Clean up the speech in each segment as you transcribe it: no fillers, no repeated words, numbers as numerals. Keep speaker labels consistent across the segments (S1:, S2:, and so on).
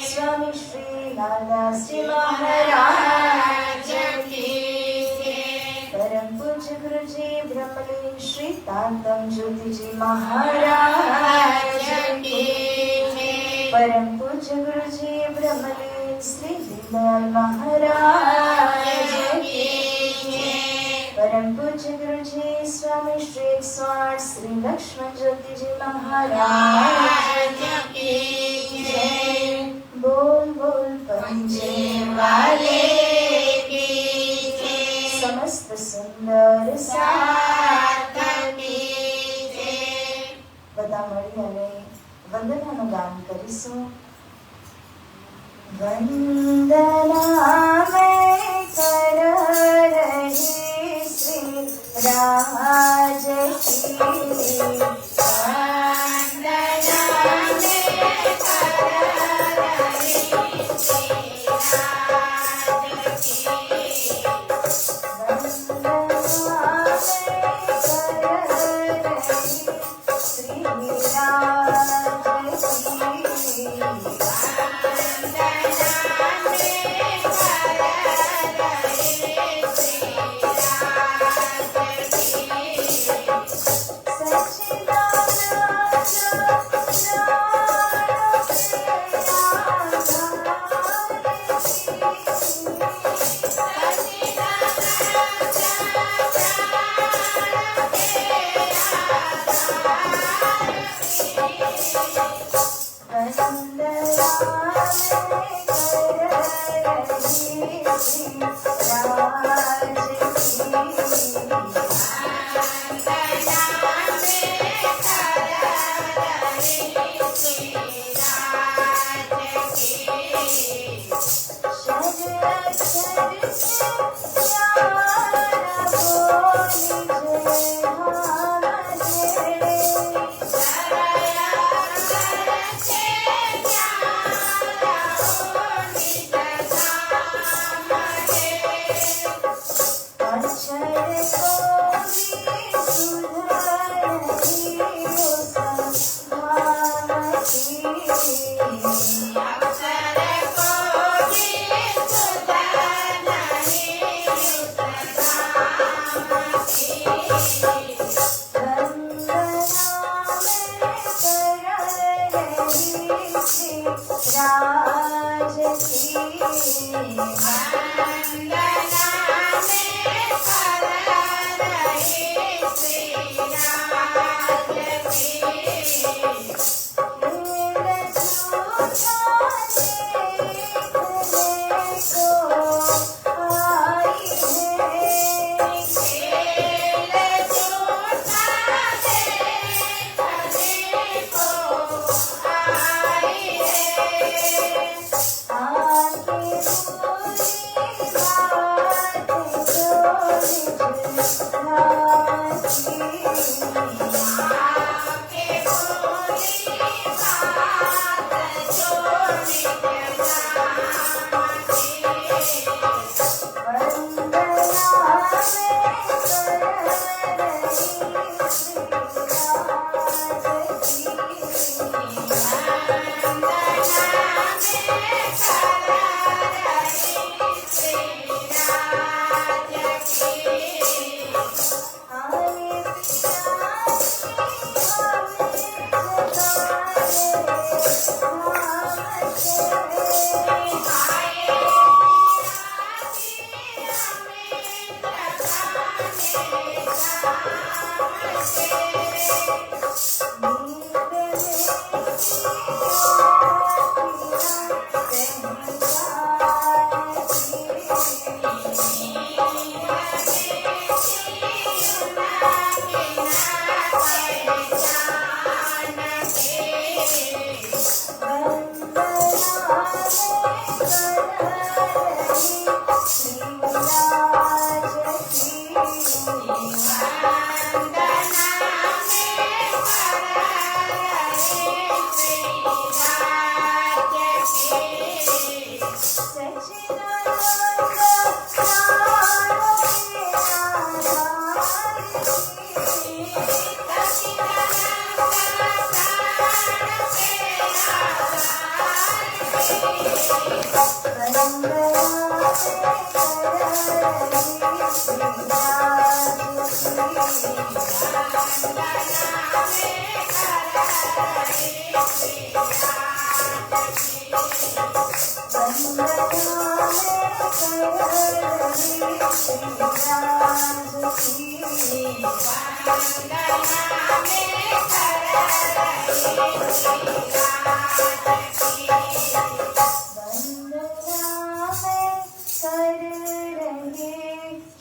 S1: स्वामी श्री लालदास जी महाराज की परम पूज्य गुरु जी ब्रह्मलीन श्री तातम ज्योति जी महाराज की परम पूज्य गुरु जी ब्रह्मलीन श्री दीनदयाल महाराज की परम पूज्य गुरु जी स्वामी श्री 108 श्री लक्ष्मण ज्योति जी महाराज की जय। बोल बोल पंजे वाले की जय। समस्त सुंदर साथ की जय। બધા મળી અને વંદનાનું ગાન કરીશું। વંદના મેં કર રહી શ્રી રાજ की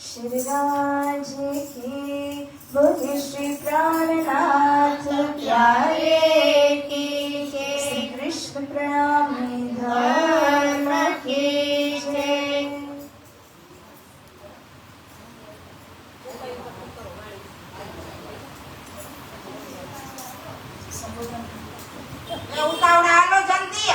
S1: श्री राज की बोले श्री प्राणनाथ प्यारे की श्री कृष्ण प्रेमी धर्म की जय।
S2: ઉતાવળા હાલો જલ્દી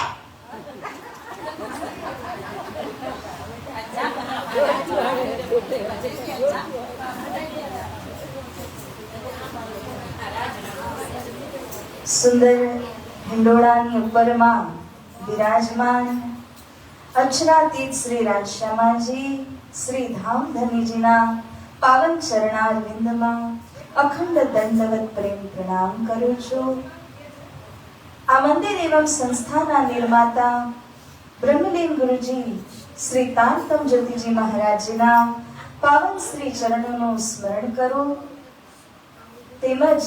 S1: સુંદર હિંડોળાની ઉપરમાં બિરાજમાન અક્ષરાતીત શ્રી રાજશ્યામાજી શ્રી ધામધનીજીના પાવન ચરણારવિંદમાં અખંડ દંડવત પ્રેમ પ્રણામ કરું છું। આ મંદિર એવં સંસ્થાના નિર્માતા બ્રહ્મલીન ગુરુજી શ્રી તારતમ જ્યોતિજી મહારાજજીના પાવન શ્રી ચરણોનું સ્મરણ કરું તેમજ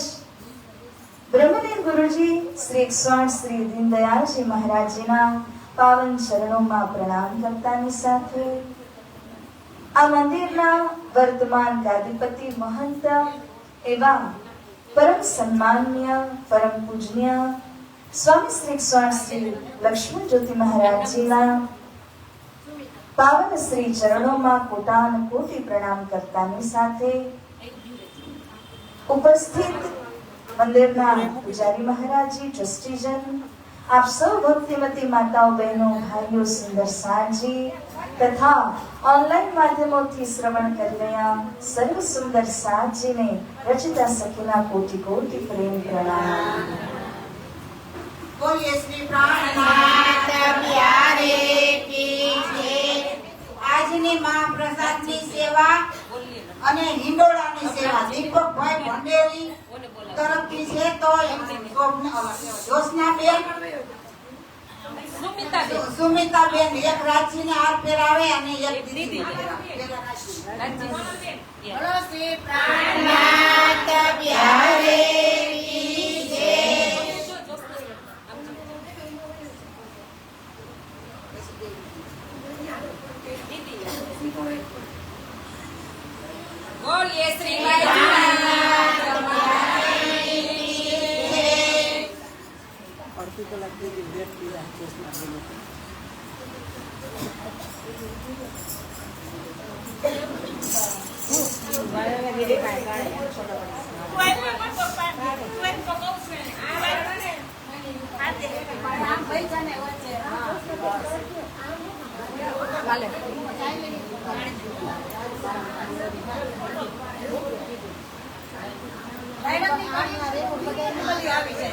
S1: બ્રહ્મલીન ગુરુજી શ્રી 108 શ્રી દીનદયાળજી મહારાજજીના પાવન ચરણોમાં પ્રણામ કરતાની સાથે આ મંદિરના વર્તમાન ગાદીપતિ મહંત એવા પરમ સન્માન્ય પરમ પૂજ્ય સ્વામી શ્રી 108 શ્રી લક્ષ્મણ જ્યોતિ મહારાજજીના પાવન શ્રી ચરણોમાં કોટાન કોટી પ્રણામ કરતાની સાથે ઉપસ્થિત મંદિરના પૂજારી મહારાજજી ટ્રસ્ટીજન આપ સૌ ભક્તિમતી માતાઓ બહેનો ભાઈઓ સુંદર સાજી તથા ઓનલાઈન માધ્યમોથી શ્રવણ કરી રહ્યા સર્વ સુંદર સાજીને રચિતા સખીના કોટી કોટી પ્રેમ પ્રણામ।
S2: બોલીએ શ્રી પ્રાણનાથ પ્યારે કી જય। આજની મહાપ્રસાદની સેવા અને હિંડોળાની સેવા દીપકભાઈ ભંડેરી તરફથી છે તો જોશનાબેન સુમિતાબેન એક રાજીને હાથ ફેરાવે અને એક દીદી બોલો શ્રી પ્રાણનાથ પ્યારે કી જય।
S3: બોલીએ શ્રી રાજનાથ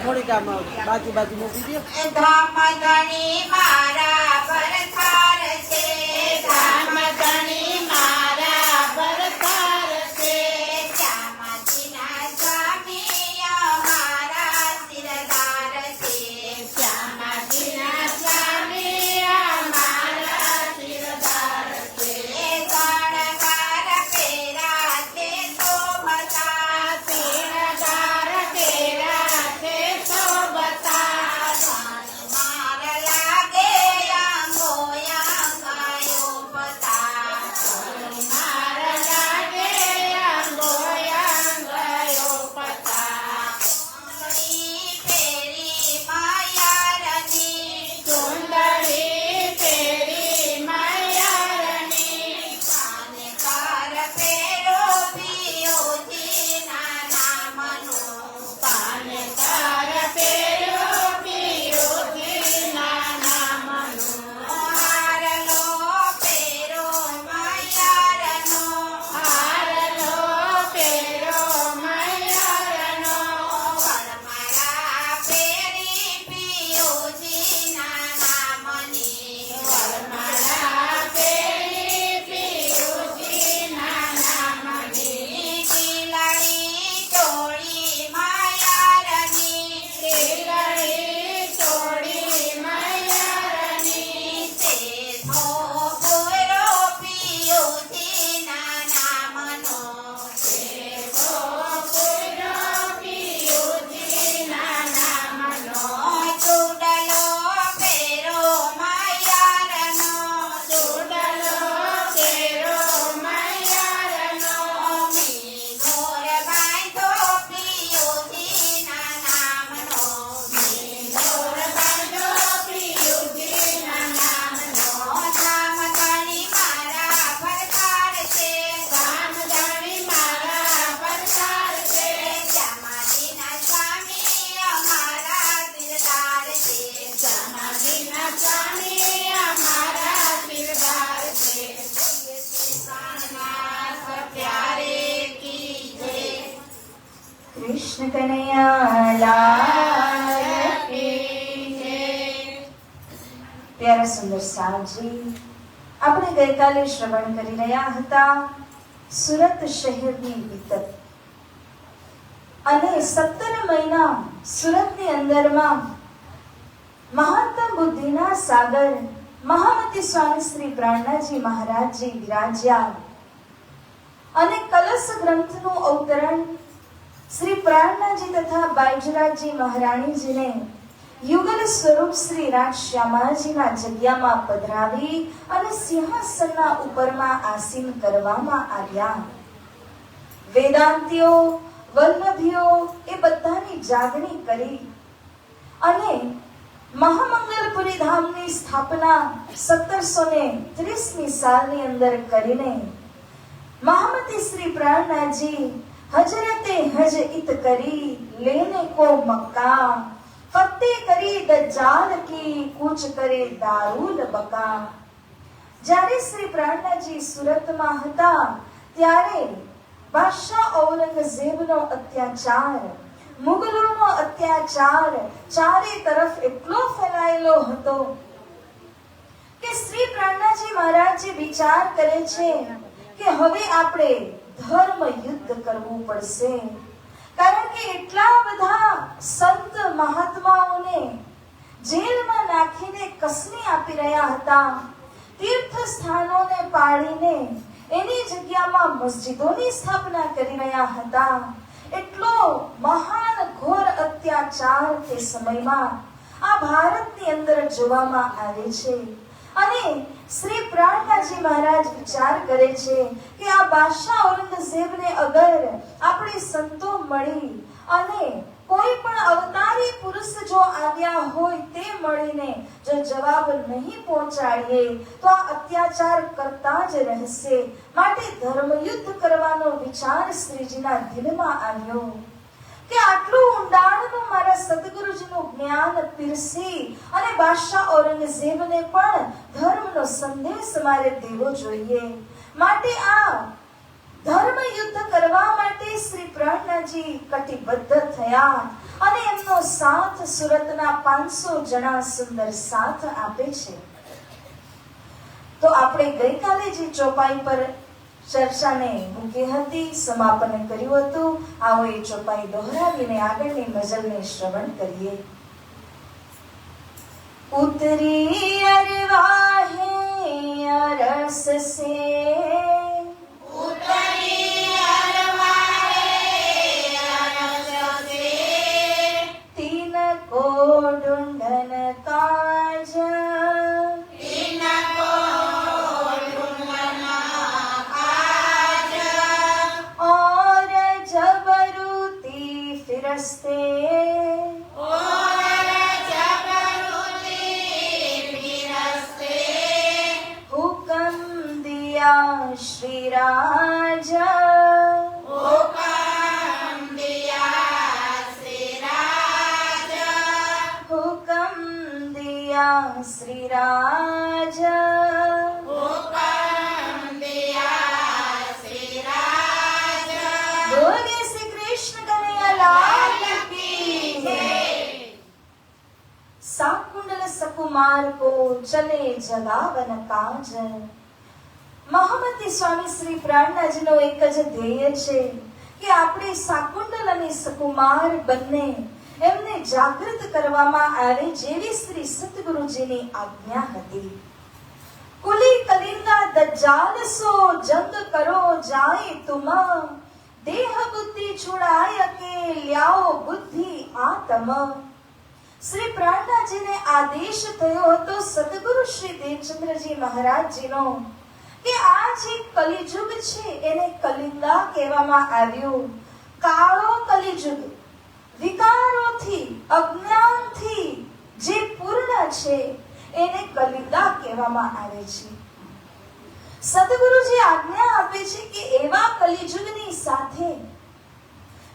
S4: થોડીક બાજુ બાજુ મૂકી દો।
S2: ધામ ધણી મારા પરથાર છે ધામ ધણી મારા પરથાર છે શ્યામાજીના સ્વામી અમારા શિરદાર છે શ્યામાજીના સ્વામી અમારા શિરદાર છે શણગાર પેરા તે શોભતા શણગાર પેરા તે શોભતા માર લાગે આંગોયા ગાયો પતા
S3: સ્વામી અમારા દિલદાર છે કાનનાથ પ્યારે કી જય
S1: કૃષ્ણ કનૈયા લાલ કી
S3: જય
S1: પ્યારા સુંદર સાજી, આપણે ગઈકાલે શ્રવણ કરી રહ્યા હતા સુરત શહેરની વિગત અને 17 મહિના સુરતની અંદરમાં મહાત્મા બુદ્ધિના સાગર મહામતી સ્વામી શ્રી પ્રાણનાજી મહારાજજી વિરાજ્યા અને કલશ ગ્રંથનું અવતરણ શ્રી પ્રાણનાજી તથા બાઈજરાજી મહારાણીજીને યુગલ સ્વરૂપ શ્રી રાજશ્યામાજીના જગ્યામાં પધરાવી અને સિંહાસનના ઉપરમાં આસીન કરવામાં આવ્યા. વેદાંતીઓ વલ્લભીઓ એ બધાની જાગણી કરી અને મહામંગલપુરી ધામની સ્થાપના 1730ની સાલની અંદર કરીને મહામતી શ્રી પ્રાણનાજી હજરતે હજ ઇત કરી લેને કો મક્કા ફતે કરી દજ્જાલ કી કૂચ કરે દારૂલ બકા. જ્યારે શ્રી પ્રાણનાજી સુરતમાં હતા ત્યારે બાદશાહ ઔરંગઝેબનો અત્યાચાર, મુગલોનો અત્યાચાર ચારે તરફ એટલો ફેલાયેલો હતો કે શ્રી પ્રાણનાજી મહારાજ વિચાર કરે છે કે હવે આપણે ધર્મ યુદ્ધ કરવું પડશે, કારણ કે એટલા બધા સંત મહાત્માઓને જેલમાં નાખીને કસની આપી રહ્યા હતા, તીર્થ સ્થાનોને પાડીને એની જગ્યામાં મસ્જિદોની સ્થાપના કરી રહ્યા હતા. એટલો મહાન ઘોર અત્યાચાર તે સમયમાં આ ભારતની અંદર જોવામાં આવે છે. અને શ્રી પ્રાણનાજી મહારાજ વિચાર કરે છે કે આ બાદશાહ ઔરંગઝેબને અગર આપણે સંતો મળી અને કોઈ પણ અવતારી પુરુષ જો આવ્યા હોય તે મળીને જો જવાબ નહીં પહોંચાડીએ તો આ અત્યાચાર કરતા જ રહેશે. માટે ધર્મયુદ્ધ કરવાનો વિચાર શ્રીજીના દિલમાં આવ્યો કે આટલું ઊંડાણનું મારા સદગુરુજીનું જ્ઞાન પીરસી અને બાદશાહ ઔરંગઝેબને પણ ધર્મનો સંદેશ મારે દેવો જોઈએ. માટે આ ધર્મ યુદ્ધ કરવા માટે શ્રી પ્રાણનાજી કટિબદ્ધ થયા અને એમનો સાથ સુરતના 500 જણા સુંદર સાથ આપે છે. તો આપણે ગઈકાલે જે ચોપાઈ પર ચર્ચાને મૂકી હતી, સમાપન કર્યું હતું, આવો એ ચોપાઈ દોહરાવીને આગળની મજલને શ્રવણ કરીએ. ઉતરી અરવાહે અરસ સે ढूंढन काज और जबरूती फिरस्ते हुक्म दिया श्री राजा श्री राजा
S3: हुक्म दिया श्री राजा
S1: बोले श्री कृष्ण कन्हैया लाल की जय. साकुंडल सकुमार को चले जगावन काज. મહામતી સ્વામી શ્રી પ્રાણનાજીનો એક જ ધ્યેય છે કે આપણે સાકુંડલ અને સકુમાર બંને એમને જાગૃત કરવામાં આવે જેવી શ્રી સતગુરુજીની આજ્ઞા હતી. કુલી કલિંગા દજ્જાલ સો જંગ કરો જાય તુમ દેહ બુદ્ધિ છુડાય કે લ્યાઓ બુદ્ધિ આત્મ. શ્રી પ્રાણનાજીને આદેશ થયો હતો સદગુરુ શ્રી દેવચંદ્રજી મહારાજજીનો કે આ જે કલિયુગ છે એને કલિંગા કહેવામાં આવ્યું. કાળો કલિયુગ વિકારોથી અજ્ઞાનથી જે પૂર્ણ છે એને કલિંગા કહેવામાં આવે છે. સદગુરુજી આજ્ઞા આપે છે કે એવા કલિયુગની સાથે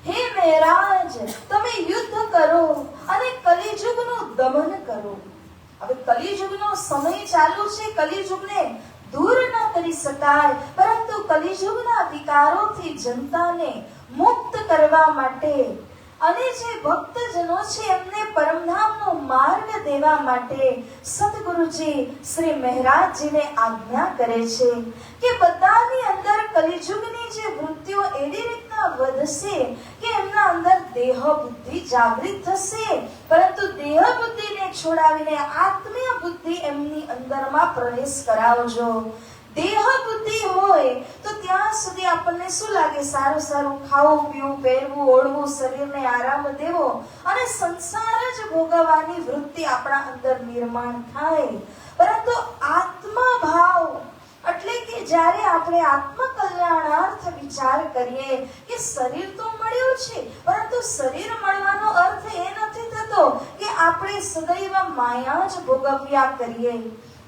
S1: હે મહારાજ તમે યુદ્ધ કરો અને કલિયુગનું દમન કરો. હવે કલિયુગનો સમય ચાલુ છે, કલિયુગને દૂર ન કરી શકાય, પરંતુ કલિયુગના વિકારોથી જનતાને મુક્ત કરવા માટે અને જે ભક્તજનો છે એમને પરમધામનો માર્ગ દેવા માટે સદગુરુજી શ્રી મહારાજજીને આજ્ઞા કરે છે કે બધાની અંદર કલિયુગની જે વૃત્તિઓ એવી રીતના વધશે કે એમના અંદર દેહ બુદ્ધિ જાગૃત થશે, પરંતુ દેહ બુદ્ધિને છોડાવીને આત્મીય બુદ્ધિ એમની અંદરમાં પ્રવેશ કરાવજો. દેહ બુદ્ધિ હોય તો ત્યાં સુધી આપણને શું લાગે? સારું સારું ખાવું પીવું પહેરવું ઓળવું શરીરને આરામ દેવો અને સંસાર જ ભોગવવાની વૃત્તિ આપણા અંદર નિર્માણ થાય. પરંતુ આત્મા ભાવ એટલે કે જ્યારે આપણે આત્મ કલ્યાણાર્થ વિચાર કરીએ કે શરીર તો મળ્યું છે, પરંતુ શરીર મળવાનો અર્થ એ નથી થતો કે આપણે સદૈવ માયા જ ભોગવ્યા કરીએ.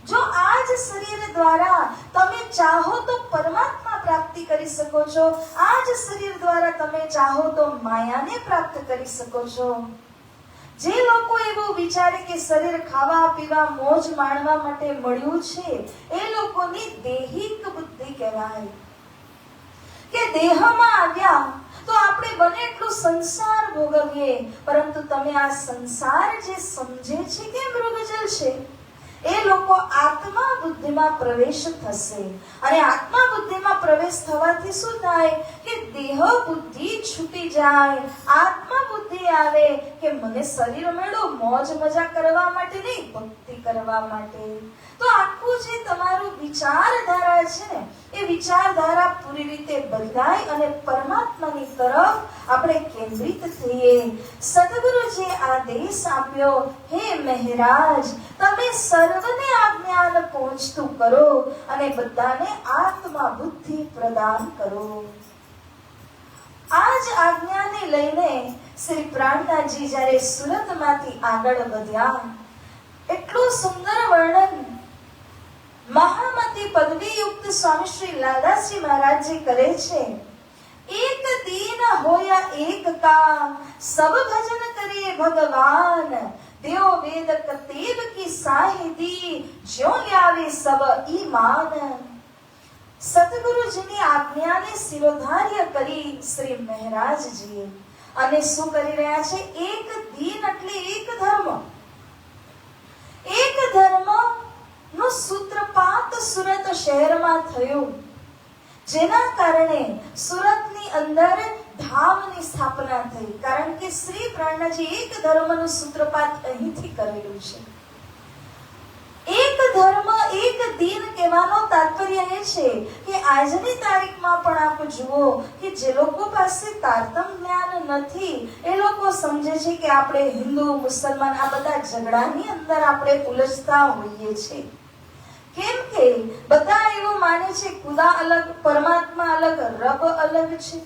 S1: જો આ જ શરીર દ્વારા તમે ચાહો તો પરમાત્મા પ્રાપ્તિ કરી શકો છો, આ જ શરીર દ્વારા તમે ચાહો તો માયાને પ્રાપ્ત કરી શકો છો. જે લોકો એવું વિચારે કે શરીર ખાવા પીવા મોજ માણવા માટે મળ્યું છે, એ લોકોની દૈહિક બુદ્ધિ કહેવાય. કે દેહમાં આવ્યા તો આપણે બને એટલું સંસાર ભોગવીએ, પરંતુ તમે આ સંસાર જે સમજે છે કે મૃગજળ છે, એ લોકો આત્મા બુદ્ધિમાં પ્રવેશ થશે. અને આત્મા બુદ્ધિમાં પ્રવેશ થવાથી શું થાય કે દેહ બુદ્ધિ છૂટી જાય, આત્મા બુદ્ધિ આવે કે મને શરીર મળ્યું મોજ મજા કરવા માટે નહીં, ભક્તિ કરવા માટે. તો આખું જે તમારું વિચારધારા છે ને, એ વિચારધારા પૂરી રીતે બદલાય અને પરમાત્માની તરફ આપણે કેન્દ્રિત થઈએ. સદગુરુજીએ આદેશ આપ્યો, હે મહારાજ, તમે સર્વને આ જ્ઞાન પહોંચતું કરો અને બધાને આત્મા બુદ્ધિ પ્રદાન કરો. આ જ આજ્ઞાને લઈને શ્રી પ્રાણનાથજી જ્યારે સુરતમાંથી આગળ વધ્યા, એટલું સુંદર વર્ણન મહામતી પદવી યુક્ત સ્વામી શ્રી લાલદાસજી મહારાજજી કરે છે. એક દીન હોયા એક કા, સબ ભજન કરે ભગવાન, દેવ વેદ કતેબ કી સાહિદી, જ્યો લ્યાવે સબ ઈમાન. સતગુરુજીની આજ્ઞાને શિરોધાર્ય કરી શ્રી મહારાજજી અને શું કરી રહ્યા છે? એક દીન એટલે એક ધર્મ. એક ધર્મ નું સૂત્રપાત સુરત શહેરમાં થયું, જેના કારણે સુરતની અંદર ધામની સ્થાપના થઈ. કારણ કે શ્રી પ્રાણનાથજી એક ધર્મનું સૂત્રપાત અહીંથી કરેલું છે. એક ધર્મ એક દીન કહેવાનો તાત્પર્ય એ છે કે આજની તારીખમાં પણ આપ જુઓ કે જે લોકો પાસે તારતમ જ્ઞાન નથી, એ લોકો સમજે છે કે આપણે હિન્દુ મુસલમાન આ બધા ઝઘડાની અંદર આપણે ઉલઝતા હોઈએ છીએ. કેમ કે બધા એવું માને છે ખુદા અલગ, પરમાત્મા અલગ, રબ અલગ છે.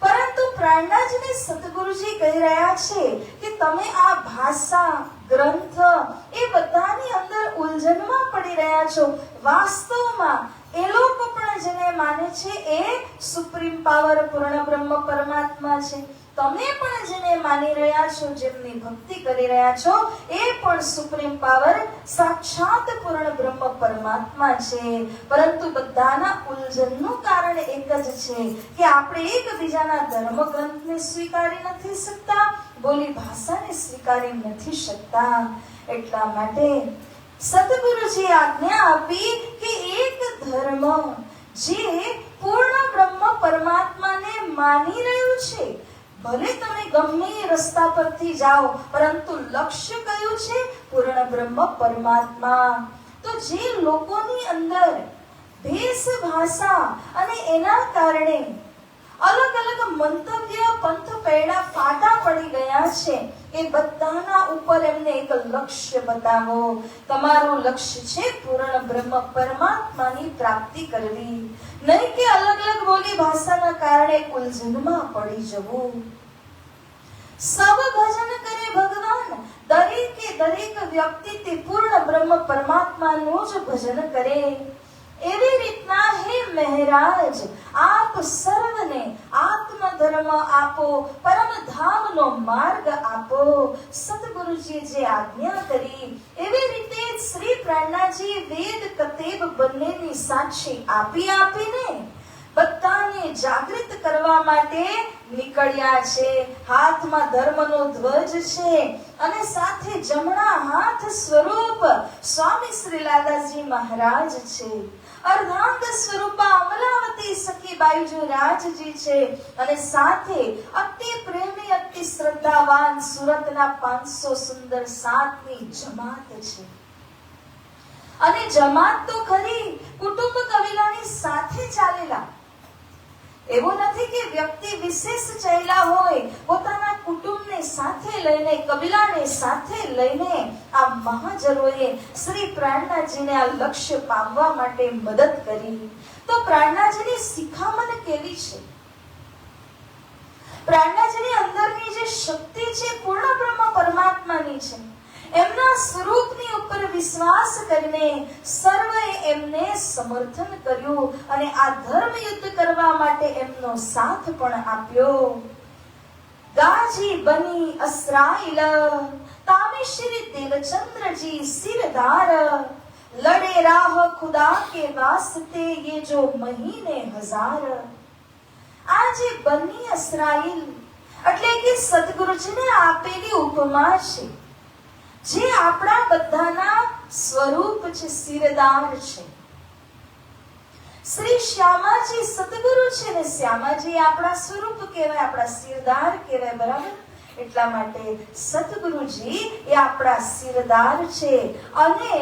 S1: પરંતુ પ્રાણનાથજીને સતગુરુજી કહી રહ્યા છે કે તમે આ ભાષા ગ્રંથ એ બધાની અંદર ઉલઝનમાં પડી રહ્યા છો. વાસ્તવમાં એ લોકો પણ જેને માને છે એ સુપ્રીમ પાવર પૂર્ણ બ્રહ્મ પરમાત્મા છે. તમે પણ જેને માની રહ્યા છો, જેમની ભક્તિ કરી રહ્યા છો, એ પણ સુપ્રીમ પાવર સાક્ષાત પૂર્ણ બ્રહ્મ પરમાત્મા છે. પરંતુ બધાના ઉલઝનનું કારણ એક જ છે કે આપણે એકબીજાના ધર્મ ગ્રંથને સ્વીકારી નથી શકતા, બોલી ભાષાને સ્વીકારી નથી શકતા. એટલા માટે સદગુરુજી આજ્ઞા આપી કે એક ધર્મ જે પૂર્ણ બ્રહ્મ પરમાત્માને માની રહ્યું છે, ભલે તમે ગમે રસ્તા પરથી જાઓ, પરંતુ લક્ષ્ય કયું છે? પૂર્ણ બ્રહ્મ પરમાત્મા. તો જે લોકોની અંદર ભેષ ભાષા અને એના કારણે અલગ અલગ મંતવ્ય પંથ પૈડા ફાટા પડી ગયા છે, એ બધાના ઉપર એમને એક લક્ષ્ય બતાવો. તમારું લક્ષ્ય છે પૂર્ણ બ્રહ્મ પરમાત્માની પ્રાપ્તિ કરવી, નહીં કે અલગ અલગ બોલી ભાષાના કારણે ઉલઝનમાં પડી જવું. સબ ભજન કરે ભગવાન, દરેકે દરેક વ્યક્તિ તે પૂર્ણ બ્રહ્મ પરમાત્માનું જ ભજન કરે. એવી રીતના હે મહારાજ, આપ સર્વને આત્મ ધર્મ આપો, પરમ ધામનો માર્ગ આપો. સદગુરુજીએ જે આજ્ઞા કરી એવી રીતે શ્રી પ્રેરણાજી વેદ કતેબ બંનેની સાક્ષી આપીને બધાને જાગૃત કરવા માટે નીકળ્યા છે. હાથમાં ધર્મનો ધ્વજ છે અને સાથે જમણા હાથ સ્વરૂપ સ્વામી શ્રી લાલાજી મહારાજ છે. અર્ધાંગ સ્વરૂપા અમલાવતી સખી બાયુજી રાજજી છે અને સાથે અતિ પ્રેમી અતિ શ્રદ્ધાવાન સુરતના 500 સુંદર સાતની જમાત છે. અને જમાત તો ખરી, કુટુંબ કબીલાની સાથે ચાલેલા. એવું નથી કે વ્યક્તિ વિશેષ ચાલ્યા હોય, પોતાના કુટુંબને સાથે લઈને, કબીલાને સાથે લઈને આ મહાજનોએ શ્રી પ્રેરણાજીને આ લક્ષ્ય પામવા માટે મદદ કરી. તો પ્રેરણાજીની શિખામણ કેવી છે? પ્રેરણાજીની અંદરની જે શક્તિ છે પૂર્ણ બ્રહ્મ પરમાત્માની છે. એમના સ્વરૂપની ઉપર વિશ્વાસ કરીને સર્વે એમને સમર્થન કર્યું અને આ ધર્મ યુદ્ધ કરવા માટે એમનો સાથ પણ આપ્યો. ગાજી બની અસરાઈલ તામે શ્રી દેવચંદ્રજી સિરદાર લડે રાહ ખુદા કે વાસ્તે ये जो महीने हजार. આ જે બની અસરાઈલ એટલે કે સદગુરુજીને આપેલી ઉપમા છે, જે આપણા બધાના સ્વરૂપ છે, સિરદાર છે. શ્રી શ્યામાજી સદગુરુ છે ને શ્યામાજી આપણા સ્વરૂપ કહેવાય, આપણા સિરદાર કહેવાય. બરાબર? એટલા માટે સદગુરુજી એ આપણા સિરદાર છે. અને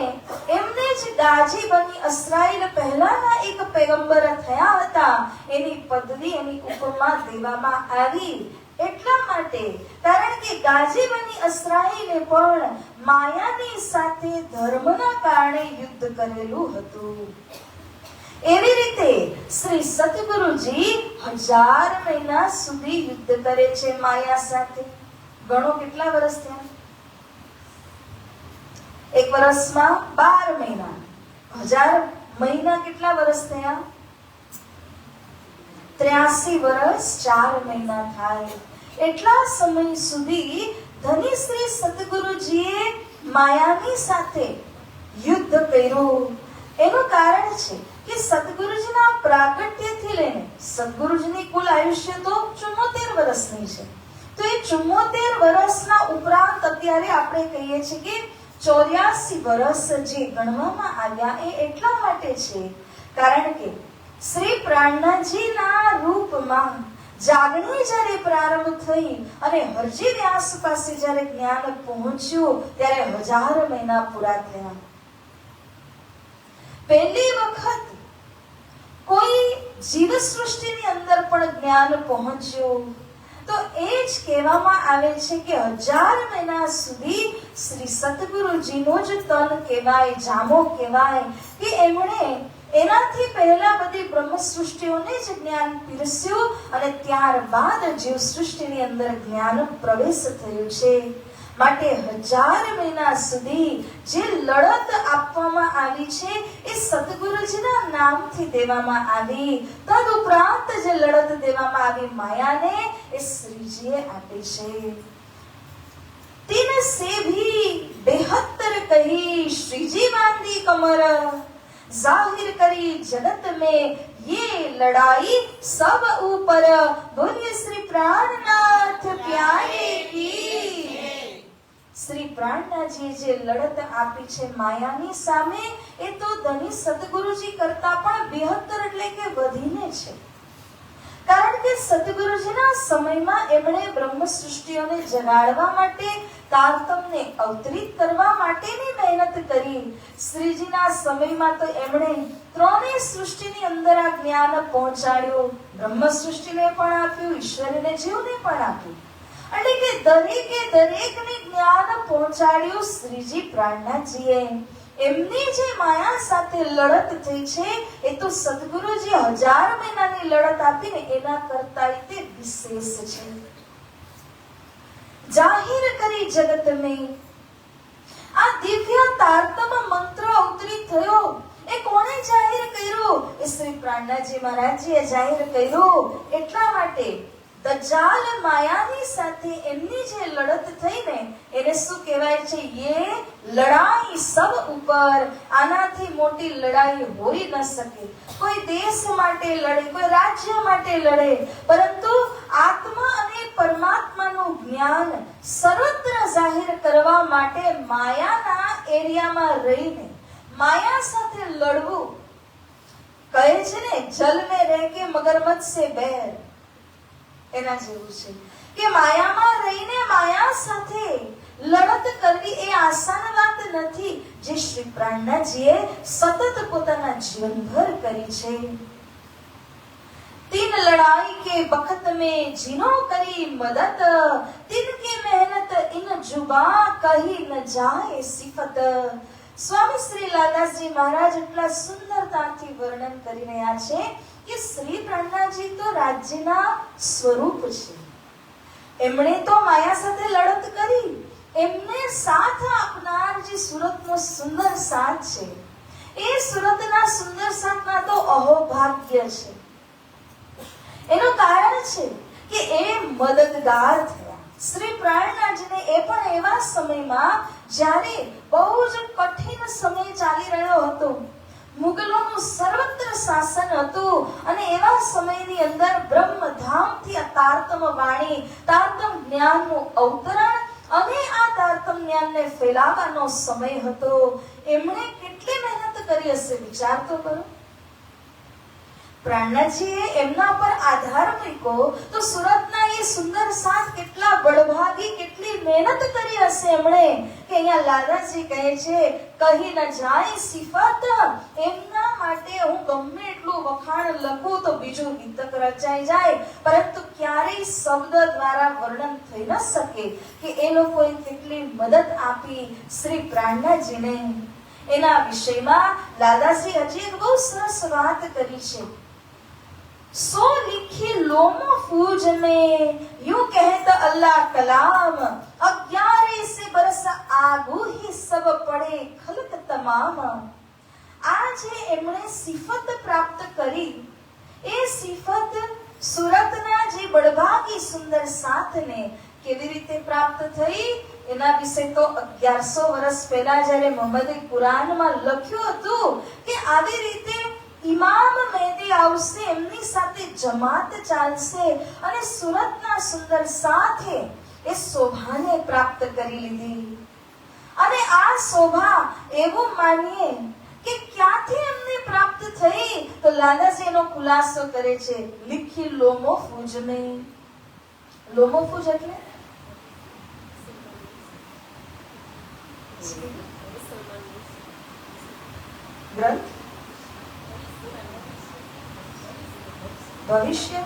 S1: એમને જ ગાજી બની અસરાઈલ પહેલાના એક પૈગંબર થયા હતા, એની પદવી, એની ઉપમા દેવામાં આવી. એટલા માટે કારણ કે ગાજી બની અસરાઈને પણ માયાની સાથે ધર્મના કારણે યુદ્ધ કરેલું હતું. એવી રીતે શ્રી સદગુરુજી 1000 મહિના સુધી યુદ્ધ કરે છે માયા સાથે. ગણો કેટલા વર્ષ થયા? એક વર્ષમાં 12 મહિના. 1000 મહિના કેટલા વર્ષ થયા? 83 વર્ષ 4 મહિના થાય. એટલા સમય સુધી ધની શ્રી સદગુરુજીએ માયાની સાથે યુદ્ધ કર્યું. એનું કારણ છે કે સદગુરુજીના પ્રાગટ્યથી લઈને સદગુરુજીની કુલ આયુષ્ય તો 74 વર્ષની છે. તો એ 74 વર્ષના ઉપરાંત અત્યારે આપણે કહીએ છીએ કે 84 વર્ષ જે ગણવામાં આવ્યા એ એટલા માટે છે કારણ કે શ્રી પ્રેરણાજીના રૂપમાં જાગણી જ્યારે પ્રારંભ થઈ અને હરજી વ્યાસ પાસે જ્યારે જ્ઞાન પહોંચ્યું ત્યારે 1000 મહિના પૂરા થયા. પહેલી વખત કોઈ જીવ સૃષ્ટિની અંદર પણ જ્ઞાન પહોંચ્યું તો એ જ કહેવામાં આવે છે કે 1000 મહિના સુધી શ્રી સદગુરુજીનો જ તન કહેવાય, જામો કહેવાય કે એમણે એનાથી પહેલા બધી બ્રહ્મ સૃષ્ટિઓને જ જ્ઞાન પીરસ્યું અને ત્યારબાદ જીવ સૃષ્ટિની અંદર જ્ઞાન પ્રવેશ થયો છે. માટે 1000 મહિના સુધી જે લડત આપવામાં આવી છે એ સદગુરુજીના નામથી દેવામાં આવી. તદુપરાંત જે લડત દેવામાં આવી માયાને એ શ્રીજીએ આપી છે. તીન સે ભી બેહત્તર કહી શ્રીજી બાંધી કમર, जाहिर करी जगत में ये लड़ाई सब ऊपर, बोलिए श्री प्राणनाथ प्यारे की. શ્રી પ્રાણનાથજી જે લડત આપી છે માયાની સામે એ તો ધની સદગુરુજી કરતા પણ 72 એટલે કે વધીને છે. કારણ કે સદગુરુજીના સમયમાં એમણે બ્રહ્મ સૃષ્ટિઓને જગાડવા માટે, તારતમને અવતરિત કરવા માટેની મહેનત કરી. શ્રીજીના સમયમાં તો એમણે ત્રણેય સૃષ્ટિની અંદર આ જ્ઞાન પહોંચાડ્યું. બ્રહ્મ સૃષ્ટિને પણ આપ્યું, ઈશ્વરને જીવને પણ આપ્યું. એટલે કે દરેકે દરેકને જ્ઞાન પહોંચાડ્યું શ્રીજી પ્રાણનાથજીએ. એમની જે માયા સાથે લડત થઈ છે એ તો સદગુરુજી 1000 મહિનાની લડત આપીને એના કરતા તે વિશેષ છે. જાહેર કરી જગત મેં આ દિવ્ય તારતમ મંત્ર અવતરિત થયો એ કોણે જાહેર કર્યો? એ શ્રી પ્રાણનાથજી મહારાજજીએ જાહેર કર્યો. એટલા માટે દજ્જાલ માયાની સાથે એમની જે લડત થઈ ને એને શું કહેવાય છે? યે લડાઈ સબ ઉપર. આનાથી મોટી લડાઈ હોઈ ન શકે. કોઈ દેશ માટે લડે, કોઈ રાજ્ય માટે લડે, પરંતુ આત્મા અને પરમાત્માનું જ્ઞાન સર્વત્ર જાહેર કરવા માટે માયાના એરિયામાં રહીને માયા સાથે લડવું, કહે છે ને જલ મેં રહે કે મગરમચ્છ સે બેર, એના જેવું છે કે માયામાં રહીને માયા સાથે લડત કરવી એ આસાન વાત નથી, જે શ્રી પ્રાણનાજીએ સતત પોતાના જીવનભર કરી છે. तीन लड़ाई के वक्त में जिनो करी मदद, तिनकी मेहनत इन जुबा कही न जाए सिफत. સ્વામી શ્રી લાલદાસજી મહારાજ એટલા સુંદરતાથી વર્ણન કરી રહ્યા છે કે શ્રી પ્રાણનાજી તો રાજ્યના સ્વરૂપ છે. એમણે તો માયા સાથે લડત કરી, એમને સાથ આપનાર જે સુરતનો સુંદર સાથ છે, એ સુરતના સુંદર સાથમાં તો અહોભાગ્ય છે. એનું કારણ છે કે એ મદદગાર થયા શ્રી પ્રાણનાજીને, એ પણ એવા સમયમાં જ્યારે બહુ જ કઠિન સમય ચાલી રહ્યો હતો, મુગલોનું સર્વત્ર શાસન હતું, અને એવા સમયની અંદર બ્રહ્મધામથી આ તારતમ વાણી, તારતમ જ્ઞાનનું અવતરણ અને આ તારતમ જ્ઞાનને ફેલાવવાનો સમય હતો. એમણે કેટલી મહેનત કરી હશે, વિચાર તો કરો. પ્રાણનાજીએ એમના પર આધાર મૂક્યો તો સુરતના એ સુંદર સાથ કેટલા બળભાગી, કેટલી મહેનત કરી હશે એમણે, કે અહીંયા લાલાજી કહે છે કહી ન જાય સિફત. એમના માટે હું ગમે એટલું વખાણ લખું તો બીજું ગીતક રચાઈ જાય, પરંતુ ક્યારેય શબ્દ દ્વારા વર્ણન થઈ ન શકે કે એ લોકોએ કેટલી મદદ આપી શ્રી પ્રાણનાજીને. એના વિષયમાં લાલાજી હજી એક બહુ સરસ વાત કરી છે. सो लिखी लोमो फूज में यूं कहता अल्लाह कलाम, 11 से बरस आगू ही सब पड़े खलक तमाम. આ જે એમણે સિફત પ્રાપ્ત કરી, એ સિફત સુરતના જે બળભાગી સુંદર સાથને કેવી રીતે પ્રાપ્ત થઈ, એના વિશે તો 1100 વર્ષ પહેલા જ્યારે મોહમ્મદે કુરાનમાં લખ્યું હતું કે આવી રીતે ઇમામ મહેદી આવશે, એમની સાથે જમાત ચાલશે, અને સુરતના સુંદર સાથે એ શોભાને પ્રાપ્ત કરી લીધી. અને આ શોભા એવું માનીએ કે ક્યાંથી એમને પ્રાપ્ત થઈ, તો લાલાજી એનો ખુલાસો કરે છે. લિખી લોમો ફૂજ મેં. લોમો ફૂજ એટલે ગ્રંથ, ભવિષ્ય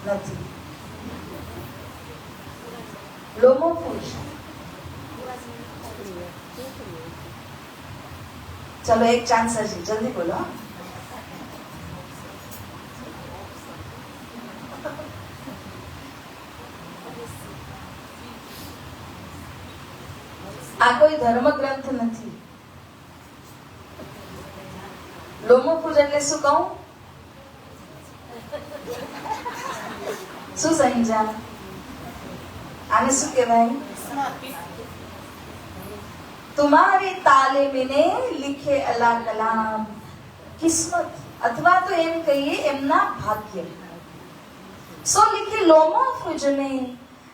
S1: નથી. લોમો ફૂજ. ચલો એક ચાન્સ હજી, જલ્દી બોલો. આ કોઈ ધર્મ ગ્રંથ નથી. લોમો ફૂજ એટલે શું કહું? શું સમજા? આને શું કહેવાય? तुम्हारे ताले में लिखे अल्लाह कलाम. કિસ્મત, અથવા તો એમ કહીએ એમના ભાગ્ય. સો લીખે લોમો ફૂજને.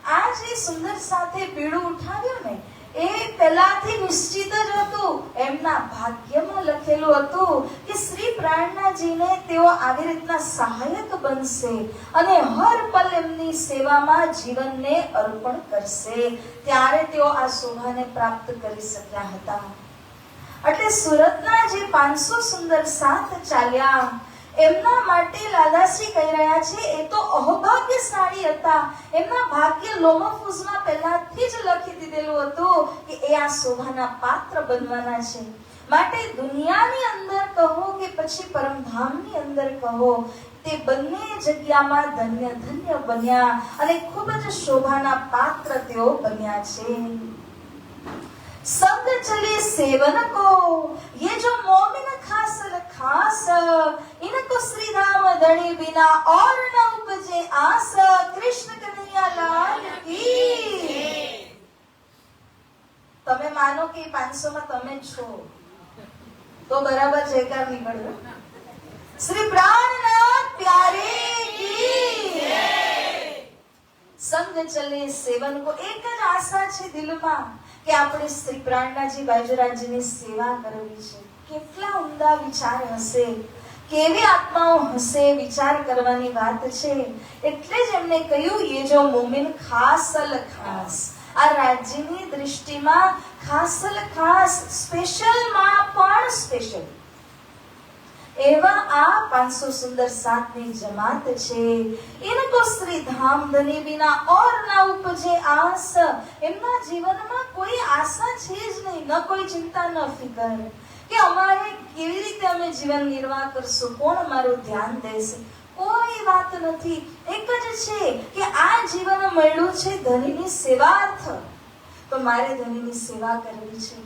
S1: આ જે સુંદર સાથે પીળું ઉઠાવ્યું ને, એ પહેલાથી નિશ્ચિત જ હતું, એમના ભાગ્યમાં લખેલું હતું કે શ્રી પ્રાણનાજીને તેઓ આવી રીતના સહાયક બનશે અને હર પલ એમની સેવામાં જીવનને અર્પણ કરશે. ત્યારે તેઓ આ શોભાને પ્રાપ્ત કરી શક્યા હતા. એટલે સુરતના જે 500 સુંદર સાથ ચાલ્યા, એમના માટે લાલાશ્રી કહી રહ્યા છે એ તો અહોભાગ્યશાળી હતા. એમના ભાગ્ય લોમોફૂઝમાં પહેલાથી જ લખી દીધેલું હતું કે એ આ શોભાના પાત્ર બનવાના છે. માટે દુનિયાની અંદર કહો કે પછી પરમધામની અંદર કહો, તે બંને જગ્યામાં ધન્ય ધન્ય બન્યા અને ખૂબ જ શોભાના પાત્ર તેઓ બન્યા છે. संग चले सेवन को, ये जो मोमिन खास खास, इनको श्री धाम धनी बिना और न उपजे आस। कृष्ण कन्हैया लाल की। તમે માનો કે 500 માં તમે છો તો બરાબર જયકાર નીકળ્યો। શ્રી પ્રાણનાથ પ્યારે કી સંગ ચલે સેવન કો। એક જ આશા છે દિલમાં કે આપણે શ્રી પ્રાણનાથજી બાજુરાજની સેવા કરવી છે। કેટલા ઉમદા વિચાર હશે, કેવી આત્માઓ હશે, વિચાર કરવાની વાત છે। એટલે જ એમને કહ્યું ये जो मोमिन खासल खास, આ રાજ્યની દૃષ્ટિમાં ખાસલ ખાસ, સ્પેશિયલ માં પણ સ્પેશિયલ એવા આ 500 સુંદર સાતની જમાત છે। इनको श्री धाम धनी बिना और ना उपजे आस। એમના જીવનમાં કોઈ આશા છે જ નહીં, ન કોઈ ચિંતા, ન ફિકર કે અમારે કેવી રીતે અમે જીવન નિર્વાહ કરશું, કોણ અમારું ધ્યાન દેશે, કોઈ વાત નથી। એક જ છે કે આ જીવન મળ્યું છે ધનીની સેવાર્થ, તો મારે ધનીની સેવા કરવી છે।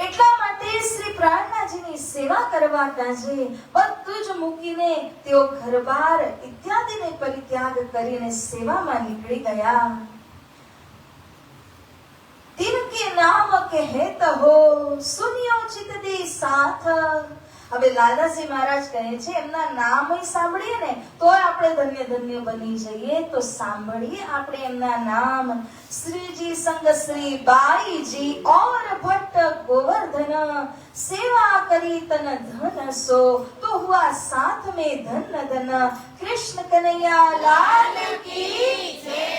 S1: એટલા માટે શ્રી પ્રાણનાથજીની સેવા કરવા કાજે બધું જ મૂકીને તેઓ ઘરબાર ઇત્યાદિને પરિત્યાગ કરીને સેવામાં નીકળી ગયા। तिनके नाम कहत हो सुनियो चित दे साथ। હવે લાલાજી મહારાજ કહે છે એમના નામ સાંભળીએ ને તો આપણે ધન્ય ધન્ય બની જઈએ। તો સાંભળીએ આપણે એમના નામ। શ્રીજી સંગ શ્રી બાઈજી और भट्ट गोवर्धन, सेवा करी तन धन सो, तो हुआ साथ में धन धन। कृष्ण कन्हैया लाल की जय।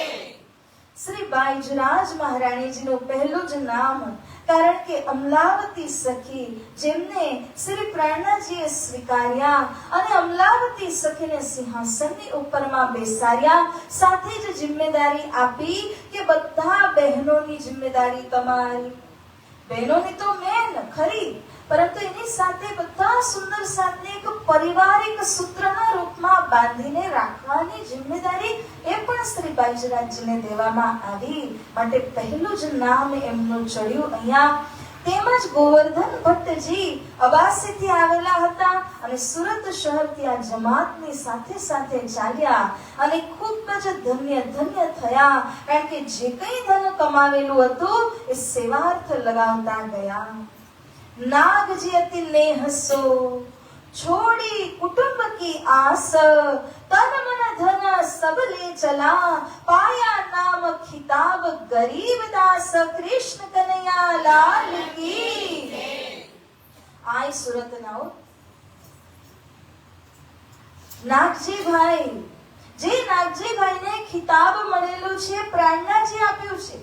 S1: श्री बाईजराज महाराणीजीનું પહેલું જ નામ, કારણ કે અમલાવતી સખી જેમને શ્રી પ્રાણનાથજીએ સ્વીકાર્યા અને અમલાવતી સખીને સિંહાસનની ઉપરમાં બેસાડ્યા, સાથે જ જિમ્મેદારી આપી કે બધા બહેનોની જિમ્મેદારી તમારી। બહેનોની તો મેન ખરી, પરંતુ એની સાથે બધા સુંદર સાતને એક પારિવારિક સૂત્રના રૂપમાં બાંધીને રાખવાની જિમ્મેદારી એ પણ શ્રી બાઈજરાજજીને દેવામાં આવી। માટે પહેલું જ નામ એમનું ચડ્યું અહીંયા। તેમજ ગોવર્ધન ભટ્ટજી અબાસીથી આવેલા હતા અને સુરત શહેરથી આ જમાતની સાથે સાથે ચાલ્યા અને ખૂબ જ ધન્ય ધન્ય થયા, કારણ કે જે કંઈ ધન કમાવેલું હતું એ સેવાર્થ લગાવતા ગયા। नागजी अति नेह सो, छोड़ी कुटुंब की आस, तन मन धन सब ले चला, पाया नाम खिताब गरीब दास। कृष्ण कन्हैया लाल की। आय सूरत नाओ नागजी भाई, जे नागजी भाई ने खिताब મળેલું છે પ્રાણનાથજી આપ્યું છે।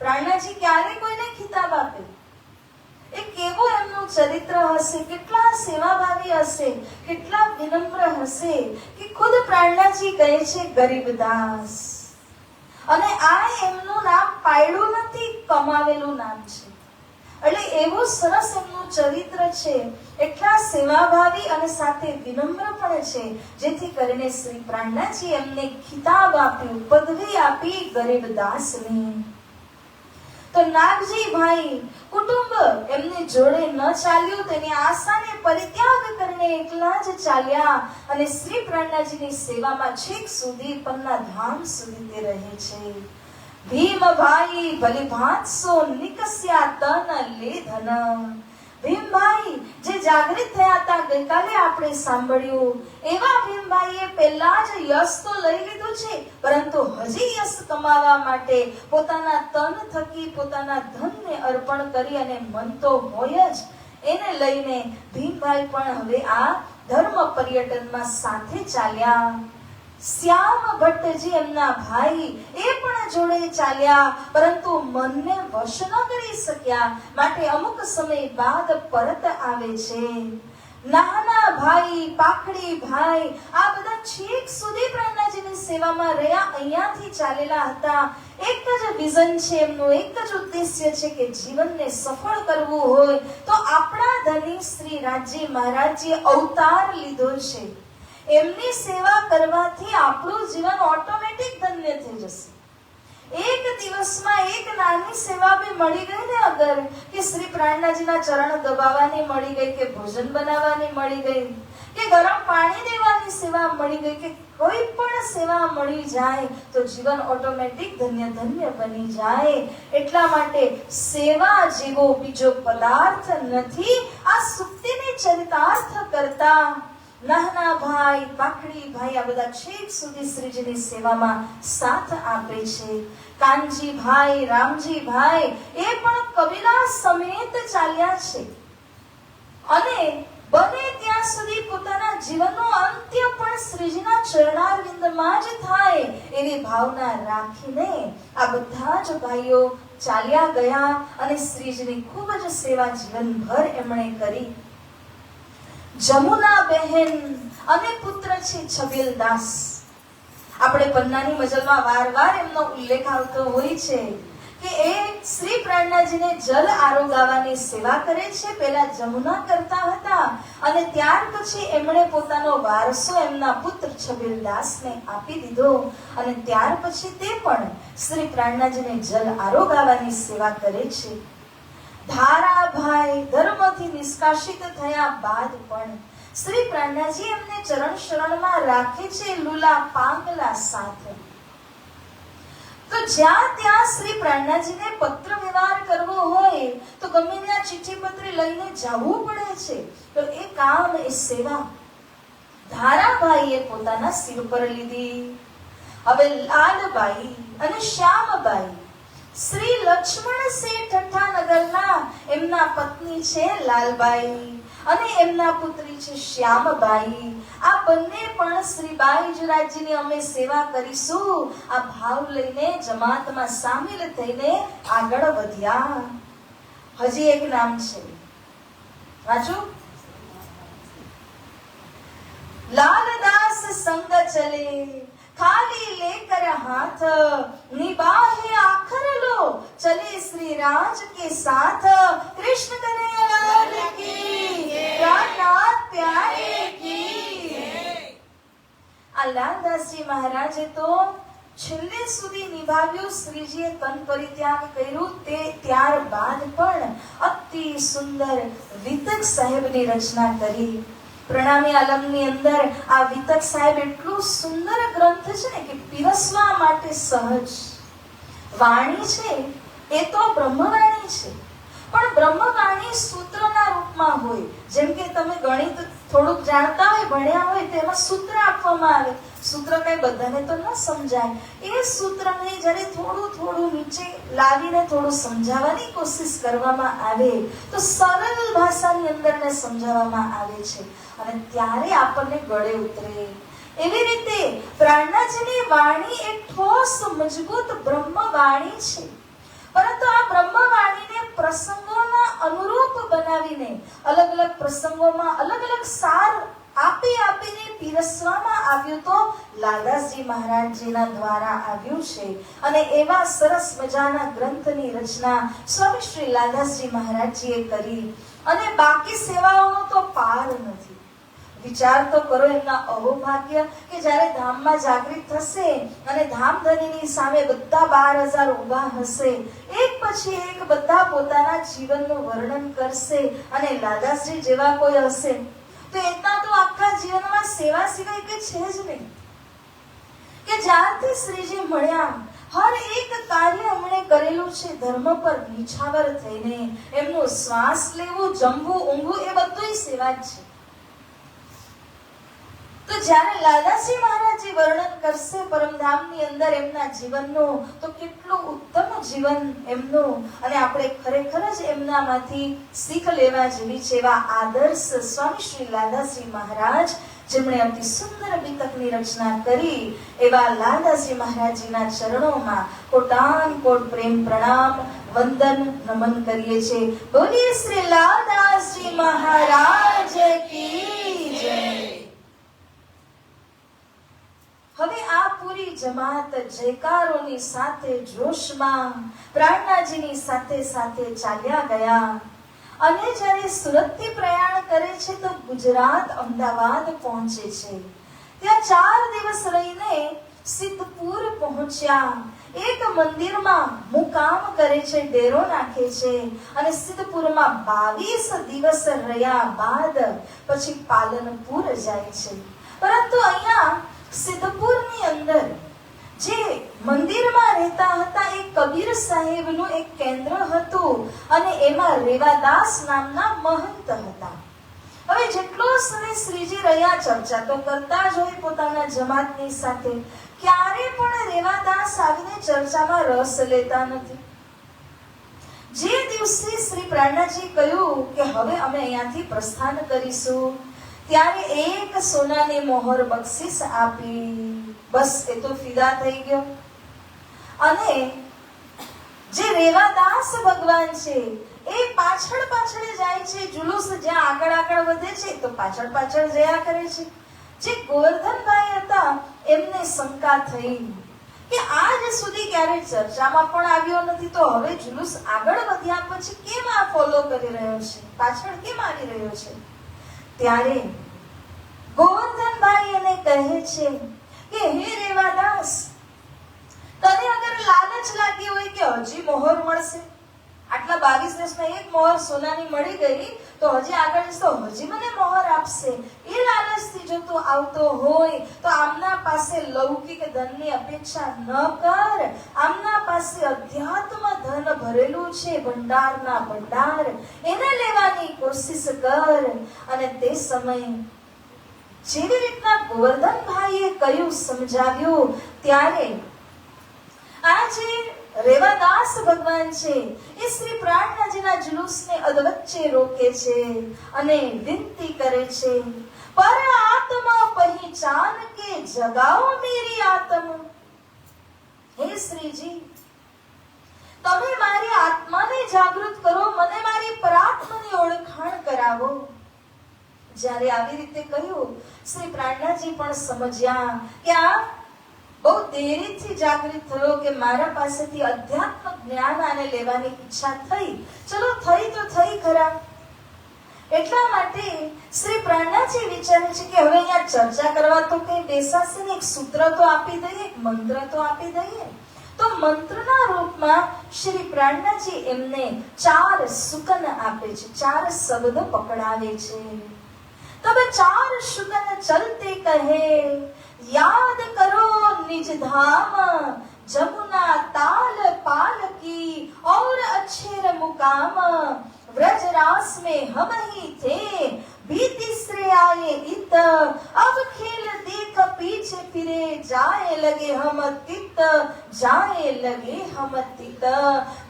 S1: પ્રાણનાથજી ક્યારે કોઈને ખિતાબ આપે? એ કેવો એમનું ચરિત્ર હશે, કેટલા સેવાભાવી હશે, કેટલા વિનમ્ર હશે કે ખુદ પ્રાણનાથજી કહે છે ગરીબદાસ। અને આ એમનું નામ પાડ્યું નથી, કમાવેલું નામ છે। એટલે એવું સરસ એમનું ચરિત્ર છે, એટલા સેવાભાવી અને સાથે વિનમ્ર પણ છે, જેથી કરીને શ્રી પ્રાણનાથજી એમને ખિતાબ આપ્યું, પદવી આપી ગરીબદાસની। તો નાગજી ભાઈ કુટુંબ એમની જોડે ન ચાલ્યું, તેની આશાને પરિત્યાગ કરીને એકલા જ ચાલ્યા અને શ્રી પ્રાણનાથજીની સેવામાં છેક સુધી પન્ના ધામ સુધી તે રહે છે। ભીમ ભાઈ ભલી ભાતસો નિકસ્યા તન લે ધન। ભીમભાઈ જે જાગૃત થયા હતા, ગઈકાલે આપણે સાંભળ્યું, એવા ભીમભાઈએ પહેલા જ યશ તો લઈ લીધું છે, પરંતુ હજી યશ કમાવા માટે પોતાના તન થકી પોતાના ધનને અર્પણ કરી અને મન તો હોય જ એને લઈને ભીમભાઈ પણ હવે આ ધર્મ પર્યટનમાં સાથે ચાલ્યા। શ્યામ ભટ્ટજી એમના ભાઈ એ પણ જોડે ચાલ્યા, પરંતુ મનને વશ ન કરી શક્યા, માટે અમુક સમય બાદ પરત આવે છે। નાના ભાઈ, પાખડી ભાઈ આ બધા છેક સુધી પ્રાણનાથજીની સેવામાં રહ્યા, અહીંયાથી ચાલેલા હતા। એક જ વિઝન છે એમનું, એક જ ઉદ્દેશ્ય છે કે જીવનને સફળ કરવું હોય તો આપણા ધની શ્રી રાજજી મહારાજજીએ અવતાર લીધો છે, એમની સેવા કરવાથી આપણું જીવન ઓટોમેટિક ધન્ય થઈ જશે। એક દિવસમાં એક નાની સેવા બી મળી ગઈ ને અગર, કે શ્રી પ્રાણનાજીના ચરણ દબાવવાની મળી ગઈ, કે ભોજન બનાવવાની મળી ગઈ, કે ગરમ પાણી દેવાની સેવા મળી ગઈ, કે કોઈ પણ સેવા મળી જાય તો જીવન ઓટોમેટિક ધન્ય ધન્ય બની જાય. એટલા માટે સેવા જેવો બીજો પદાર્થ નથી. આ સુક્તિને ચરિતાર્થ કરતા નાના ભાઈ, પાખડી ભાઈ, આ બધા છેક સુધી શ્રીજીની સેવામાં સાથ આપે છે. કાનજી ભાઈ, રામજી ભાઈ એ પણ કબીલા સમેત ચાલ્યા છે અને બને ત્યાં સુધી પોતાના જીવનનો અંત્ય પણ શ્રીજીના ચરણારવિંદમાં જ થાય એવી ભાવના રાખીને આ બધા જ ભાઈઓ ચાલ્યા ગયા અને શ્રીજીની ખૂબ જ સેવા જીવનભર એમણે કરી. જમુના બહેન અને પુત્ર છે છબીલદાસ. આપણે પન્નાની મજલમાં વારવાર એમનો ઉલ્લેખ આવતો હોય છે કે એ શ્રી પ્રાણનાજીને જલ આરોગાવાની સેવા કરે છે. પહેલા જમુના કરતા હતા અને ત્યાર પછી એમણે પોતાનો વારસો એમના પુત્ર છબીલદાસને આપી દીધો અને ત્યાર પછી તે પણ શ્રી પ્રાણનાજીને જલ આરોગાવાની સેવા કરે છે. ધારાભાઈ ધર્મથી નિષ્કાશિત થયા બાદ પણ શ્રી પ્રાણનાજી એમને ચરણ શરણમાં રાખે છે લુલા પાંગલા સાથે. તો જ્યાં ત્યાં શ્રી પ્રાણનાજીને પત્ર વ્યવહાર કરવો હોય તો ગમે ત્યાં ચિઠ્ઠી પત્ર લઈને જવું પડે છે. તો એ કામ, એ સેવા ધારાભાઈએ પોતાના સિર પર લીધી. હવે લાલબાઈ અને શ્યામબાઈ શ્રી લક્ષ્મણ શેઠ ઠઠ્ઠાનગરના એમના પત્ની છે લાલબાઈ અને એમના પુત્રી છે શ્યામબાઈ. આ બંને પણ શ્રી બાઈજરાજીની અમે સેવા કરીશું આ ભાવ લઈને જમાતમાં સામેલ થઈને આગળ વધ્યા. હજી એક નામ છે, વાંચો. લાલદાસ સંગ ચલે ખાલી લેકર હાથ, નિભાહે આખર લો ચલે શ્રી રાજ કે સાથ. કૃષ્ણ કનૈયાલાલ કી પ્રાણનાથ પ્યારે કી. આ લાલદાસજી મહારાજે તો છેલ્લે સુધી નિભાવ્યું. શ્રીજીએ તન પરિત્યાગ કર્યું તે ત્યારબાદ પણ અતિ સુંદર વિતક સાહેબની રચના કરી. પ્રણામી આલમની અંદર આ વિતક સાહેબ એટલું સુંદર ગ્રંથ છે ને કે પીરસવા માટે સહજ. વાણી છે એ તો બ્રહ્મવાણી છે, પણ બ્રહ્મવાણી સૂત્રના રૂપમાં હોય. જેમ કે તમે ગણિત થોડુંક જાણતા હોય, ભણ્યા હોય, તેમાં સૂત્ર આપવામાં આવે. સૂત્ર કઈ બધાને તો ન સમજાય. એ સૂત્રને જ્યારે થોડું થોડું નીચે લાવીને થોડું સમજાવવાની કોશિશ કરવામાં આવે તો સરળ ભાષાની અંદરને સમજાવવામાં આવે છે અને ત્યારે આપણને ગળે ઉતરે. એવી રીતે પ્રાણનાજીની વાણી એક ઠોસ મજબૂત બ્રહ્મવાણી છે, પરંતુ આ બ્રહ્મવાણીને પ્રસંગોના અનુરૂપ બનાવીને અલગ અલગ પ્રસંગોમાં અલગ અલગ સાર આપીને પીરસવામાં આવ્યું તો લાલદાસજી મહારાજજીના દ્વારા આવ્યું છે. અને એવા સરસ મજાના ગ્રંથની રચના સ્વામી શ્રી લાલદાસજી મહારાજજીએ કરી અને બાકી સેવાઓનો તો પાર નથી. વિચાર તો કરો એમના અહોભાગ્ય કે જ્યારે ધામમાં જાગૃત થશે અને ધામધનીની સામે બધા 12,000 ઊભા હશે, એક પછી એક બધા પોતાના જીવનનું વર્ણન કરશે અને લાલદાસજી જેવા કોઈ હશે તો એટલા તો આખા જીવનમાં સેવા સિવાય કે છે જ નહીં. કે જ્યારથી શ્રીજી મળ્યા હર એક કાર્ય એમણે કરેલું છે ધર્મ પર નિછાવર થઈને. એમનું શ્વાસ લેવું, જમવું, ઊંઘવું એ બધું સેવા જ છે. તો જ્યારે લાલદાસજી મહારાજજી વર્ણન કરશે પરમધામની અંદર એમના જીવનનું તો કેટલું ઉત્તમ જીવન એમનું, અને આપણે ખરેખર જ એમનામાંથી શીખ લેવા જેવી છે. એવા આદર્શ સ્વામી શ્રી લાલદાસજી મહારાજ જેમણે અતિ સુંદર વિતકની રચના કરી, એવા લાલદાસજી મહારાજજીના ચરણોમાં કોટાન કોટ પ્રેમ પ્રણામ વંદન નમન કરીએ છીએ. બોલીએ શ્રી લાલદાસજી મહારાજ કી જય. હવે આ પૂરી જમાત જયકારોની સાથે જોશમાં પ્રાણનાજીની સાથે સાથે ચાલ્યા ગયા અને જ્યારે સુરતથી પ્રયાણ કરે છે તો ગુજરાત અમદાવાદ પહોંચે છે. ત્યાં 4 દિવસ રહીને સિદ્ધપુર પહોંચ્યા. એક મંદિરમાં મુકામ કરે છે, ડેરો નાખે છે અને સિદ્ધપુરમાં 22 દિવસ રહ્યા બાદ પછી પાલનપુર જાય છે. પરંતુ અહીંયા સિદ્ધપુરની અંદર જે મંદિરમાં રહેતા હતા એ કબીર સાહેબનું એક કેન્દ્ર હતું અને એમાં રેવાદાસ નામના મહંત હતા. હવે જેટલો સમય શ્રીજી રહ્યા ચર્ચા તો કરતા જ હોય પોતાના જમાતની સાથે, ક્યારે પણ રેવાદાસ આવીને ચર્ચામાં રસ લેતા નથી. જે દિવસે શ્રી પ્રાણનાથજી કહ્યું કે હવે અમે અહીંયાથી પ્રસ્થાન કરીશું, ત્યારે એક સોનાની મોહર બક્ષિસ આપી. બસ એ તો ફિદા થઈ ગયો. અને જે રેવાદાસ ભગવાન છે એ પાછળ પાછળ જાય છે. જુલુસ જ્યાં આગળ વધે છે તો પાછળ પાછળ જયા કરે છે. જે ગોવર્ધનભાઈ હતા એમને શંકા થઈ કે આજ સુધી ક્યારે ચર્ચામાં પણ આવ્યો નથી, તો હવે જુલુસ આગળ વધ્યા પછી કેમ આ ફોલો કરી રહ્યો છે, પાછળ કેમ આવી રહ્યો છે? ત્યારે ગોવર્ધનભાઈ એને કહે છે કે હે રેવાદાસ, તને અગર લાલચ લાગી હોય કે હજી મોહર મળશે, આટલા 22 દિવસમાં એક મોહર સોનાની મળી ગઈ તો હજી આગળ જશો, હજી મને મોહર આપશે, એ લાલચથી જો તું આવતો હોય તો આમના પાસે લૌકિક ધનની અપેક્ષા ન કર. આમના પાસે અધ્યાત્મ ધન ભરેલું છે, ભંડારના ભંડાર, એને લેવાની કોશિશ કર. અને તે સમયે જેવી રીતના ગોવર્ધનભાઈએ કહ્યું, સમજાવ્યું, ત્યારે આજે રેવાદાસ ભગવાન છે એ શ્રી પ્રાણનાથજીના જુલુસને અધવચ્ચે રોકે છે અને વિનંતી કરે છે, પર આત્મા પહેચાન કે જગાઓ મેરી આત્મ. હે શ્રીજી, તમે મારી આત્માને જાગૃત કરો, મને મારી પરાત્માની ઓળખાણ કરાવો. જ્યારે આવી રીતે કહ્યું, શ્રી પ્રાણનાથજી પણ સમજ્યા કે આ બહુ દેરીથી જાગૃત થયો કે મારા પાસેથી અધ્યાત્મ જ્ઞાન આને લેવાની ઈચ્છા થઈ. ચલો થઈ તો થઈ ખરા. એટલા માટે શ્રી પ્રાણનાથજી વિચારે છે કે હવે અહીંયા ચર્ચા કરવા તો કઈ બેસાશે ને, એક સૂત્ર તો આપી દઈએ, એક મંત્ર તો આપી દઈએ. તો મંત્રના રૂપમાં શ્રી પ્રાણનાથજી એમને 4 સુકન આપે છે, 4 શબ્દ પકડાવે છે. तब 4 शुकन चलते कहे, याद करो निज धाम, जमुना ताल पाल की और अच्छे मुकाम, व्रजरास में हम ही थे, बीती श्रेयाए इत, अब खेल देख पीछे फिरे, जाए लगे हम तित, जाए लगे हम तित.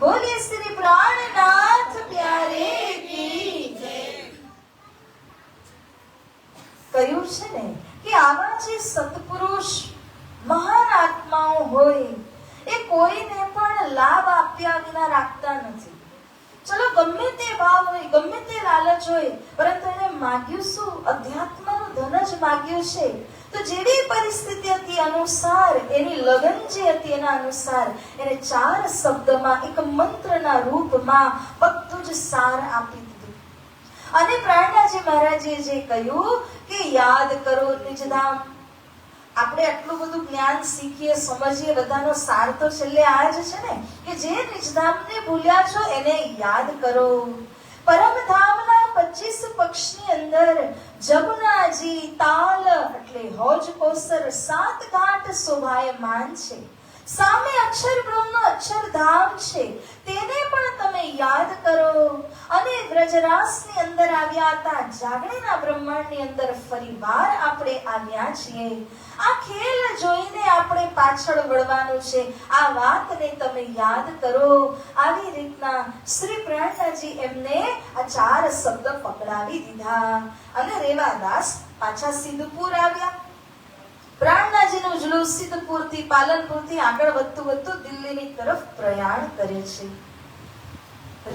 S1: बोले श्री प्राणनाथ प्यारे की जय. કહ્યું છે ને કે આવા જે સત્પુરુષ મહાન આત્માઓ હોય એ કોઈને પણ લાભ આપ્યા વિના રાખતા નથી. ચલો ગમે તે ભાવ હોય, ગમે તે લાલચ હોય, પરંતુ એને માગ્યું શું? અધ્યાત્મનું ધન જ માગ્યું છે. તો જેવી પરિસ્થિતિ હતી અનુસાર, એની લગન જે હતી એના અનુસાર એને 4 શબ્દમાં, એક મંત્રના રૂપમાં બધું જ સાર આપી દીધું. અને પ્રાણનાથજી મહારાજે જે કહ્યું કે યાદ કરો નિજધામ. આપણે આટલું બધું જ્ઞાન શીખીએ, સમજીએ, બધાનો સાર તો છેલ્લે આ જ છે ને કે જે નિજધામને ભૂલ્યા છો એને યાદ કરો. પરમધામના 25 પક્ષની અંદર જમુનાજી, તાલ એટલે હોજ કોસર, 7 ઘાટ શોભાયમાન છે. સામે અક્ષર બ્રહ્મનો અક્ષરધામ છે, તેને પણ તમે યાદ કરો. અને વ્રજરાસની અંદર આવ્યા હતા, જાગણીના બ્રહ્માંડની અંદર ફરીવાર આપણે આવ્યા છીએ. આ ખેલ જોઈને આપણે પાછળ વળવાનું છે, આ વાતને તમે યાદ કરો. આવી રીતના શ્રી પ્રાણનાથજી એમને આ 4 શબ્દ પકડાવી દીધા અને રેવાદાસ પાછા સિદ્ધપુર આવ્યા. પ્રાણનાથજીનું જુલુસ સિદ્ધપુરથી, પાલનપુરથી આગળ વધતું દિલ્હીની તરફ પ્રયાણ કરે છે.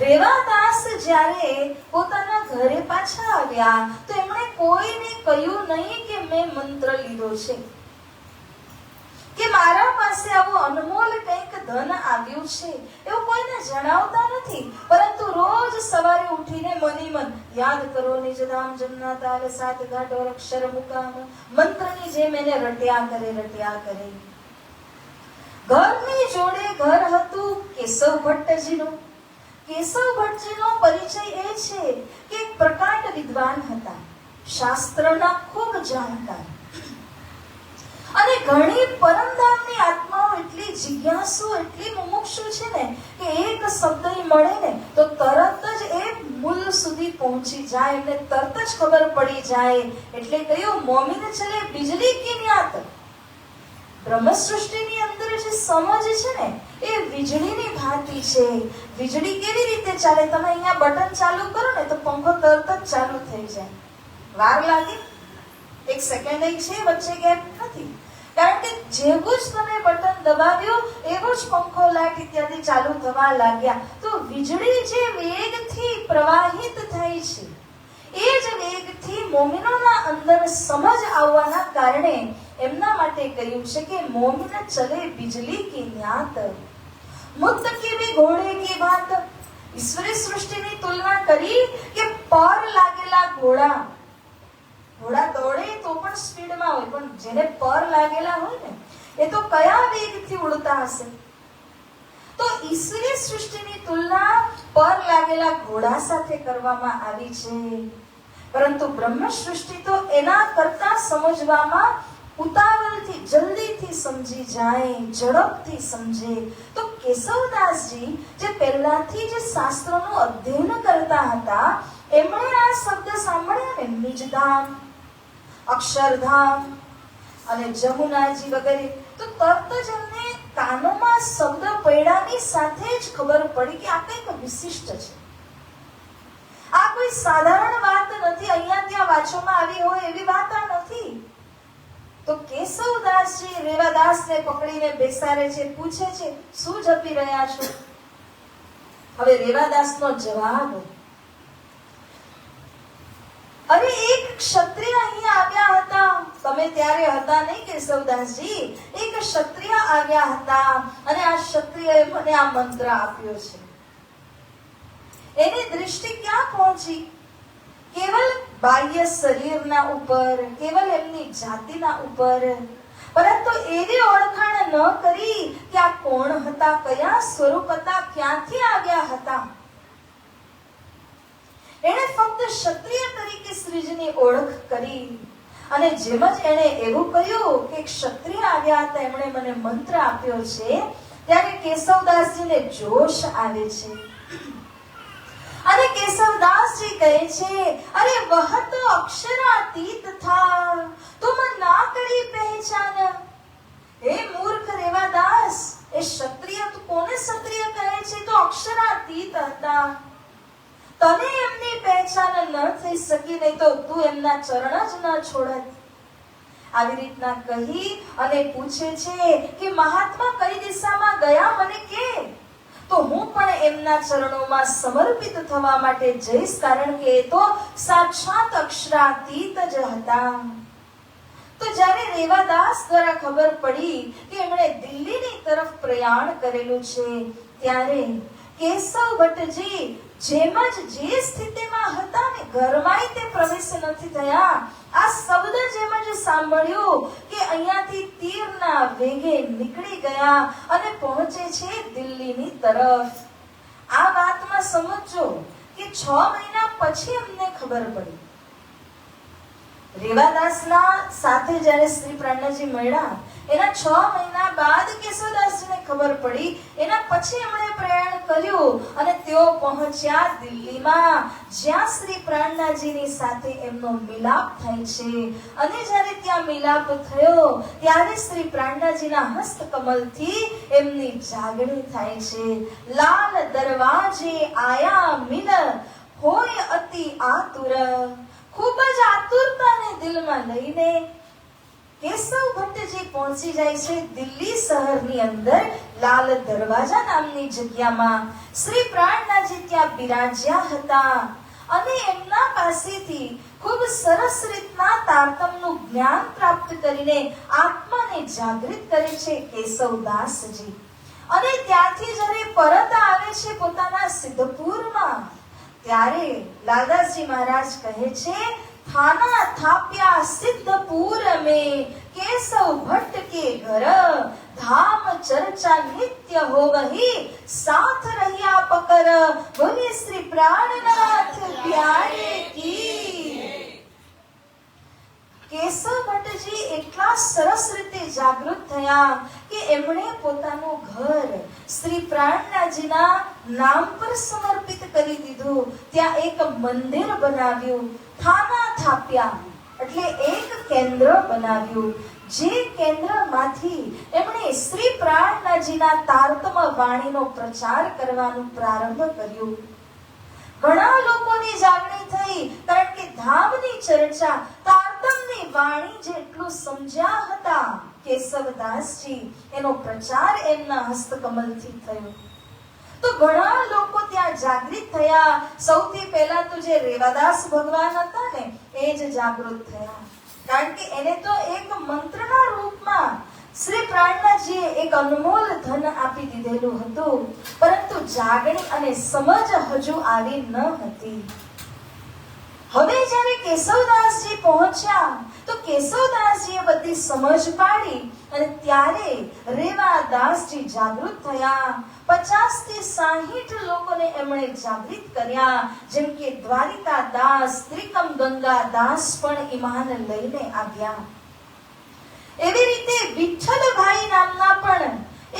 S1: રેવાદાસ જ્યારે પોતાના ઘરે પાછા આવ્યા તો એમણે કોઈને કહ્યું નહીં કે મેં મંત્ર લીધો છે, કે મારા પાસે આવું અનમોલ કંઈક ધન આવ્યું છે, એવું કોઈને જણાવતા નથી. પરંતુ રોજ સવારે ઉઠીને મનીમન યાદ કરો નિજધામ, જમના તાલ, 7 ઘાટ ઓર અક્ષર મુકામ, મંત્રની જેમ એને રટ્યા કરે. ઘરની જોડે ઘર હતું કેશવ ભટ્ટજીનું. કેશવ ભટ્ટજીનો પરિચય એ છે કે એક પ્રકાંડ વિદ્વાન હતા, શાસ્ત્રના ખૂબ જાણકાર, અને ઘણી પરમધામની આત્માઓ એટલી જિજ્ઞાસુ, એટલી મુમુક્ષુ છે ને કે એક શબ્દ મળે ને તો તરત જ એ મૂળ સુધી પહોંચી જાય, એમને તરત જ ખબર પડી જાય. એટલે કહ્યું મોમીન ચલે બિજલી કી ન્યાત. બ્રહ્મ સૃષ્ટિની અંદર જે સમજ છે ને એ વીજળીની ભાંતિ છે. વીજળી કેવી રીતે ચાલે? તમે અહીંયા બટન ચાલુ કરો ને તો પંખો તરત જ ચાલુ થઈ જાય. વાર લાગે? એક સેકન્ડ છે વચ્ચે ગેપ નથી. કારણ કે જેવું જ તમે બટન દબાવ્યું એવો જ પંખો, લાઈટ ઇત્યાદિ ચાલુ થવા લાગ્યા. તો વીજળી જે વેગથી પ્રવાહિત થાય છે એ જ વેગથી મોમિનોના અંદર સમજ આવવાના કારણે એમના માટે કહ્યું છે કે મોમિન ચલે બિજલી કી ન્યાત, મુદ્દ કી ભી ઘોડે કી બાત. ઈશ્વરી સૃષ્ટિની તુલના કરી કે પર લાગેલા ઘોડા દોડે તો પણ સ્પીડમાં હોય, પણ જેને પર લાગેલા હોય ને એ તો કયા વેગથી ઉડતા હશે? તો ઈશ્વરી સૃષ્ટિની તુલના પર લાગેલા ઘોડા સાથે કરવામાં આવી છે. પરંતુ બ્રહ્મ સૃષ્ટિ તો એના કરતા સમજવામાં ઉતાવળથી, જલ્દીથી સમજી જાય, ઝડપથી સમજે. તો કેશવદાસજી જે પહેલાથી જે શાસ્ત્રોનું અધ્યયન કરતા હતા, એમણે આ શબ્દ સાંભળ્યા ને, નિજધામ, અક્ષરધામ અને જમુનાજી વગેરે, તો તરત જ એમને કાનોમાં શબ્દ પડ્યાની સાથે જ ખબર પડી કે આ કંઈક વિશિષ્ટ છે. આ કોઈ સાધારણ વાત નથી, અહીંયા ત્યાં વાંચવામાં આવી હોય એવી વાત આ નથી. તો કેશવદાસજી રેવાદાસને પકડીને બેસાડે છે, પૂછે છે શું જપી રહ્યા છો? હવે રેવાદાસનો જવાબ, અરે એક ક્ષત્રિય અહીંયા આવ્યા હતા, તમે ત્યારે હતા નહીં કેશવદાસજી, એક ક્ષત્રિય આવ્યા હતા અને આ ક્ષત્રિયએ મને આ મંત્ર આપ્યો છે. એની દૃષ્ટિ ક્યાં પહોંચી? કેવલ બાહ્ય શરીરના ઉપર, કેવલ એમની જાતિના ઉપર, પરંતુ એવી ઓળખાણ ન કરી કે આ કોણ હતા, કયા સ્વરૂપ હતા, ક્યાંથી આવ્યા હતા. એણે ફક્ત ક્ષત્રિય તરીકે શ્રીજીની ઓળખ કરી, અને જેમ જ એણે એવું કહ્યું કે ક્ષત્રિય આવ્યા હતા, એમણે મને મંત્ર આપ્યો છે, ત્યારે કેશવદાસજીને જોશ આવે છે. અને કેશવદાસજી કહે છે, અરે વહ તો અક્ષરાતીત થા, તુમ ના કરી પહેચાન. હે મૂર્ખ રેવાદાસ, એ ક્ષત્રિય, તું કોને ક્ષત્રિય કહે છે? તો અક્ષરાતીત હતા. તને એમની પહેચાન ન થઈ શકી, નહીં તો તું એમના ચરણ જ ન છોડત. આવી રીતના કહી અને પૂછે છે કે મહાત્મા કઈ દિશામાં ગયા મને કે, તો હું પણ એમના ચરણોમાં સમર્પિત થવા માટે જઈશ, કારણ કે એ તો સાક્ષાત અક્ષરાતીત જ હતા. તો જ્યારે રેવાદાસ દ્વારા ખબર પડી કે એમણે દિલ્હીની તરફ પ્રયાણ કરેલું છે, ત્યારે કેશવ ભટ્ટજી જેમ જ જે સ્થિતિમાં હતા ને, ઘરમાં તે પ્રવેશ નથી થયા. આ શબ્દ જેમ જ સાંભળ્યું કે અહીંયાથી તીરના વેગે નીકળી ગયા અને પહોંચે છે દિલ્હીની તરફ. આ વાતમાં સમજો કે 6 મહિના પછી અમને ખબર પડી. રેવાદાસના સાથે જ્યારે શ્રી પ્રાણજી મળ્યા, એના 6 મહિના બાદ કેશવદાસજીને ખબર પડી. એના પછી એમણે પ્રયાણ કર્યું અને તેઓ પહોંચ્યા દિલ્હીમાં, જ્યાં શ્રી પ્રાણજીની સાથે એમનો મિલાપ થાય છે. અને જ્યારે ત્યાં મિલાપ થયો ત્યારે શ્રી પ્રાણજીના હસ્તકમલથી એમની જાગણી થાય છે. લાલ દરવાજે આયા મિલ, હોય અતિ આતુર. ખૂબ જ આતુરતાને દિલમાં લઈને કેશવ ભટ્ટજી પહોંચી જાય છે દિલ્હી શહેરની અંદર લાલ દરવાજા નામની જગ્યામાં. શ્રી પ્રાણનાજી ત્યાં બિરાજ્યા હતા અને એમના પાસેથી ખૂબ સરસ રીતના તારતમનું જ્ઞાન પ્રાપ્ત કરીને આત્માને જાગૃત કરે છે કેશવદાસજી. અને ત્યાંથી જ્યારે પરત આવે છે પોતાના સિદ્ધપુરમાં, ત્યારે લાલદાસજી મહારાજ કહે છે, થાના થાપ્યા સિદ્ધપુર में केशव भट्ट के घर धाम चर्चा नित्य हो वही साथ रहिया पकर बोले श्री प्राणनाथ प्यारे की। કેશવ ભટ્ટજી એટલા સરસ રીતે જાગૃત થયા કે એમણે પોતાનું ઘર શ્રી પ્રાણનાથજીના નામ પર સમર્પિત કરી દીધું. ત્યાં એક મંદિર બનાવ્યું, થાના થાપ્યા એટલે એક કેન્દ્ર બનાવ્યું. જે કેન્દ્રમાંથી એમણે શ્રી પ્રાણનાથજીના તારતમ વાણીનો પ્રચાર કરવાનું પ્રારંભ કર્યું. ઘણા લોકોની જાગણી થઈ, કારણ કે ધામની ચર્ચા તારતમની વાણી જેટલું સમજ્યા હતા કેશવદાસજી, એનો પ્રચાર એમના હસ્તકમલથી થયો. તો ઘણા લોકો ત્યાં જાગૃત થયા. સૌથી પહેલા તો જે રેવાદાસ ભગવાન હતા ને એ જ જાગૃત થયા, કારણ કે એને તો એક મંત્રના રૂપમાં શ્રી પ્રાણનાથજીએ એક અનમોલ ધન આપી દીધેલું હતું, પરંતુ જાગણી અને સમજ હજુ આવી ન હતી. હવે જ્યારે કેશવદાસજી પહોંચ્યા તો કેશવદાસજીએ બધી સમજ પાડી અને ત્યારે રેવાદાસજી જાગૃત થયા. 50 થી 60 લોકોને એમણે જાગૃત કર્યા, જેમ કે દ્વારિકા દાસ, ત્રિકમ ગંગા દાસ પણ ઈમાન લઈને આવ્યા. એવી રીતે વિઠ્ઠલભાઈ નામના પણ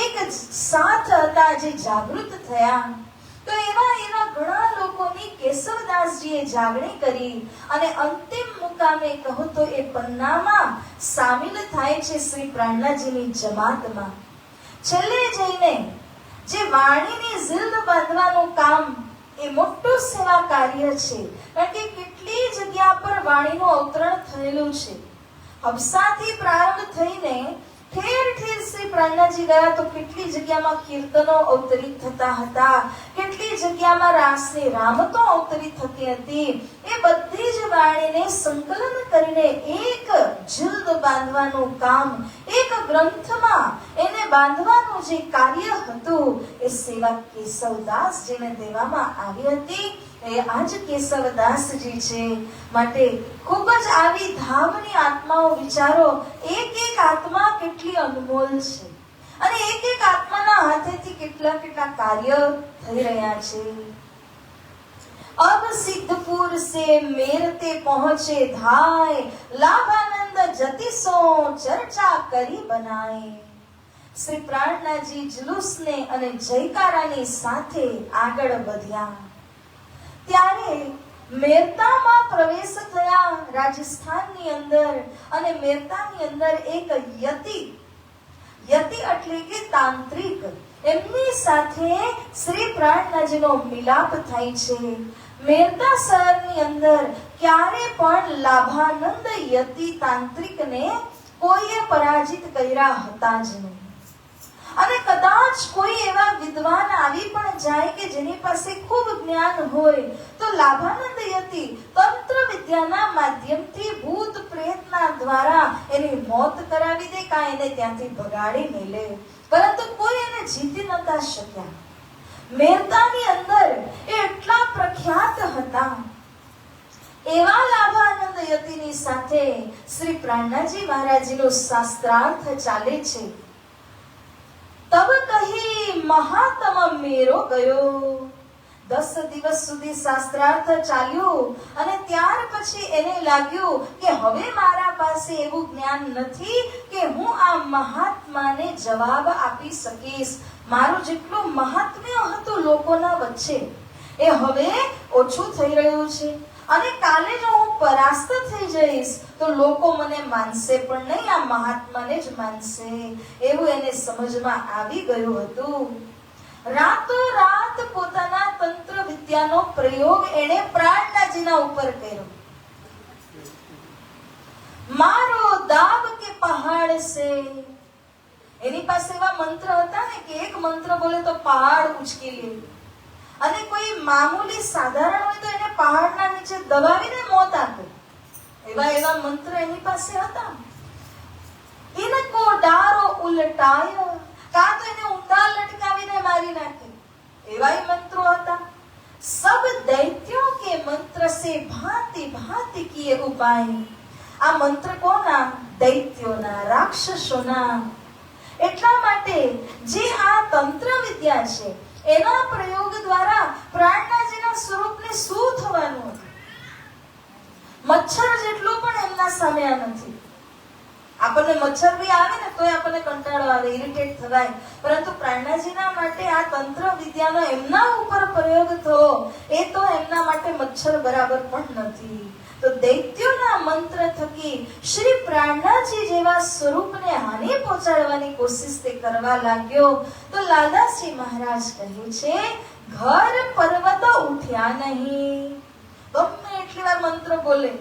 S1: એક સાથ હતા જે જાગૃત થયા. તો એવા ઘણા લોકોની કેશવદાસજીએ જાગણી કરી અને અંતિમ મુકામે કહો તો એ પન્નામાં સામેલ થાય છે શ્રી પ્રાણનાથજીની જમાતમાં. છેલ્લે જઈને જે વાણીની ઝીંદ બાંધવાનું કામ એ મોટું સેવા કાર્ય છે, કારણ કે કેટલી જગ્યા પર વાણીનું અવતરણ થયેલું છે. હબસાથી પ્રારંભ થઈને ઠેર ઠેર શ્રી પ્રાણનાથજી ગયા તો કેટલી જગ્યામાં કીર્તનો અવતરિત થતા હતા, કેટલી જગ્યામાં રાસની રામતો અવતરિત થતી હતી. એ બધી જ વાણીને સંકલન કરીને એક જિલ્દ બાંધવાનું કામ, એક ગ્રંથમાં એને બાંધવાનું જે કાર્ય હતું એ સેવા કેશવદાસજીને દેવામાં આવી હતી. એ આજ કેશવદાસજી છે. માટે ખૂબ જ આવી ધામની આત્માઓ વિચારો, એક એક આત્મા કેટલી અનમોલ છે અને એક એક આત્માના હાથેથી કેટલા કેટલા કાર્ય થઈ રહ્યા છે. અબ સિદ્ધપુર સે મેરતે પહોંચે ધાય, લાભાનંદ જતિસો ચર્ચા કરી બનાય. શ્રી પ્રાણનાથજી જુલુસને અને જયકારાની સાથે આગળ વધ્યા. ત્યારે મેરતામાં પ્રવેશ થયા રાજસ્થાનની અંદર, અને મેરતાની અંદર એક યતિ એટલે કે તાંત્રિક, એમની સાથે શ્રી પ્રાણનાથજીનો મિલાપ થાય છે. મેરતા શહેરની અંદર ક્યારે પણ લાભાનંદ યતિ તાંત્રિકને કોઈએ પરાજિત કર્યા હતા જ નહીં. અને કદાચ કોઈ એવા વિદ્વાન આવી પણ જાય કે જેની પાસે ખૂબ જ્ઞાન હોય તો લાભાનંદ યતિ તંત્ર વિદ્યાના માધ્યમથી ભૂત પ્રેતના દ્વારા એની મોત કરાવી દે, કાં એને ત્યાંથી ભગાડી લે, પરંતુ કોઈ એને જીતી નતા શક્યા. મેરતાની અંદર એ એટલા પ્રખ્યાત હતા. એવા લાભાનંદ યતિની સાથે શ્રી પ્રાણનાથજી મહારાજનો શાસ્ત્રાર્થ ચાલે છે. તબ કહી મહાત્મ મેરો ગયો. 10 દિવસ સુધી શાસ્ત્રાર્થ ચાલ્યું અને ત્યાર પછી એને લાગ્યું કે હવે મારા પાસે એવું જ્ઞાન નથી કે હું આ મહાત્માને જવાબ આપી શકીશ. મારું જેટલું મહાત્મ્ય હતું લોકોના વચ્ચે એ હવે ઓછું થઈ રહ્યું છે, અને કાલે જો હું પરાસ્ત થઈ જઈશ તો લોકો મને માનશે પણ નહીં, આ મહાત્માને જ માનશે. એવું એને સમજમાં આવી ગયું હતું. રાતોરાત પોતાના તંત્ર વિદ્યાનો પ્રયોગ એણે પ્રાણનાથજીના ઉપર કર્યો. મારો દાબ કે પહાડ સે, એની પાસે એવા મંત્ર હતા ને કે એક મંત્ર બોલે તો પહાડ ઉચકી લે, અને કોઈ મામૂલી સાધારણ હોય તો એને પહાડના નીચે દબાવીને મોત આપે. એવા મંત્ર એની પાસે હતા. ઇनको डारो उलटाया, કાં તો એને ઊંધા લટકાવીને મારી નાખે, એવા મંત્રો હતા. સબ દૈત્યો કે મંત્ર સે ભાંતિ ભાંતિ કિએ ઉપાય. આ મંત્ર કોના? દૈત્યોના, રાક્ષસોના. એટલા માટે જે આ તંત્ર વિદ્યા છે એના પ્રયોગ દ્વારા પ્રાણનાજીના સ્વરૂપને શું થવાનું હતું? મચ્છર જેટલું પણ એમના સામે આ નથી. આપણને મચ્છર બી આવે ને તોય આપણને કંટાળો આવે, ઇરિટેટ થવાય, પરંતુ પ્રાણનાજીના માટે આ તંત્ર વિદ્યાનો એમના ઉપર પ્રયોગ થયો એ તો એમના માટે મચ્છર બરાબર પણ નથી. તો દૈત્યોના મંત્ર થકી શ્રી પ્રાણનાજી જેવા સ્વરૂપને હાનિ પહોંચાડવાની કોશિશ તે કરવા લાગ્યો. તો લાલદાસજી મહારાજ કહે છે, ઘર પર્વત ઉઠ્યા નહીં. ગમે એટલી વાર મંત્ર બોલે,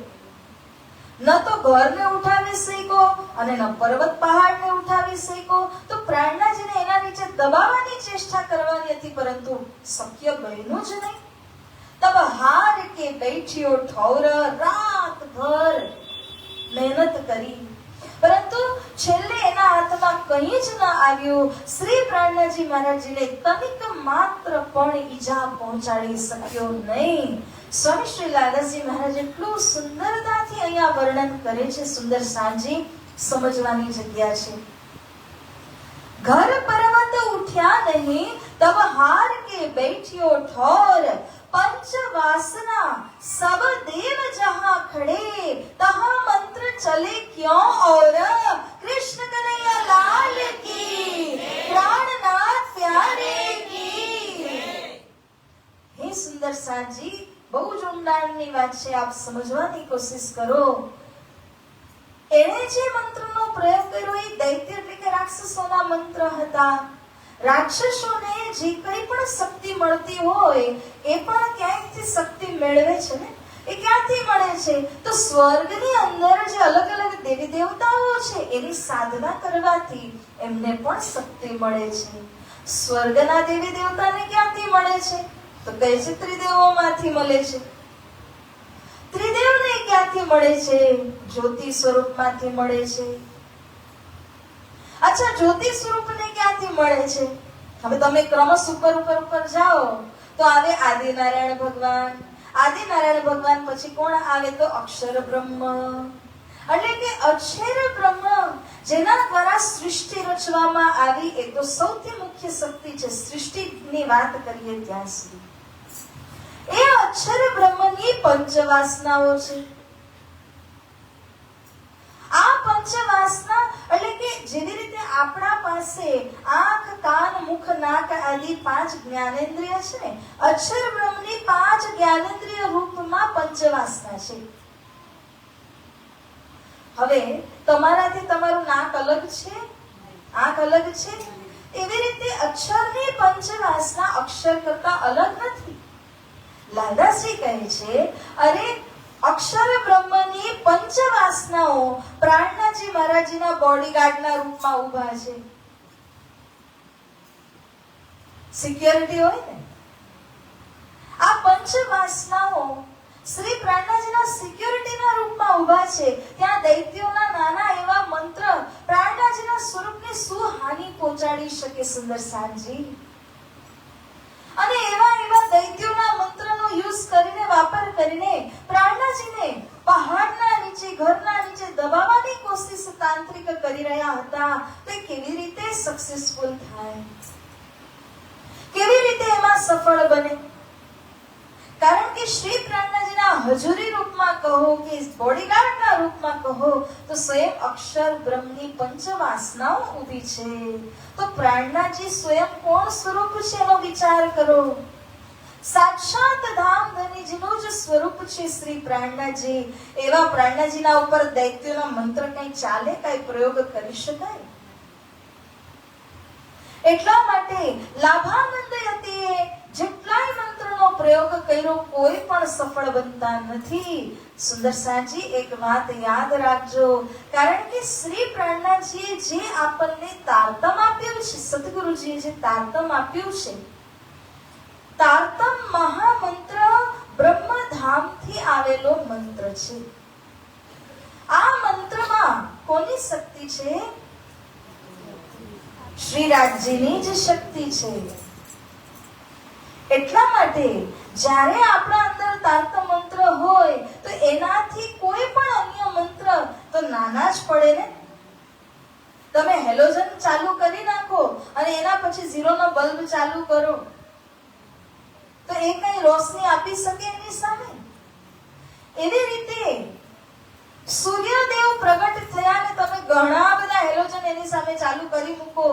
S1: ન તો ઘરને ઉઠાવી શક્યો અને ન પર્વત પહાડને ઉઠાવી શક્યો. તો પ્રાણનાજીને એના નીચે દબાવવાની ચેષ્ટા કરવાની હતી, પરંતુ શક્ય બન્યું જ નહીં. તબ હાર કે બેઠ્યો ઠોર, રાત ભર મહેનત કરી, પરંતુ છેલ્લે એના હાથમાં કંઈ જ ન આવ્યું. શ્રી પ્રાણનાજી મહારાજજીને તનિક માત્ર પણ ઈજા પહોંચાડી શક્યો નહીં. સ્વામી શ્રી લાલદાસજી મહારાજ એટલું સુંદરતાથી અહીંયા વર્ણન કરે છે. સુંદર સાંજી સમજવાની જગ્યા છે. ઘર પર્વત ઉઠ્યા નહીં, તબ હાર કે બેઠ્યો ઠોર, पंच वासना सब देव जहां खड़े, तहां मंत्र चले क्यों और, कृष्ण कन्हैया लाल की, प्राणनाथ प्यारे की. हे सुंदर साजी, બહુ જ ઊંડાણની વાત છે, આપ સમજવાની કોશિશ કરો. એણે જે મંત્રનો પ્રયોગ કર્યો એ દૈત્ય એટલે કે રાક્ષસોના મંત્ર હતા. રાક્ષસોને જે કંઈ પણ શક્તિ મળતી હોય એ પણ ક્યાંકથી શક્તિ મેળવે છે ને. એ ક્યાંથી મળે છે? તો સ્વર્ગની અંદર જે અલગ અલગ દેવી દેવતાઓ છે એની સાધના કરવાથી એમને પણ શક્તિ મળે છે. સ્વર્ગના દેવી દેવતાને ક્યાંથી મળે છે? તો કહે છે ત્રિદેવોમાંથી મળે છે. ત્રિદેવને ક્યાંથી મળે છે? જ્યોતિ સ્વરૂપમાંથી મળે છે. અચ્છા, જ્યોતિ સ્વરૂપને ક્યાંથી મળે છે? હવે તમે ક્રમશ ઉપર ઉપર ઉપર જાઓ તો આવે આદિનારાયણ ભગવાન. આદિનારાયણ ભગવાન પછી કોણ આવે? તો અક્ષર બ્રહ્મ, એટલે કે અક્ષર બ્રહ્મ જેના દ્વારા સૃષ્ટિ રચવામાં આવી એ તો સૌથી મુખ્ય શક્તિ છે. સૃષ્ટિની વાત કરીએ ત્યાં સુધી એ અક્ષર બ્રહ્મની પંચવાસનાઓ છે. આ પંચવાસના એટલે કે જેવી રીતે આપણા પાસે આંખ, કાન, મુખ, નાક આદિ 5 જ્ઞાનેન્દ્રિય છે ને, અક્ષર બ્રહ્મની 5 જ્ઞાનેન્દ્રિય રૂપમાં પંચવાસના છે. હવે તમારાથી તમારું નાક અલગ છે, આંખ અલગ છે, એવી રીતે અક્ષરની પંચવાસના અક્ષર કરતા અલગ નથી. લાલદાસજી કહે છે, અરે અક્ષર બ્રહ્મની પંચવાસનાઓ પ્રાણનાજી મહારાજજીના બોડીગાર્ડના રૂપમાં ઊભા છે. સિક્યોરિટી હોય ને, આ પંચવાસનાઓ શ્રી પ્રાણનાજીના સિક્યોરિટીના રૂપમાં ઊભા છે. ત્યાં દૈત્યોના નાના એવા મંત્ર પ્રાણનાજીના સ્વરૂપને શું હાનિ પહોંચાડી શકે? સુંદર સાંજી, અને એવા એવા દૈત્યોના મંત્રનો યુઝ કરીને, વાપર કરીને પ્રાણનાજીને પહાડના નીચે, ઘરના નીચે દબાવવાની કોશિશ તાંત્રિક કરી રહ્યા હતા. તો કેવી રીતે સક્સેસફુલ થાય? કેવી રીતે એમાં સફળ બને? કારણ કે શ્રી પ્રાણનાજીના હજુરી રૂપમાં કહો કે બોડીગાર્ડના રૂપમાં કહો તો સ્વયં અક્ષર બ્રહ્મની પંચવાસનાઓ ઊભી છે. તો પ્રાણનાજી સ્વયં કોણ સ્વરૂપ છે એનો વિચાર કરો. સાક્ષાત ધામધનીજીનું જ સ્વરૂપ છે શ્રી પ્રાણનાજી. એવા પ્રાણનાજીના ઉપર દૈત્યોના મંત્ર કઈ ચાલે? કઈ પ્રયોગ કરી શકાય? એટલા માટે લાભાનંદ યતિએ જેટલાય મંત્રનો પ્રયોગ કર્યો કોઈ પણ સફળ બનતા નથી. સુંદર સાજી, એક વાત યાદ રાખજો, કારણ કે શ્રી પ્રાણનાજીએ જે આપણને તારતમ આપ્યું છે, સદગુરુજીએ જે તારતમ આપ્યું છે, તારતમ મહામંત્ર બ્રહ્મધામથી આવેલો મંત્ર છે. આ મંત્રમાં કોની શક્તિ છે? શ્રીરાજજીની જ શક્તિ છે. એટલા માટે જ્યારે આપણા અંદર તારતમ મંત્ર હોય તો એનાથી કોઈ પણ અન્ય મંત્ર તો નાના જ પડે ને. તમે હેલોજન ચાલુ કરી નાખો અને એના પછી ઝીરોનો બલ્બ ચાલુ કરો તો એ કઈ રોશની આપી શકે એની સામે? એવી રીતે સૂર્યદેવ પ્રગટ થયા ને તમે ઘણા બધા હેલોજન એની સામે ચાલુ કરી મૂકો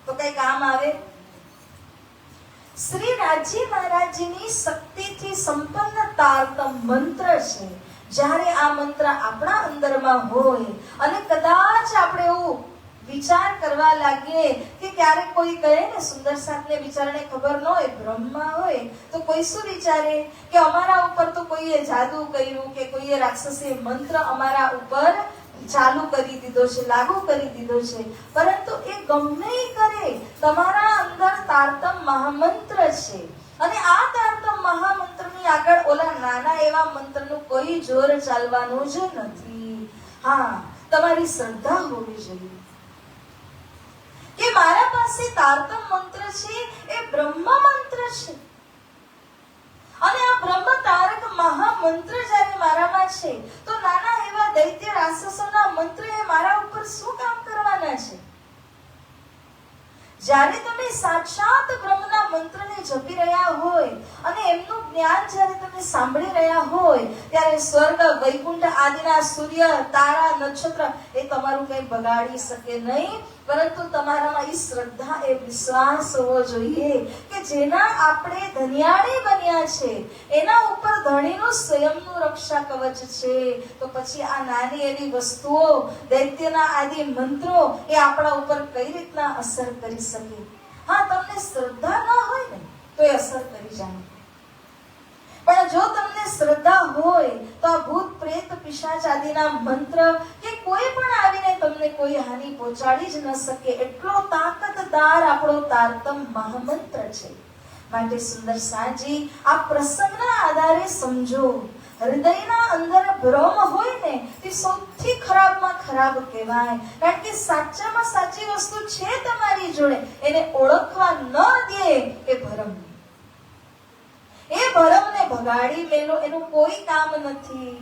S1: તો કઈ કામ આવે? શ્રી રાજી મહારાજજીની શક્તિથી સંપન્ન તારતમ મંત્ર છે. જ્યારે આ મંત્ર આપણા અંદરમાં હોય અને કદાચ આપણે એવું વિચાર કરવા લાગીએ કે ક્યારેક કોઈ કહે ને, સુંદર સાતને બિચારાને ખબર ન હોય, બ્રહ્મા હોય, તો કોઈ શું વિચારે કે અમારા ઉપર તો કોઈએ જાદુ કર્યું કે કોઈએ રાક્ષસી મંત્ર અમારા ઉપર ચાલુ કરી દીધો છે, લાગુ કરી દીધો છે. પરંતુ એ ગમે કરે, તમારા અંદર તારતમ મહામંત્ર છે અને આ તારતમ મહામંત્રની આગળ ઓલા નાના એવા મંત્રનું કોઈ જોર ચાલવાનું જ નથી. હા, તમારી શ્રદ્ધા હોવી જોઈએ કે મારા પાસે તારતમ મંત્ર છે, એ બ્રહ્મ મંત્ર છે અને આ બ્રહ્મ તારક મહામંત્ર જ્યારે મારામાં છે તો નાના એવા દૈત્ય રાક્ષસોના મંત્ર એ મારા ઉપર શું કામ કરવાના છે? જ્યારે તમે સાક્ષાત બ્રહ્મના મંત્રને જપી રહ્યા હોય અને એમનું જ્ઞાન જ્યારે તમે સાંભળી રહ્યા હોય ત્યારે સ્વર્ગ, વૈકુંઠ આદિના સૂર્ય, તારા, નક્ષત્ર એ તમારું કંઈ બગાડી શકે નહીં. પરંતુ તમારામાં એ શ્રદ્ધા, એ વિશ્વાસ હોવો જોઈએ કે જેના આપણે ધનિયાણી બન્યા છે એના ઉપર ધણીનું સ્વયંનું રક્ષા કવચ છે. તો પછી આ નાની એવી વસ્તુઓ, દૈત્યના આદિ મંત્રો એ આપણા ઉપર કઈ રીતના અસર કરી શકે? હા, તમને શ્રદ્ધા ન હોય ને તો એ અસર કરી જાય, પણ જો તમને શ્રદ્ધા હોય તો આ ભૂત, પ્રેત, પિશાચ આદિના મંત્ર કે કોઈ પણ આવીને તમને કોઈ હાનિ પહોંચાડી જ ન શકે. એટલો તાકાતદાર આપણો તારતમ મહામંત્ર છે. માટે સુંદર સાજી, આ પ્રસંગના આધારે સમજો, હૃદયના અંદર ભ્રમ હોય ને તે સૌથી ખરાબમાં ખરાબ કહેવાય. કારણ કે સાચામાં સાચી વસ્તુ છે તમારી જોડે, એને ઓળખવા ન દે એ ભ્રમ. એ ભરમને ભગાડી મેલો, એનું કોઈ કામ નથી.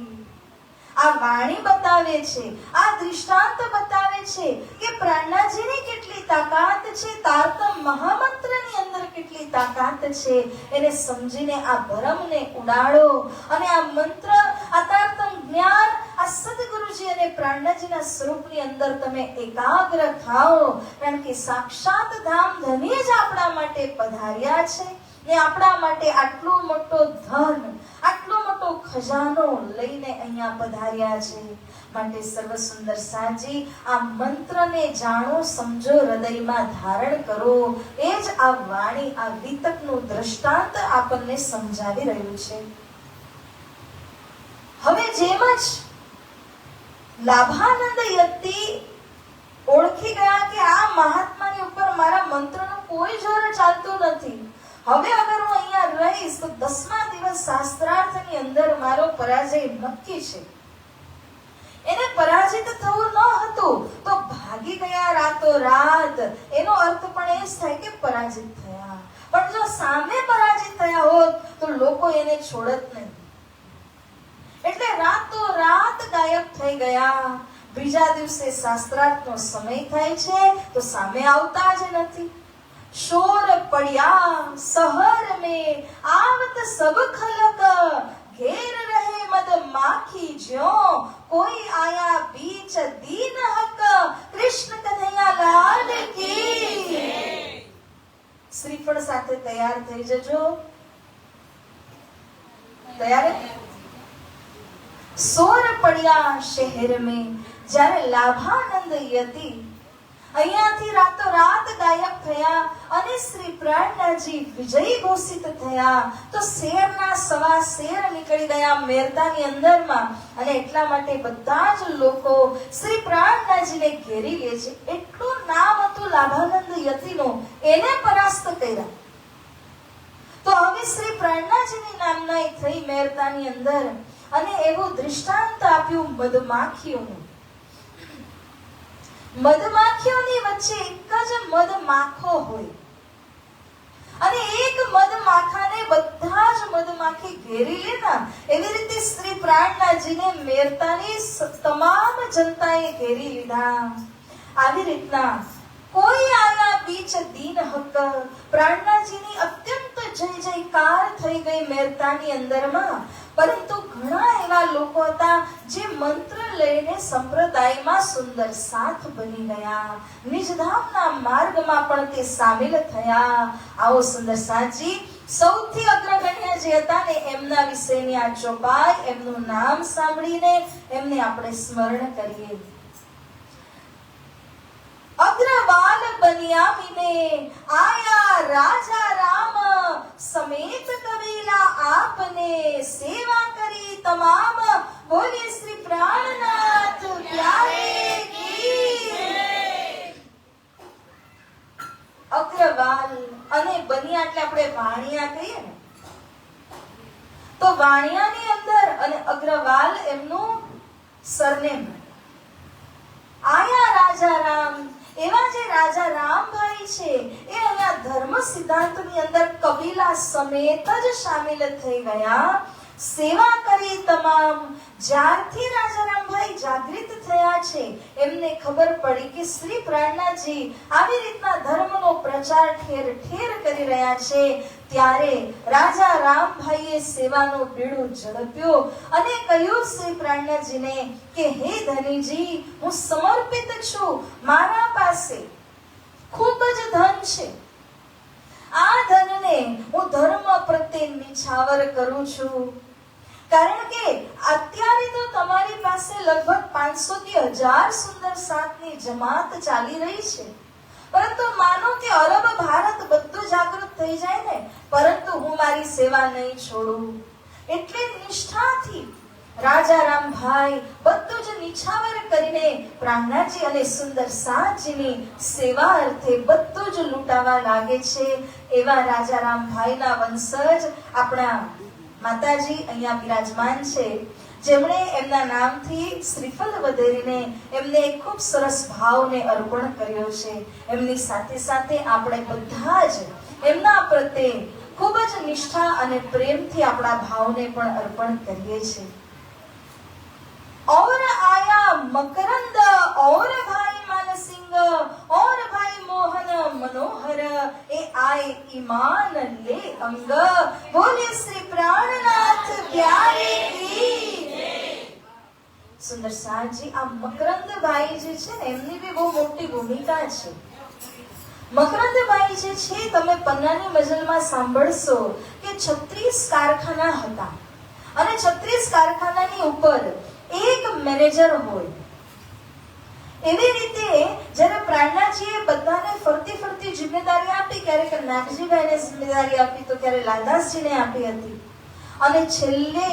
S1: આ વાણી બતાવે છે, આ દૃષ્ટાંત બતાવે છે કે પ્રાણનાજીની કેટલી તાકાત છે, તારતમ મહામંત્રની અંદર કેટલી તાકાત છે. એને સમજીને આ ભરમને ઉડાડો અને આ મંત્ર, આ તારતમ જ્ઞાન, આ સદગુરુજી અને પ્રાણનાજીના સ્વરૂપની અંદર તમે એકાગ્ર થાઓ. કારણ કે સાક્ષાત ધામ ધની જ આપણા માટે પધાર્યા છે ને આપણા માટે આટલો મોટો ધન, આટલો મોટો ખજાનો લઈને અહીંયા પધાર્યા છે. માટે સર્વ સુંદર સાજી, આ મંત્રને જાણો, સમજો, હૃદયમાં ધારણ કરો. એ જ આ વાણી, આ વિતકનું દ્રષ્ટાંત આપણને સમજાવી રહ્યું છે. હવે જેમ જ લાભાનંદ યતિ ઓળખી ગયા કે આ મહાત્માની ઉપર મારા મંત્રનો કોઈ જોર ચાલતું નથી, હવે અગર હું અહીંયા રહીશ તો 10મા દિવસ શાસ્ત્રાર્થની અંદર મારો પરાજય નક્કી છે. એને પરાજિત થવું ન હતું તો ભાગી ગયા રાતોરાત. એનો અર્થ પણ એ જ થાય કે પરાજિત થયા. પણ જો સામે પરાજિત થયા હોત તો લોકો એને છોડત નહીં. એટલે રાતોરાત ગાયબ થઈ ગયા. બીજા દિવસે શાસ્ત્રાર્થનો સમય થાય છે તો સામે આવતા જ નથી. शोर पड़िया सहर में आवत सब खलक, घेर रहे मद माखी ज्यों कोई आया बीच दीन हक, कृष्ण कन्हैया लाल की. श्रीफળ સાથે તૈયાર થઈ જજો. તૈયાર? શોર પડ્યા શહેર में, જ્યારે લાભાનંદ યતિ અહીંયાથી રાતોરાત ગાયબ થયા અને શ્રી પ્રાણનાજી વિજયી ઘોષિત થયા તો શેરના સવા શેર નીકળી ગયા મેરતાની અંદરમાં. અને એટલા માટે બધા જ લોકો શ્રી પ્રાણનાજીને ઘેરી લે છે. એટલું નામ હતું લાભાનંદ યતિનું, એને પરાસ્ત કર્યા. તો હવે શ્રી પ્રાણનાજીની નામના થઈ મેરતાની અંદર અને એવું દૃષ્ટાંત આપ્યું મધમાખીઓનું. મધમાખીઓની વચ્ચે એક જ મધમાખો હોય અને એક મધમાખાને બધા જ મધમાખી ઘેરી લેતા. એવી રીતે શ્રી પ્રાણનાજીને મેરતાની તમામ જનતાએ ઘેરી લીધા આવી રીતના કોઈ આના બીચ દીન હક પ્રાણનાજીની અત્યંત જય જયકાર થઈ ગઈ મહેરતાની અંદરમાં. પરંતુ ઘણા એવા લોકો હતા જે મંત્ર લઈને સંપ્રદાયમાં સુંદર સાથ બની ગયા, નિજધામના માર્ગમાં પણ તે સામેલ થયા. આવો સુંદર સાજી સૌથી અગ્રગણ્ય જે હતા ને એમના વિશેની આ ચોપાઈ, એમનું નામ સાંભળીને એમને આપણે સ્મરણ કરીએ. અગ્રવાલ બનિયામીને આયા રાજા રામ સમેત કબીલા આપને સેવા કરી તમામ. બોલે શ્રી પ્રાણનાથ પ્યારે કી. અગ્રવાલ અને બનિયા એટલે આપણે વાણિયા કહીએ ને, તો વાણિયાની અંદર અને અગ્રવાલ એમનું સરનેમ. આયા રાજા રામ, એવા જે રાજા રામભાઈ છે એ અહીંયા ધર્મ સિદ્ધાંતની અંદર કબીલા સમેત જ સામેલ થઈ ગયા. સેવા કરી તમામ. જ્યારથી રાજા રામભાઈ જાગૃત થયા છે એમને ખબર પડી કે શ્રી પ્રાણનાથજી આવી રીતના ધર્મનો પ્રચાર ઠેર ઠેર કરી રહ્યા છે, ત્યારે રાજા રામભાઈએ સેવાનું બીડું ઝડપ્યું અને કહ્યું શ્રી પ્રાણનાથજીને કે હે ધનીજી, હું સમર્પિત છું. મારા પાસે ખૂબ જ ધન છે. આ ધનને હું ધર્મ પ્રત્યે નિછાવર કરું છું. કારણ કે અત્યારે તો તમારી પાસે લગભગ 500 થી 1000 સુંદર સાતની જમાત ચાલી રહી છે, પરંતુ માનો કે અરબ ભારત બધું જાગૃત થઈ જાય ને, પરંતુ હું મારી સેવા નહીં છોડું. એટલે નિષ્ઠાથી રાજા રામભાઈ બધું જ નિછાવર કરીને પ્રાણનાથજી અને સુંદર સાતજીની સેવા અર્થે બધું જ લૂંટાવા લાગે છે. એવા રાજા રામભાઈના વંશજ આપણા માતાજી અહીંયા બિરાજમાન છે, જેમણે એમના નામથી શ્રીફળ વધેરીને એમને ખૂબ સરસ ભાવને અર્પણ કર્યો છે. એમની સાથે સાથે આપણે બધા જ એમના પ્રત્યે ખૂબ જ નિષ્ઠા અને પ્રેમથી આપણા ભાવને પણ અર્પણ કરીએ છીએ. और आया मकरंद और भाई मानसिंह और भाई मोहन मनोहर ए आए ईमान ले अंग. बोले श्री प्राणनाथ प्यारे की. સુંદર સાજી, આ મકરંદભાઈ જે છે ને એમની બી બહુ મોટી ભૂમિકા છે. મકરંદભાઈ જે છે, તમે પન્નાની મજલમાં સાંભળશો કે 36 કારખાના હતા અને 36 કારખાનાની ઉપર એક મેનેજર હોય. એવી રીતે જ્યારે પ્રાણનાથજીએ બધાને ફરતી ફરતી જિમ્મેદારી આપી, ક્યારેક નાગજીભાઈને જિમ્મેદારી આપી તો ક્યારે લાલદાસજીને આપી હતી, અને છેલ્લે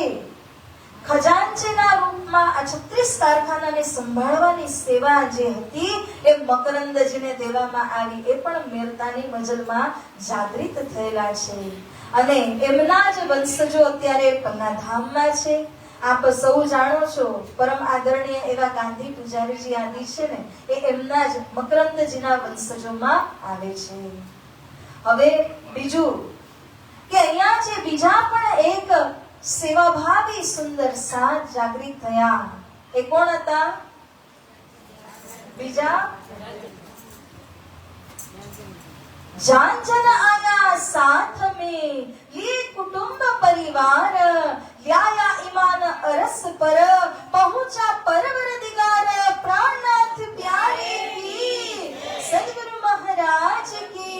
S1: ખજાનચીના રૂપમાં આ 36 કારખાનાને સંભાળવાની સેવા જે હતી એ મકરંદજીને દેવામાં આવી. એ પણ મેરતાની મજલમાં જાગૃત થયેલા છે અને એમના જ વંશજો અત્યારે પન્ના ધામમાં છે. આપ સૌ જાણો છો, પરમ આદરણીય એવા ગાંધી પૂજારીજી આદિ છે ને, એ એમના જ મકરંદજીના વંશજોમાં આવે છે. હવે બીજું કે અહીંયા જે બીજા પણ એક સેવાભાવી સુંદર સાત જાગૃત થયા, એ કોણ હતા? બીજા जानजन आया साथ में ये कुटुंब परिवार ल्याया ईमान अरस पर पहुंचा परवरदिगार प्राणनाथ प्यारे की सदगुरु महाराज की.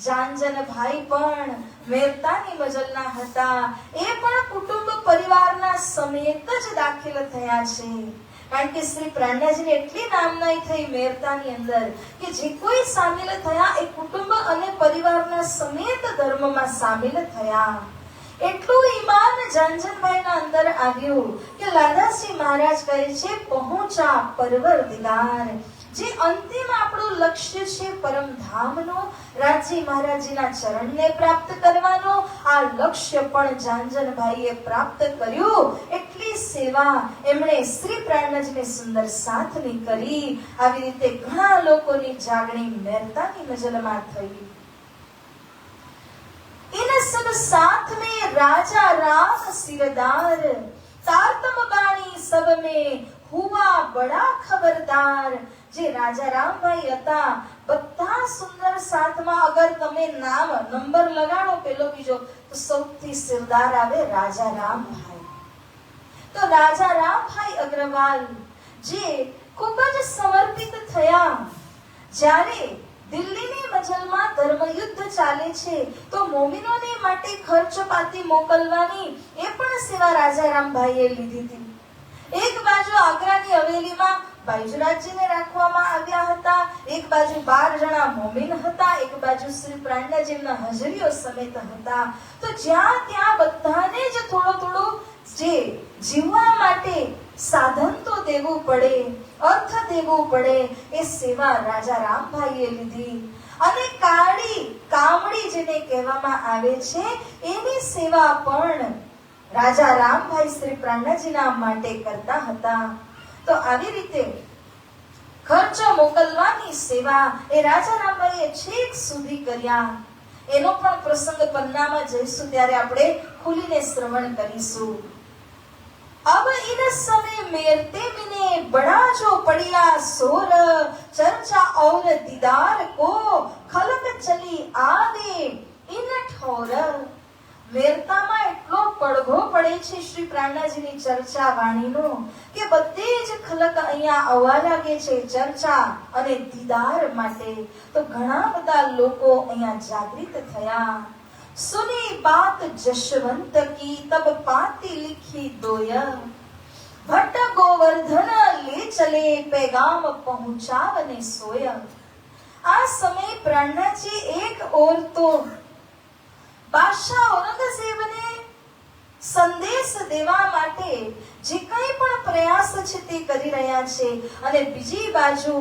S1: जानजन भाई પણ મેરતાની મજલના હતા, એ પણ કુટુંબ પરિવારના સમેત જ દાખલ થયા છે. કારણ કે શ્રી પ્રાણનાથજીને એટલી નામનાઈ થઈ મેરતાની અંદર કે જે કોઈ સામેલ થયા એ કુટુંબ અને પરિવારના સમેત ધર્મમાં સામેલ થયા. એટલું ઈમાન જાનજનભાઈના અંદર આવ્યું કે લાલદાસજી મહારાજ કહે છે પહોંચા પરવરદિગાર. જે અંતિમ આપણું લક્ષ્ય છે પરમધામનો, રાજજી મહારાજજીના ચરણને પ્રાપ્ત કરવાનો, આ લક્ષ્ય પણ જાનજનભાઈએ પ્રાપ્ત કર્યું. એટલી સેવા એમણે શ્રી પ્રાણનાથજીને સુંદર સાથની કરી. આવી રીતે ઘણા લોકોની જાગણી મેરતાની મજલમાં થઈ. इन सब साथ में राजा राम सिरदार तारतम बाणी सब में हुआ बड़ा खबरदार। જે રાજા રામભાઈ હતા બધા સુંદર સાથમાં અગર તમે નામ નંબર લગાડો પેલો બીજો તો સૌથી સિરદાર આવે રાજા રામભાઈ। તો રાજા રામભાઈ અગ્રવાલ જે ખૂબ જ સમર્પિત થયા। જ્યારે દિલ્હીની મજલમાં ધર્મયુદ્ધ ચાલે છે તો મોમિનોને માટે ખર્ચ પાતી મોકલવાની એ પણ સેવા રાજા રામભાઈએ લીધી હતી। એક બાજુ આગ્રાની હવેલીમાં બાયજરાજીને રાખવામાં આવ્યા હતા, એક બાજુ 12 જણા મોમિન હતા, એક બાજુ શ્રી પ્રાણનાજીના હજરીઓ સમેત હતા। તો જ્યાં ત્યાં બધાને જ થોડો જે જીવવા માટે સાધન તો દેવું પડે, અર્થ દેવું પડે, એ સેવા રાજા રામભાઈએ લીધી। અને કામડી જેને કહેવામાં આવે છે એની સેવા પણ રાજા રામભાઈ શ્રી પ્રાણનાજીના માટે કરતા હતા। તો આવી રીતે ખર્ચો મોકલવાની સેવા એ રાજા રામભાઈએ છેક સુધી કર્યા। એનો પણ પ્રસંગ પન્નામાં જઈશું ત્યારે આપણે ખુલીને શ્રવણ કરીશું। अब इन समय मेरते मिने बड़ा जो पड़िया सोर चर्चा और दीदार को खलक चली आवे इन ठोर। મેરતામાં એટલો પડઘો પડે છે શ્રી પ્રાણનાજીની ચર્ચા વાણીનો કે બધે જ ખલક અહીંયા આવવા લાગે છે ચર્ચા અને દીદાર માટે। તો ઘણા બધા લોકો અહીંયા જાગૃત થયા। सुनी बात जशवंत की तब पाती लिखी दोय भट्ट गोवर्धन ले चले पैगाम पहुंचावने सोय। આ સમય પ્રાણનાજી એક ઓર તો બાદશાહ ઔરંગઝેબને સંદેશ દેવા માટે જે કંઈ પણ પ્રયાસ છે તે કરી રહ્યા છે અને બીજી બાજુ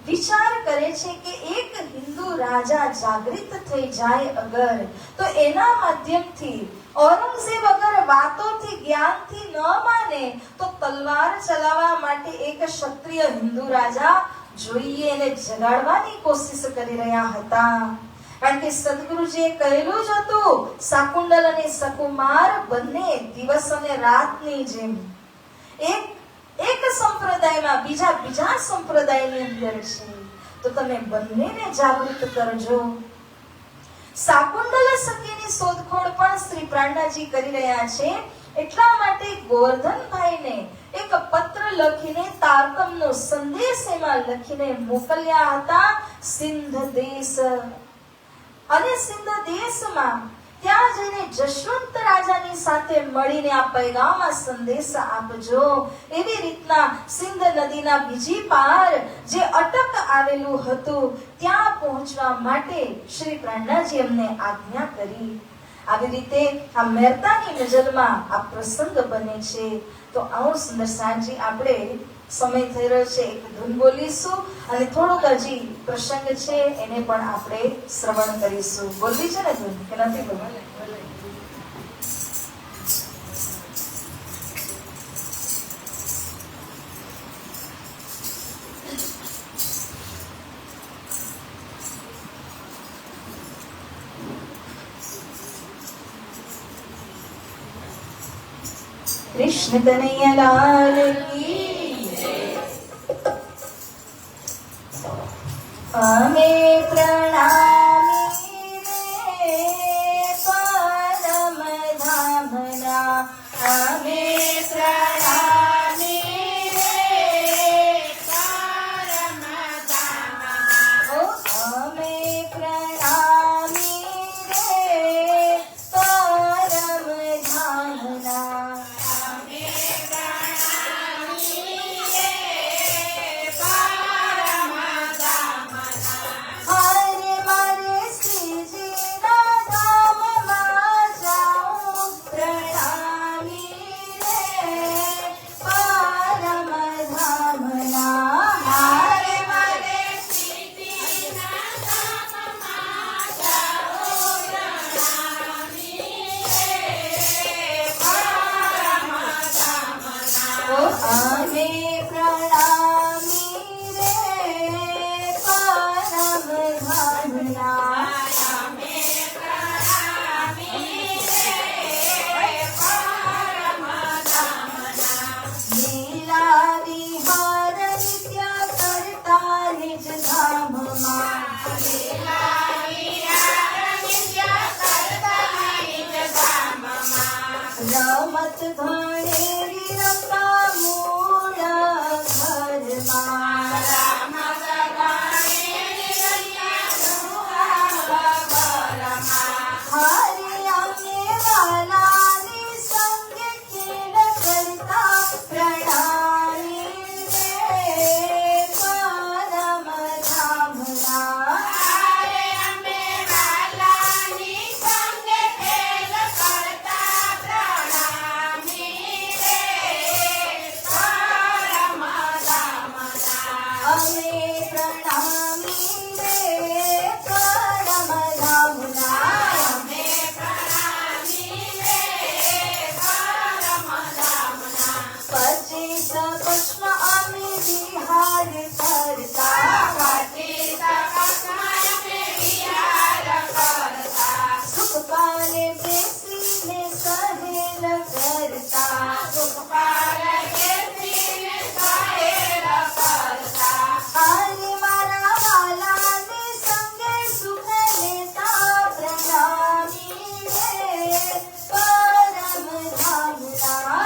S1: વિચાર કરે છે કે એક હિન્દુ રાજા જાગૃત થઈ જાય અગર તો એના માધ્યમથી ઔરંગઝેબ અગર વાતોથી જ્ઞાનથી ન માને તો તલવાર ચલાવવા માટે એક ક્ષત્રિય હિન્દુ રાજા જોઈએ એને જગાડવાની કોશિશ કરી રહ્યા હતા। કારણ કે સદગુરુજીએ કહેલું જ હતું શાકુંડલ અને સકુમાર બંને દિવસ અને રાતની જેમ એક સંપ્રદાયમાં બીજા સંપ્રદાયની અંદર છે। તો તમે બંનેને જાગૃત કરજો। શાકુંડલ સખીની શોધખોળ પણ શ્રી પ્રાણનાજી કરી રહ્યા છે। એટલા માટે ગોવર્ધનભાઈને એક પત્ર લખીને તારતમનો સંદેશ એમાં લખીને મોકલ્યા હતા સિંધ દેશ। અને સિંધ દેશમાં ત્યાં જઈને જશવંત રાજાની સાથે મળીને આ પૈગામ આ સંદેશ આપજો। એવી રીતના સિંધ નદીના બીજી પાર જે અટક આવેલું હતું ત્યાં પહોંચવા માટે શ્રી પ્રાણનાજી એમને આજ્ઞા કરી। આવી રીતે આ મેરતાની નજરમાં આ પ્રસંગ બને છે। તો આવો સુંદર સાંજે આપણે સમય થઈ રહ્યો છે એક ધૂન બોલીશું અને થોડુંક હજી પ્રસંગ છે એને પણ આપણે શ્રવણ કરીશું। બોલવી છે ને ધૂન કે નથી બોલવી? कृष्ण कन्हैया लाल की हमें प्रणामी रे परम धामना हमें प्रणामी रे
S3: परम धामना
S1: ओ हमें प्रणामी रे परम धामना
S3: प्रणामी रे
S1: રમત ઘણેરી રમતા મૂળ ઘરમાં હારે અમે વાલાની સંગે ખેલ કરતા પ્રણામી રે પરમ ધામના અમે પ્રણામી રે પરમ ધામના પચીસ પુષ્પ અમે વિહાર કરતા સુખ પાલે બેસીને સહેલ કરતા હારે મારા વાલાને સંગે સુખ લેતા પ્રણામી રે પરમ ધામના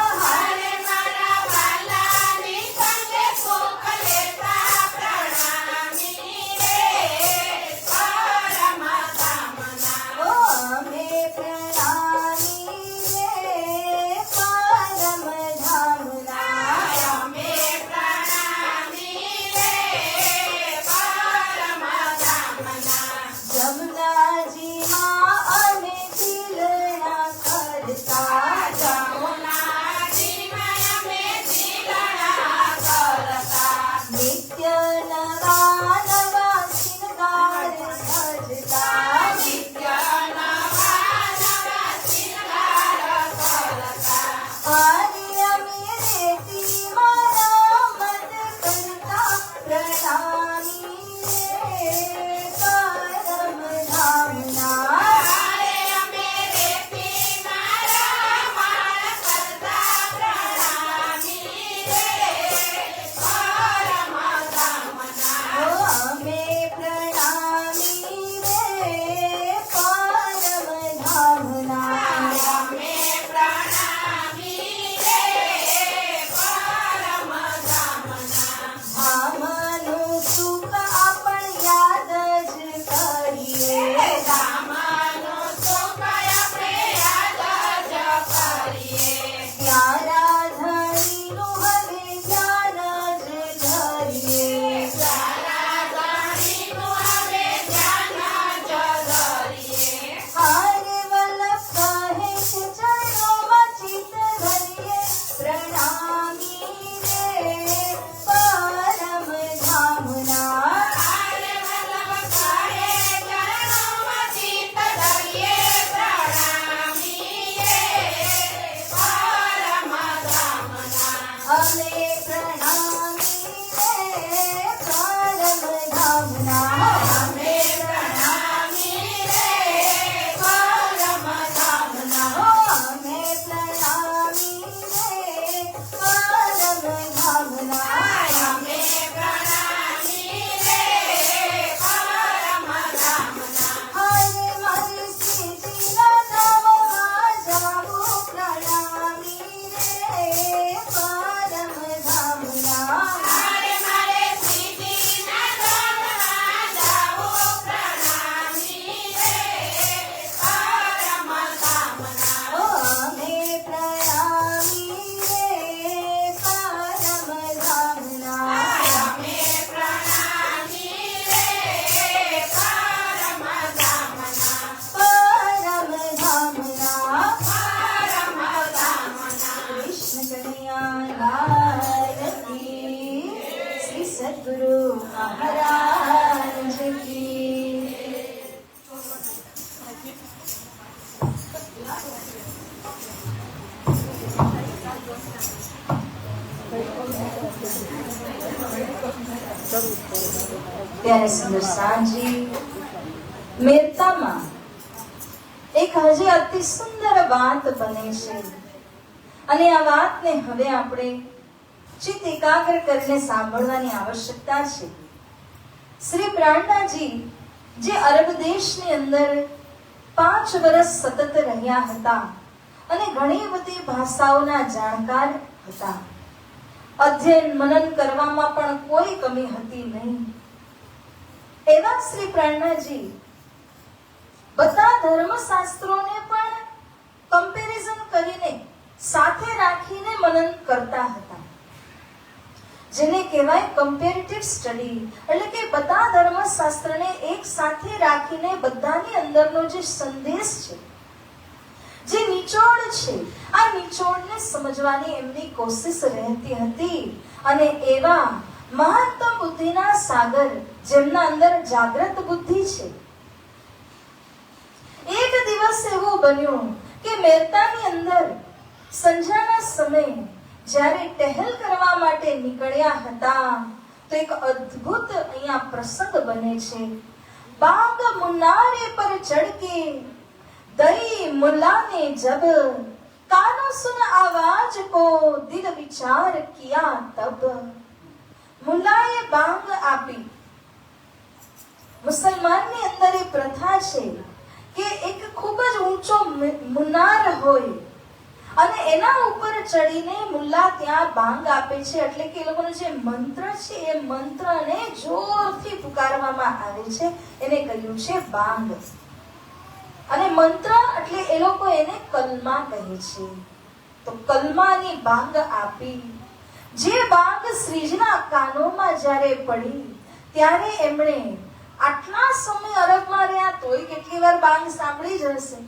S1: અમે પ્રણામી રે પરમ ધામના જમનાજીમાં અમે ઝીલણા કરતા નિત્ય નવા નવા શિંગાર સજતા હારે અમે રેતીમાં રમત કરતા પ્રણામી રે પરમ ધામના અમે પ્રણામી રે પરમ ધામના ધામનું સુખ આપણ યાદ જ કરીએ પ્યારા ધણીનું હવે ધ્યાન જ ધરીએ હારે વલ્લભ કહે છે ચરણોમાં ચિત્ત ધરીએ પ્રણામી રે પરમ ધામના અમે પ્રણામી રે પરમ ધામના અમે પ્રણામી રે પરમ ધામના અમે પ્રણામી રે પરમ ધામના અમે હારે મારી સીધીના ધામમાં જાવું પ્રણામી રે પરમ ધામના અમે પ્રણામી રે પરમ ધામના પરમ ધામના કૃષ્ણ કનૈયા લાલ કી શ્રી સદગુરુ મહારાજ કી ત્યારે સુંદર સાંજી મેરતામાં એક હજી અતિ સુંદર વાત બને છે અને આ વાતને હવે આપણે ચિત્ત એકાગ્ર કરીને સાંભળવાની આવશ્યકતા છે. શ્રી પ્રાણનાજી જે અરબ દેશની અંદર 5 વર્ષ સતત રહ્યા હતા અને ઘણી બધી ભાષાઓના જાણકાર હતા. અધ્યયન મનન કરવામાં પણ કોઈ કમી હતી નહીં. એવા શ્રી પ્રાણનાજી બધા ધર્મશાસ્ત્રોને પણ કમ્પેરિઝન કરીને સાથે રાખીને મનન કરતા હતા, જેને કહેવાય કમ્પેરેટિવ સ્ટડી. એટલે કે બધા ધર્મશાસ્ત્રને એક સાથે રાખીને બધાની અંદરનો જે સંદેશ છે, જે નિચોડ છે, આ નિચોડને સમજવાની એમની કોશિશ રહેતી હતી. અને એવા મહત્તમ બુદ્ધિના સાગર જેમના અંદર જાગ્રત બુદ્ધિ છે, એક દિવસ એવું બન્યું કે મહેતાની અંદર સંધ્યાના સમયે જ્યારે ટહેલ કરવા માટે નીકળ્યા હતા તો એક અદ્ભુત અહીંયા પ્રસંગ બને છે. બાગ મુન્નારે પર ચढ़के दई मुल्ला ने जब कानों सुन आवाज को दिल विचार किया तब. મુલ્લાએ બાંગ આપી. મુસલમાનની અંદર એ પ્રથા છે કે એક ખૂબ જ ઊંચો મુન્નાર હોય અને એના ઉપર ચડીને મુલ્લા ત્યાં બાંગ આપે છે. એટલે કે એ લોકોનો જે મંત્ર છે એ મંત્રને જોરથી પુકારવામાં આવે છે, એને કહ્યું છે બાંગ. અને મંત્ર એટલે એ લોકો એને કલમા કહે છે. તો કલમાની બાંગ આપી. જે બાંગ શ્રીજીના કાનોમાં જ્યારે પડી ત્યારે એમણે આટલા સમય અરબમાં રહ્યા તોય કેટલી વાર બાંગ સાંભળી જ હશે.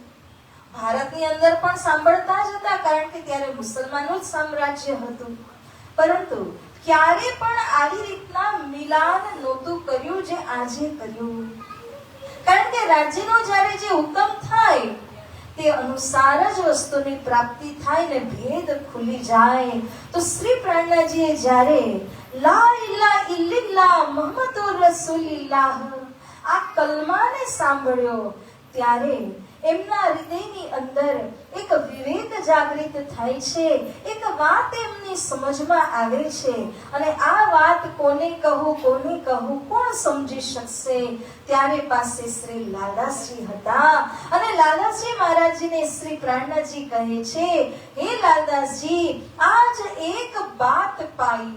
S1: ભારતની અંદર પણ સાંભળતા જ હતા, કારણ કે ત્યારે મુસલમાનનું જ સામ્રાજ્ય હતું. પરંતુ ક્યારે પણ આવી રીતના મિલાન નહોતું કર્યું જે આજે કર્યું. કારણ કે રાજ્યનો જ્યારે જે હુકમ થાય તે અનુસાર જ વસ્તુની પ્રાપ્તિ થાય ને ભેદ ખુલી જાય. તો શ્રી પ્રાણનાજીએ જ્યારે લા ઇલાહા ઇલ્લલ્લાહ મુહમ્મદુર રસૂલુલ્લાહ આ કલમાને સાંભળ્યો ત્યારે એમના હૃદયની અંદર એક વિવેક જાગૃત થાય છે. એક વાત એમની સમજમાં આવે છે અને આ વાત કોને કહું, કોણ સમજી શકશે? ત્યારે પાસે શ્રી લાલદાસજી હતા અને લાલદાસજી મહારાજજીને શ્રી પ્રાણનાજી કહે છે, હે લાલદાસજી આજ એક બાત પાઈ.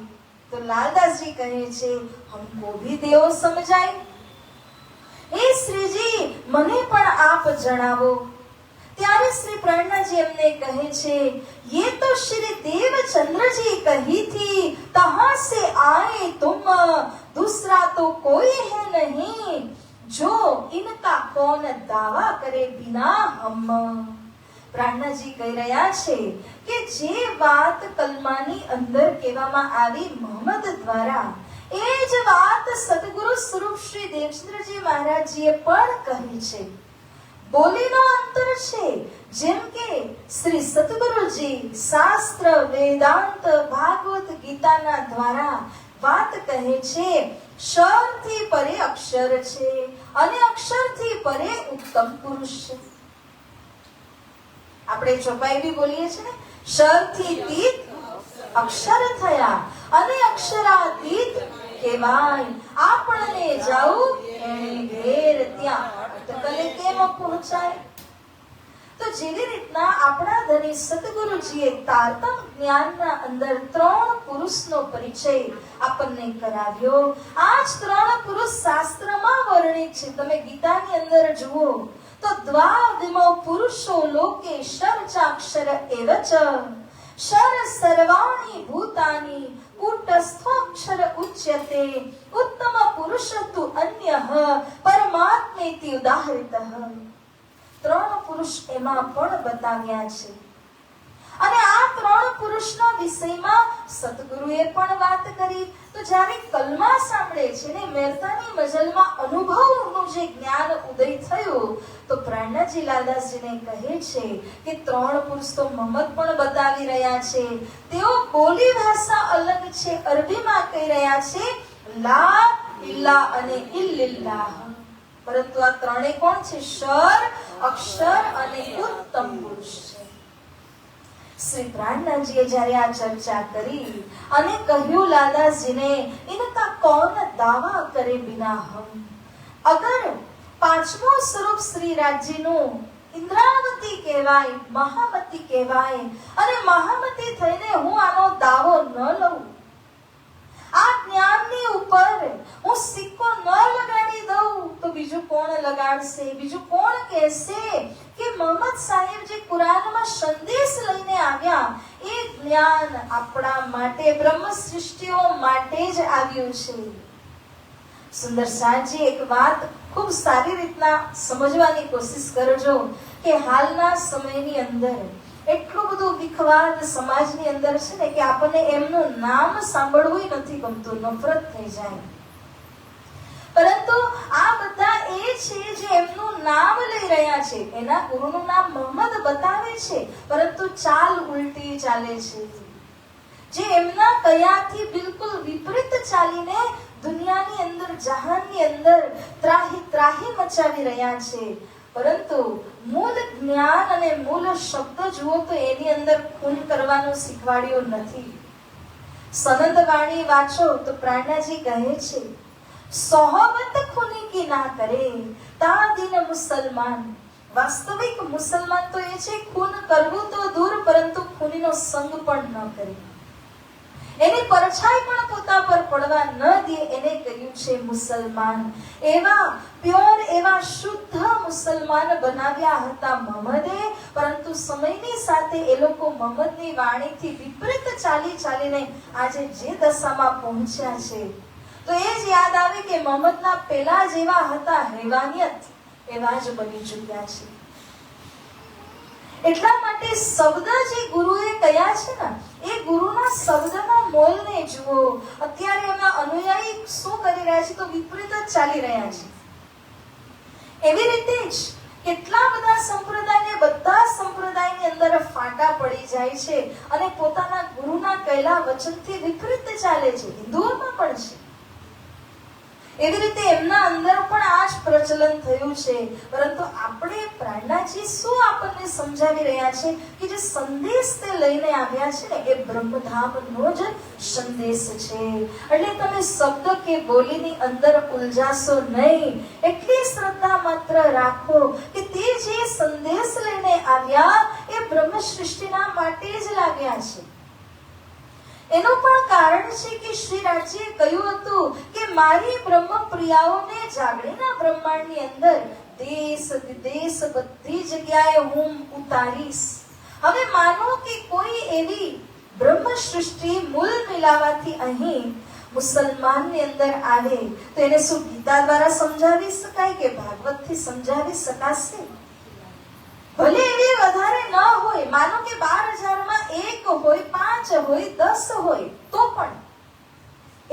S1: તો લાલદાસજી કહે છે, हमको भी देव समझाई. એ શ્રીજી મને પણ આપ જણાવો. ત્યારે શ્રી પ્રાણનાજી એમને કહે છે, ये तो श्री देवचंद्र जी कही थी कहां से आए तुम, दूसरा तो कोई है नहीं, जो इनका कौन दावा करे बिना हम. પ્રાણનાજી કહી રહ્યા છે કે જે વાત કલમાની અંદર કહેવામાં આવી મોહમ્મદ દ્વારા, એ જ વાત સદગુરુ સ્વરૂપ શ્રી દેવચંદ્રજી મહારાજજીએ પણ કહી છે. બોલીનો અંતર છે. જેમ કે શ્રી સદગુરુજી શાસ્ત્ર, વેદાંત, ભાગવત ગીતાના દ્વારા વાત કહે છે, ક્ષરથી પરે અક્ષર છે અને અક્ષરથી પરે ઉત્તમ પુરુષ છે. આપણે ચોપાઈ બી બોલીએ છીએ ને, ક્ષરથી તીત અક્ષર થયા અને અક્ષરાતીત કહેવાય. આપણને જાવું એણે ઘેર ત્યાં અટકલે કેમ પહોંચાય. તો જેવી રીતના આપણા ધણી સદગુરુજીએ તારતમ જ્ઞાનના અંદર 3 પુરુષનો પરિચય આપણને કરાવ્યો. આ જ 3 પુરુષ શાસ્ત્રમાં વર્ણિત છે. તમે ગીતાની અંદર જુઓ તો દ્વાદમો પુરુષો લોકે શરચાક્ષર એવચ શર સર્વાણી ભૂતાની કૂટસ્થોક્ષર ઉચ્યતે ઉત્તમ પુરુષ તુ અન્યઃ પરમાત્મેતિ ઉદાહરિતઃ. 3 પુરુષ એમાં પણ બતાવ્યા છે. અને આ 3 પુરુષના વિષયમાં સદગુરુએ પણ વાત કરી. તો જ્યારે કલમા સાંભળે છે ને મહેતાની મજલમાં અનુભવનું જે જ્ઞાન ઉદય થયું, તો પ્રાણનાજી લાલદાસજીને કહે છે કે 3 પુરુષ તો મોહમ્મદ પણ બતાવી રહ્યા છે. તેઓ બોલી ભાષા અલગ છે. અરબીમાં કહી રહ્યા છે લા ઇલ્લા અને ઇલ્લિલ્લાહ. પરંતુ આ 3 કોણ છે? શર, અક્ષર અને ઉત્તમ પુરુષ છે. શ્રી પ્રાણનાજીએ જ્યારે આ ચર્ચા કરી અને કહ્યું લાલદાસજીને, ઇનકા કૌન દાવા કરે બિના હમ. અગર 5મું સ્વરૂપ શ્રી રાજ્યનું ઇન્દ્રાવતી કહેવાય, મહામતી કહેવાય, અને મહામતી થઈને હું આનો દાવો ન લઉં, આ જ્ઞાનની ઉપર હું સિક્કો ન લગાડી દઉં તો બીજું કોણ લગાડશે? બીજું કોણ કહેશે કે મોહમ્મદ સાહેબ જે કુરાનમાં સંદેશ લઈને આવ્યા એ જ્ઞાન આપણા માટે, બ્રહ્મ સૃષ્ટિઓ માટે જ આવ્યું છે. સુંદર સાજી એક વાત ખૂબ સારી રીતના સમજવાની કોશિશ કરજો કે હાલના સમયની અંદર એટલું બધું વિખવાદ સમાજની અંદર છે ને કે આપણને એમનું નામ સાંભળવું નથી ગમતું, નફરત થઈ જાય. પરંતુ આ બધા એ છે જે એમનું નામ લઈ રહ્યા છે, એના ગુરુનું નામ મોહમ્મદ બતાવે છે, પરંતુ ચાલ ઉલટી ચાલે છે. જે એમના કયાથી બિલકુલ વિપરીત ચાલીને દુનિયાની અંદર, જહાનની અંદર ત્રાહી ત્રાહી મચાવી રહ્યા છે. પરંતુ મૂળ જ્ઞાન અને મૂળ શબ્દ જુઓ તો એની અંદર ખૂન કરવાનું શીખવાડ્યું નથી. સનદ વાણી વાંચો તો પ્રાણનાજી કહે છે, સોહબત ખૂની કી ના કરે તા દિન મુસલમાન. વાસ્તવિક મુસલમાન તો એ છે ખૂન કરવું તો દૂર, પરંતુ ખૂનીનો સંગ પણ ન કરે, એની પરછાઈ પણ પોતા પર પડવા ન દે, એને કહ્યું છે મુસલમાન. એવા પ્યોર, એવા શુદ્ધ મુસલમાન બનાવ્યા હતા મોહમ્મદે, પરંતુ સમયની સાથે એ લોકો મોહમ્મદની વાણીથી વિપરીત ચાલીને આજે જે દશામાં પહોંચ્યા છે, તો એ જ યાદ આવે કે મોહમ્મદના પેલા જેવા હતા હેવાનિયત, એવા જ બની ચૂક્યા છે. એટલા માટે શબ્દ જે ગુરુએ કયા છે ને, એ ગુરુના શબ્દના મોલને જુઓ. અત્યારે એમના અનુયાયી શું કરી રહ્યા છે? તો વિપરીત જ ચાલી રહ્યા છે. એવી રીતે જ કેટલા બધા સંપ્રદાયને, બધા સંપ્રદાયની અંદર ફાટા પડી જાય છે અને પોતાના ગુરુના કહેલા વચનથી વિપરીત ચાલે છે. હિન્દુઓમાં પણ છે. એવી રીતે એમના અંદર પણ આ જ પ્રચલન થયું છે. પરંતુ આપણે પ્રાણનાજી શું આપણને સમજાવી રહ્યા છે કે જે સંદેશ તે લઈને આવ્યા છે ને, એ બ્રહ્મધામનો જ સંદેશ છે. એટલે તમે શબ્દ કે બોલીની અંદર ઉલઝાશો નહીં. એટલી શ્રદ્ધા માત્ર રાખો કે તે જે સંદેશ લઈને આવ્યા એ બ્રહ્મ સૃષ્ટિના માટે જ લાવ્યા છે. એનું પણ કારણ છે કે શ્રી રાજ્યએ કહ્યું હતું કે મારી બ્રહ્મ પ્રિયાઓને જાગણીના બ્રહ્માંડની અંદર દેશ વિદેશ બધી જગ્યાએ હું ઉતારીશ. હવે માનો કે કોઈ એવી બ્રહ્મ સૃષ્ટિ મૂળ મિલાવાથી અહીં મુસલમાનની અંદર આવે તો એને શું ગીતા દ્વારા સમજાવી શકાય કે ભાગવતથી સમજાવી શકાશે? ભલે એવી વધારે ન હોય, માનો કે 12,000માં 1 હોય, 5 હોય, 10 હોય, તો પણ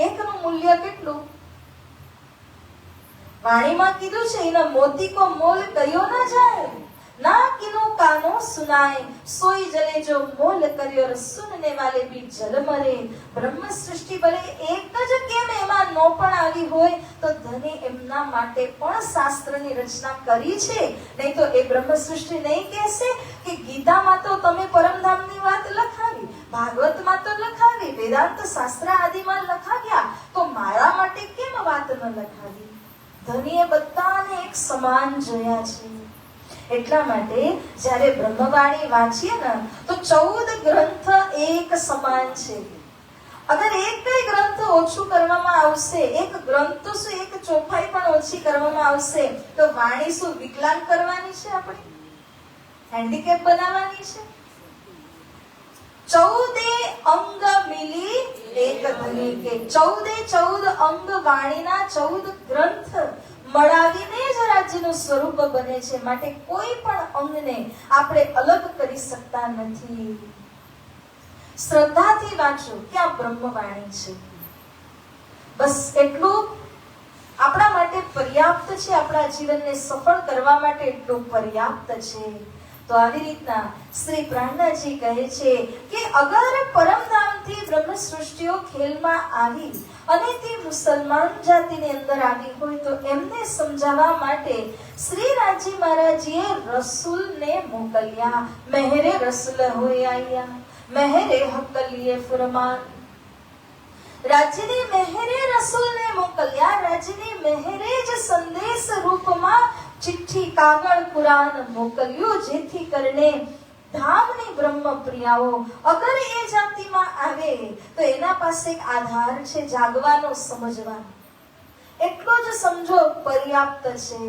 S1: એકનું મૂલ્ય કેટલું? વાણીમાં કીધું છે, એના મોતી કો મોલ કયો ના જાય, ના કિનો કાનો સુનાય, સોઈ જલે જો મોલ કર્યો સુનને વાલે બી જલ મરે. બ્રહ્મ સૃષ્ટિ ભલે એક જ કેમ એમાં નો પણ આવી હોય તો ધને એમના માટે પણ શાસ્ત્રની રચના કરી છે. નહીં તો એ બ્રહ્મ સૃષ્ટિ નહીં કહેશે કે ગીતામાં તો તમે પરમધામની વાત લખાવી, ભાગવતમાં તો લખાવી, વેદાંત શાસ્ત્ર આદિમાં લખાવ્યા, તો મારા માટે કેમ વાત ન લખાવી? ધણીએ બધાને એક સમાન જોયા છે. એટલા માટે જ્યારે બ્રહ્મવાણી વાંચીએ ને તો 14 ગ્રંથ એક સમાન છે. અગર એક કઈ ગ્રંથ ઓછું કરવામાં આવશે, એક ગ્રંથ તો શું એક ચોપાઈ પણ ઓછી કરવામાં આવશે, તો વાણી શું વિકલાંગ કરવાની છે? આપણે હેન્ડીકેપ બનાવવાની છે? 14 અંગ મિલી એક ધની કે 14 અંગ વાણીના 14 ગ્રંથ મળાવીને જ રાજ્યનું સ્વરૂપ બને છે. માટે કોઈ પણ અંગને આપણે અલગ કરી શકતા નથી. શ્રદ્ધાથી વાંચો કે આ બ્રહ્મવાણી છે, બસ એટલું આપણા માટે પર્યાપ્ત છે. આપણા જીવનને સફળ કરવા માટે એટલું પર્યાપ્ત છે. તો આવી રીતના શ્રી પ્રાણનાજી કહે છે કે અગર પરમધામથી બ્રહ્મ સૃષ્ટિઓ ખેલમાં આવી અને તે મુસલમાન જાતિની અંદર આવી હોય તો એમને સમજાવવા માટે શ્રી રાજી મહારાજીએ રસૂલને મોકલ્યા. મહેરે રસૂલ હોય આયા, મહેરે હકલીએ ફરમાન. રાજ્યની મહેરે રસૂલને મોકલ્યા. રાજ્યની મહેરે જ સંદેશ રૂપમાં ચિઠ્ઠી કાગળ કુરાન મોકલ્યું, જેથી કરીને ધામની બ્રહ્મ પ્રિયાઓ અગર એ જાતિમાં આવે તો એના પાસે એક આધાર છે, જાગવાનો, સમજવાનો. એટલો જ સમજો પર્યાપ્ત છે.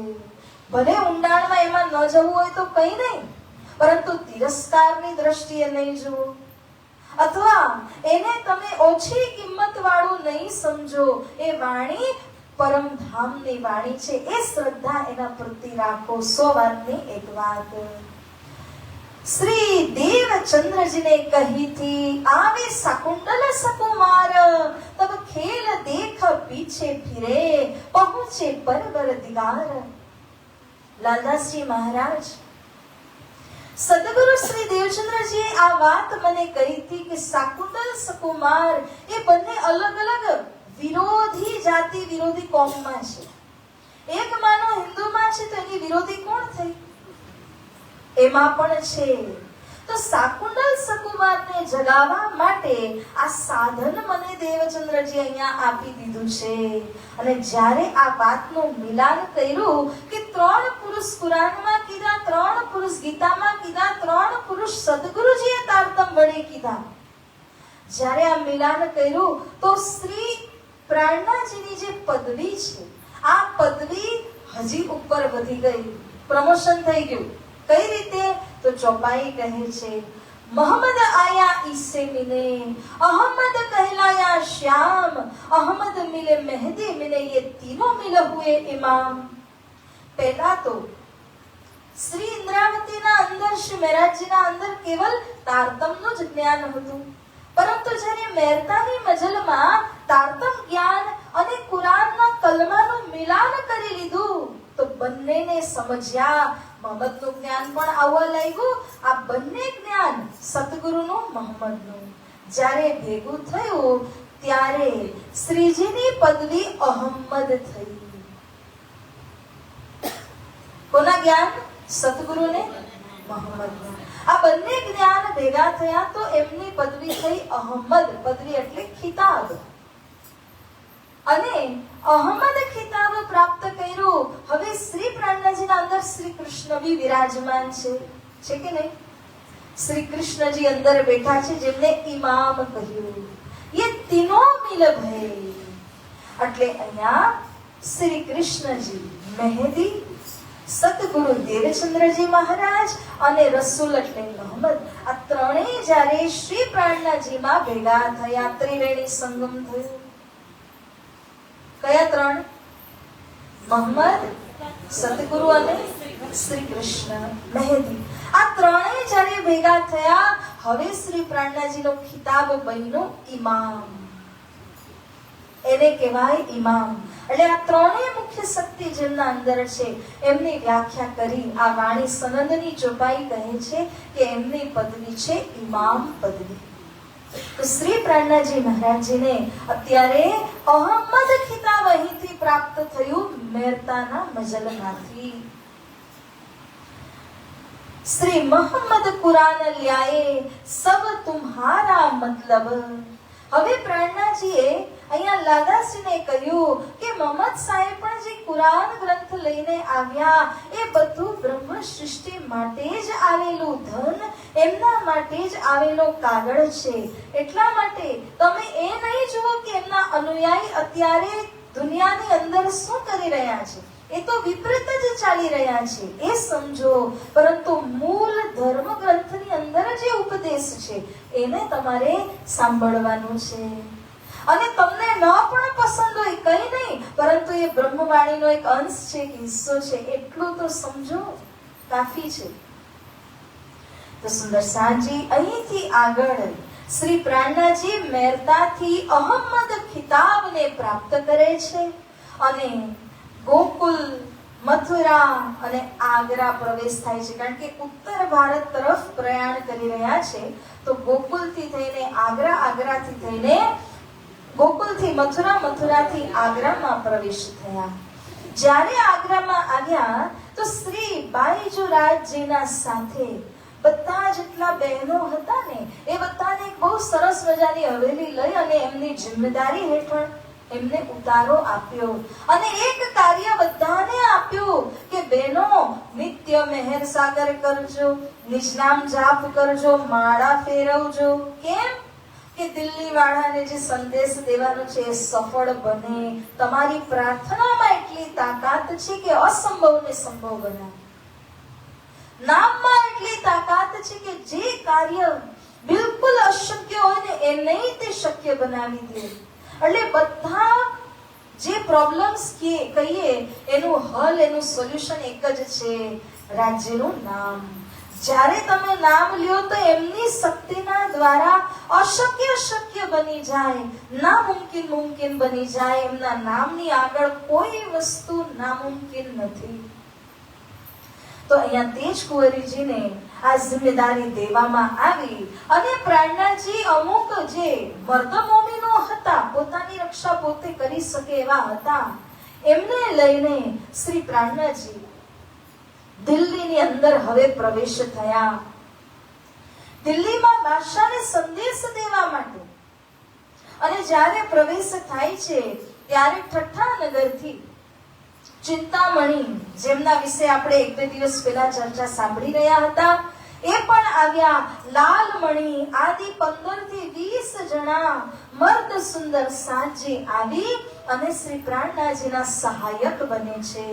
S1: ભલે ઊંડાણમાં એમાં ન જવું હોય તો કઈ નહીં, પરંતુ તિરસ્કારની દ્રષ્ટિએ નહીં જુઓ, અથવા એને તમે ઓછી કિંમત વાળું નહીં સમજો. એ વાણી પરમધામની વાણી છે, એ શ્રદ્ધા એના પ્રતિ રાખો. 100 વાતની એક વાત શ્રી દેવચંદ્રજી ને કહી थी, आवे शाकुंतल सकुमार तब खेल देख पीछे फिरे पहुंचे परवर दिगार. લાલદાસજી મહારાજ, સદગુરુ શ્રી દેવચંદ્રજીએ આ વાત મને કહી હતી કે શાકુંતલ સકુમાર એ બંને અલગ અલગ વિરોધી જાતિ, વિરોધી કોમમાં છે. એક માનો હિન્દુમાં છે તો એની વિરોધી કોણ થઈ? એમાં પણ છે. તો શાકુંતલ સકુમારને જગાવવા માટે આ સાધન મને દેવચંદ્રજી અહીંયા આપી દીધું છે. અને જ્યારે આ વાતનું મિલાન કર્યું કે 3 પુરુષ કુરાનમાં કીધા, 3 પુરુષ ગીતામાં કીધા, 3 પુરુષ સદગુરુજીએ તારતમ વડે કીધા, જ્યારે આ મિલાન કર્યું તો શ્રી પ્રાણનાજીની જે પદવી છે, આ પદવી હજી ઉપર વધી ગઈ, પ્રમોશન થઈ ગયું. કઈ રીતે? તો ચોપાઈ કહે છે, मोहम्मद आया इससे मिले, अहमद कहलाया श्याम, अहमद मिले मेहदी मिले, ये तीनों मिले हुए इमाम. पहला तो श्री इंद्रावतीના અંદર, શ્રી મહારાજજીના અંદર કેવલ તારતમનું જ જ્ઞાન હતું, પરંતુ જ્યારે મહેરતાની મજલમાં તારતમ જ્ઞાન અને કુરાનના કલમાનું મિલાન કરી લીધું તો બંનેને સમજ્યા. મોહમ્મદનું જ્ઞાન પણ આવવા લાગ્યું, આ બંને જ્ઞાન સતગુરુનું, મોહમ્મદનું. જ્યારે ભેગું થયું ત્યારે શ્રીજીની પદવી અહમદ થઈ. કોના જ્ઞાન? સતગુરુને, મોહમ્મદનું. આ બંને જ્ઞાન ભેગા થયા તો એમની પદવી થઈ અહમદ. પદવી એટલે ખિતાબ. અને અહમદ ખિતાબ પ્રાપ્ત કર્યું. હવે શ્રી પ્રાણનાજીના અંદર શ્રી કૃષ્ણ બી વિરાજમાન છે કે નહીં? શ્રી કૃષ્ણજી અંદર બેઠા છે, જેમને ઇમામ કહ્યું. ये तीनों मिल भय. એટલે અહીંયા શ્રી કૃષ્ણજી, મહેદી, સતગુરુ દેવચંદ્રજી મહારાજ અને રસૂલ એટલે મોહમ્મદ, આ ત્રણેય જ્યારે શ્રી પ્રાણનાજીમાં ભેગા થયા, ત્રિવેણી સંગમ થયો. કયા ત્રણ? મોહમ્મદ, સતગુરુ અને શ્રી કૃષ્ણ, મહેદી. આ ત્રણેય જ્યારે ભેગા થયા, હવે શ્રી પ્રાણનાજીનો ખિતાબ બન્યો ઇમામ. એને કહેવાય ઇમામ. એટલે આ ત્રણેય મુખ્ય શક્તિ જેમના અંદર છે એમની વ્યાખ્યા કરી. આ વાણી સનંદની ચોપાઈ કહે છે કે એમની પદવી છે ઇમામ પદવી. તો શ્રી પ્રાણનાજી મહારાજજીને અત્યારે અહમદ ખિતાબ અહીંથી પ્રાપ્ત થયું, મહેરતાના મજલમાંથી. श्री मोहम्मद कुरान ल्याए सब तुम्हारा मतलब. હવે પ્રાણનાજીએ અહીંયા લાદાસજીને કહ્યું કે મોહમ્મદ સાહેબ પણ જે કુરાન ગ્રંથ લઈને આવ્યા એ બધું બ્રહ્મ સૃષ્ટિ માટે જ આવેલું ધન, એમના માટે જ આવેલો કાગળ છે. એટલા માટે તમે એ નહીં જુઓ કે એમના અનુયાયી અત્યારે દુનિયાની અંદર શું કરી રહ્યા છે, એ તો વિપરીત જ ચાલી રહ્યા છે, એ સમજો. પરંતુ મૂળ ધર્મ ગ્રંથની અંદર જે ઉપદેશ છે એને તમારે સાંભળવાનું છે. અને તમને ન પણ પસંદ હોય કઈ નહીં, પરંતુ એ બ્રહ્મવાણીનો એક અંશ છે, હિસ્સો છે, એટલું તો સમજો, કાફી છે. તો સુંદર સાંજી અહીંથી આગળ શ્રી પ્રાણનાજી મહેરતાથી અહમદ ખિતાબને પ્રાપ્ત કરે છે અને ગોકુલ, મથુરા અને આગ્રા પ્રવેશ થાય છે. કારણ કે ઉત્તર ભારત તરફ પ્રયાણ કરી રહ્યા છે, તો ગોકુલથી થઈને આગ્રા, આગ્રાથી થઈને ગોકુલથી મથુરા, મથુરાથી આગ્રામાં પ્રવેશ થયા. જ્યારે આગ્રામાં આવ્યા તો શ્રી બાઈજુરાજજીના સાથે બધા જેટલા બહેનો હતા ને એ બધાને બહુ સરસ મજાની હવેલી લઈ અને એમની જિમ્મેદારી હેઠળ એમને ઉતારો આપ્યો અને એક કાર્ય બધાને આપ્યું કે બહેનો નિત્ય મહેર સાગર કરજો, નિજનામ જાપ કરજો, માળા ફેરવજો. કેમ કે દિલ્હી વાળાને જે સંદેશ દેવાનો છે એ સફળ બને. તમારી પ્રાર્થનામાં એટલી તાકાત છે કે અસંભવને સંભવ બનાવે. નામમાં એટલી તાકાત છે કે જે કાર્ય બિલકુલ અશક્ય હોય ને એને તે શક્ય બનાવી દે. એટલે બધા જે પ્રોબ્લેમ્સ કહીએ એનું હલ, એનું સોલ્યુશન એક જ છે, રાજ્યનું નામ. જ્યારે તમે નામ લ્યો તો એમની શક્તિના દ્વારા અશક્ય શક્ય બની જાય, નામુમકિન મુમકિન બની જાય. એમના નામની આગળ કોઈ વસ્તુ નામુમકિન નથી. તો અહીંયા તેજ કુંવરીજીને આ જિમ્મેદારી દેવામાં આવી અને પ્રાણનાથજી અમુક જે મર્દમોમીનો હતા, પોતાની રક્ષા પોતે કરી શકે એવા હતા, એમને લઈને શ્રી પ્રાણનાથજી દિલ્હીની અંદર હવે પ્રવેશ થયા. દિલ્હીમાં બાદશાહને સંદેશ દેવા માટે. અને જ્યારે પ્રવેશ થાય છે ત્યારે ઠઠ્ઠા નગરથી ચિંતામણી, જેમના વિશે આપણે એક બે દિવસ પહેલા ચર્ચા સાંભળી રહ્યા હતા, એ પણ આવ્યા. લાલમણી આદિ 15 થી 20 જણા મર્દ સુંદર સાજી આવી અને શ્રી પ્રાણનાથજીના સહાયક બને છે.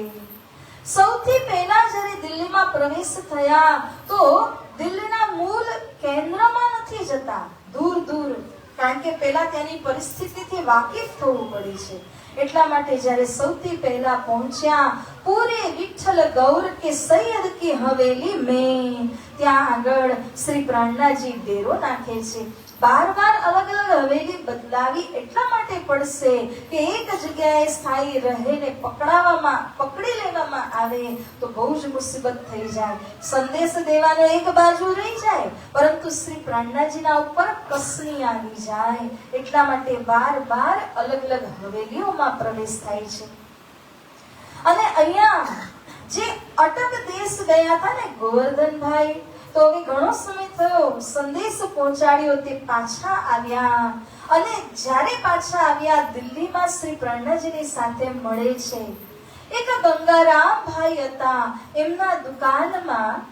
S1: સૌથી પહેલા જ્યારે દિલ્હીમાં પ્રવેશ થયા તો દિલ્હીના મૂળ કેન્દ્રમાં નથી જતા, દૂર દૂર, કારણ કે પહેલા ત્યાંની પરિસ્થિતિથી વાકેફ થવું પડે છે. એટલા માટે જ્યારે સૌથી પહેલા પહોંચ્યા પૂરે વિઠ્ઠલ ગૌર કે સૈયદ કી હવેલી મેં, ત્યાં આગળ શ્રી પ્રાણનાથજી ડેરો નાખે છે. બાર અલગ અલગ હવેલી બદલાવી એટલા માટે પડશે કે એક જગ્યાએ સ્થાયી રહીને પકડી લેવામાં આવે તો બહુ જ મુસીબત થઈ જાય. સંદેશ દેવાનો એક બાજુ રહી જાય, પરંતુ શ્રી પ્રાણનાથજીના ઉપર કસની આવી જાય. એટલા માટે બાર અલગ અલગ હવેલીઓમાં પ્રવેશ થાય છે. અને અહીંયા જે અટક દેશ ગયા હતા ને ગોવર્ધનભાઈ, તો હવે ઘણો સમય થયો, સંદેશ પહોંચાડ્યો, તે પાછા આવ્યા. અને જ્યારે પાછા આવ્યા દિલ્હીમાં શ્રી પ્રાણનાથજીની સાથે મળે છે. એક ગંગારામભાઈ હતા, એમના દુકાનમાં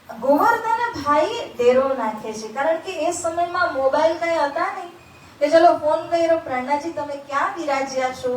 S1: ગોવર્ધનભાઈ ડેરો નાખે છે. કારણ કે એ સમયમાં મોબાઈલ કઈ હતા નહીં કે ચલો ફોન કર્યો, પ્રાણનાથજી તમે ક્યાં બિરાજ્યા છો,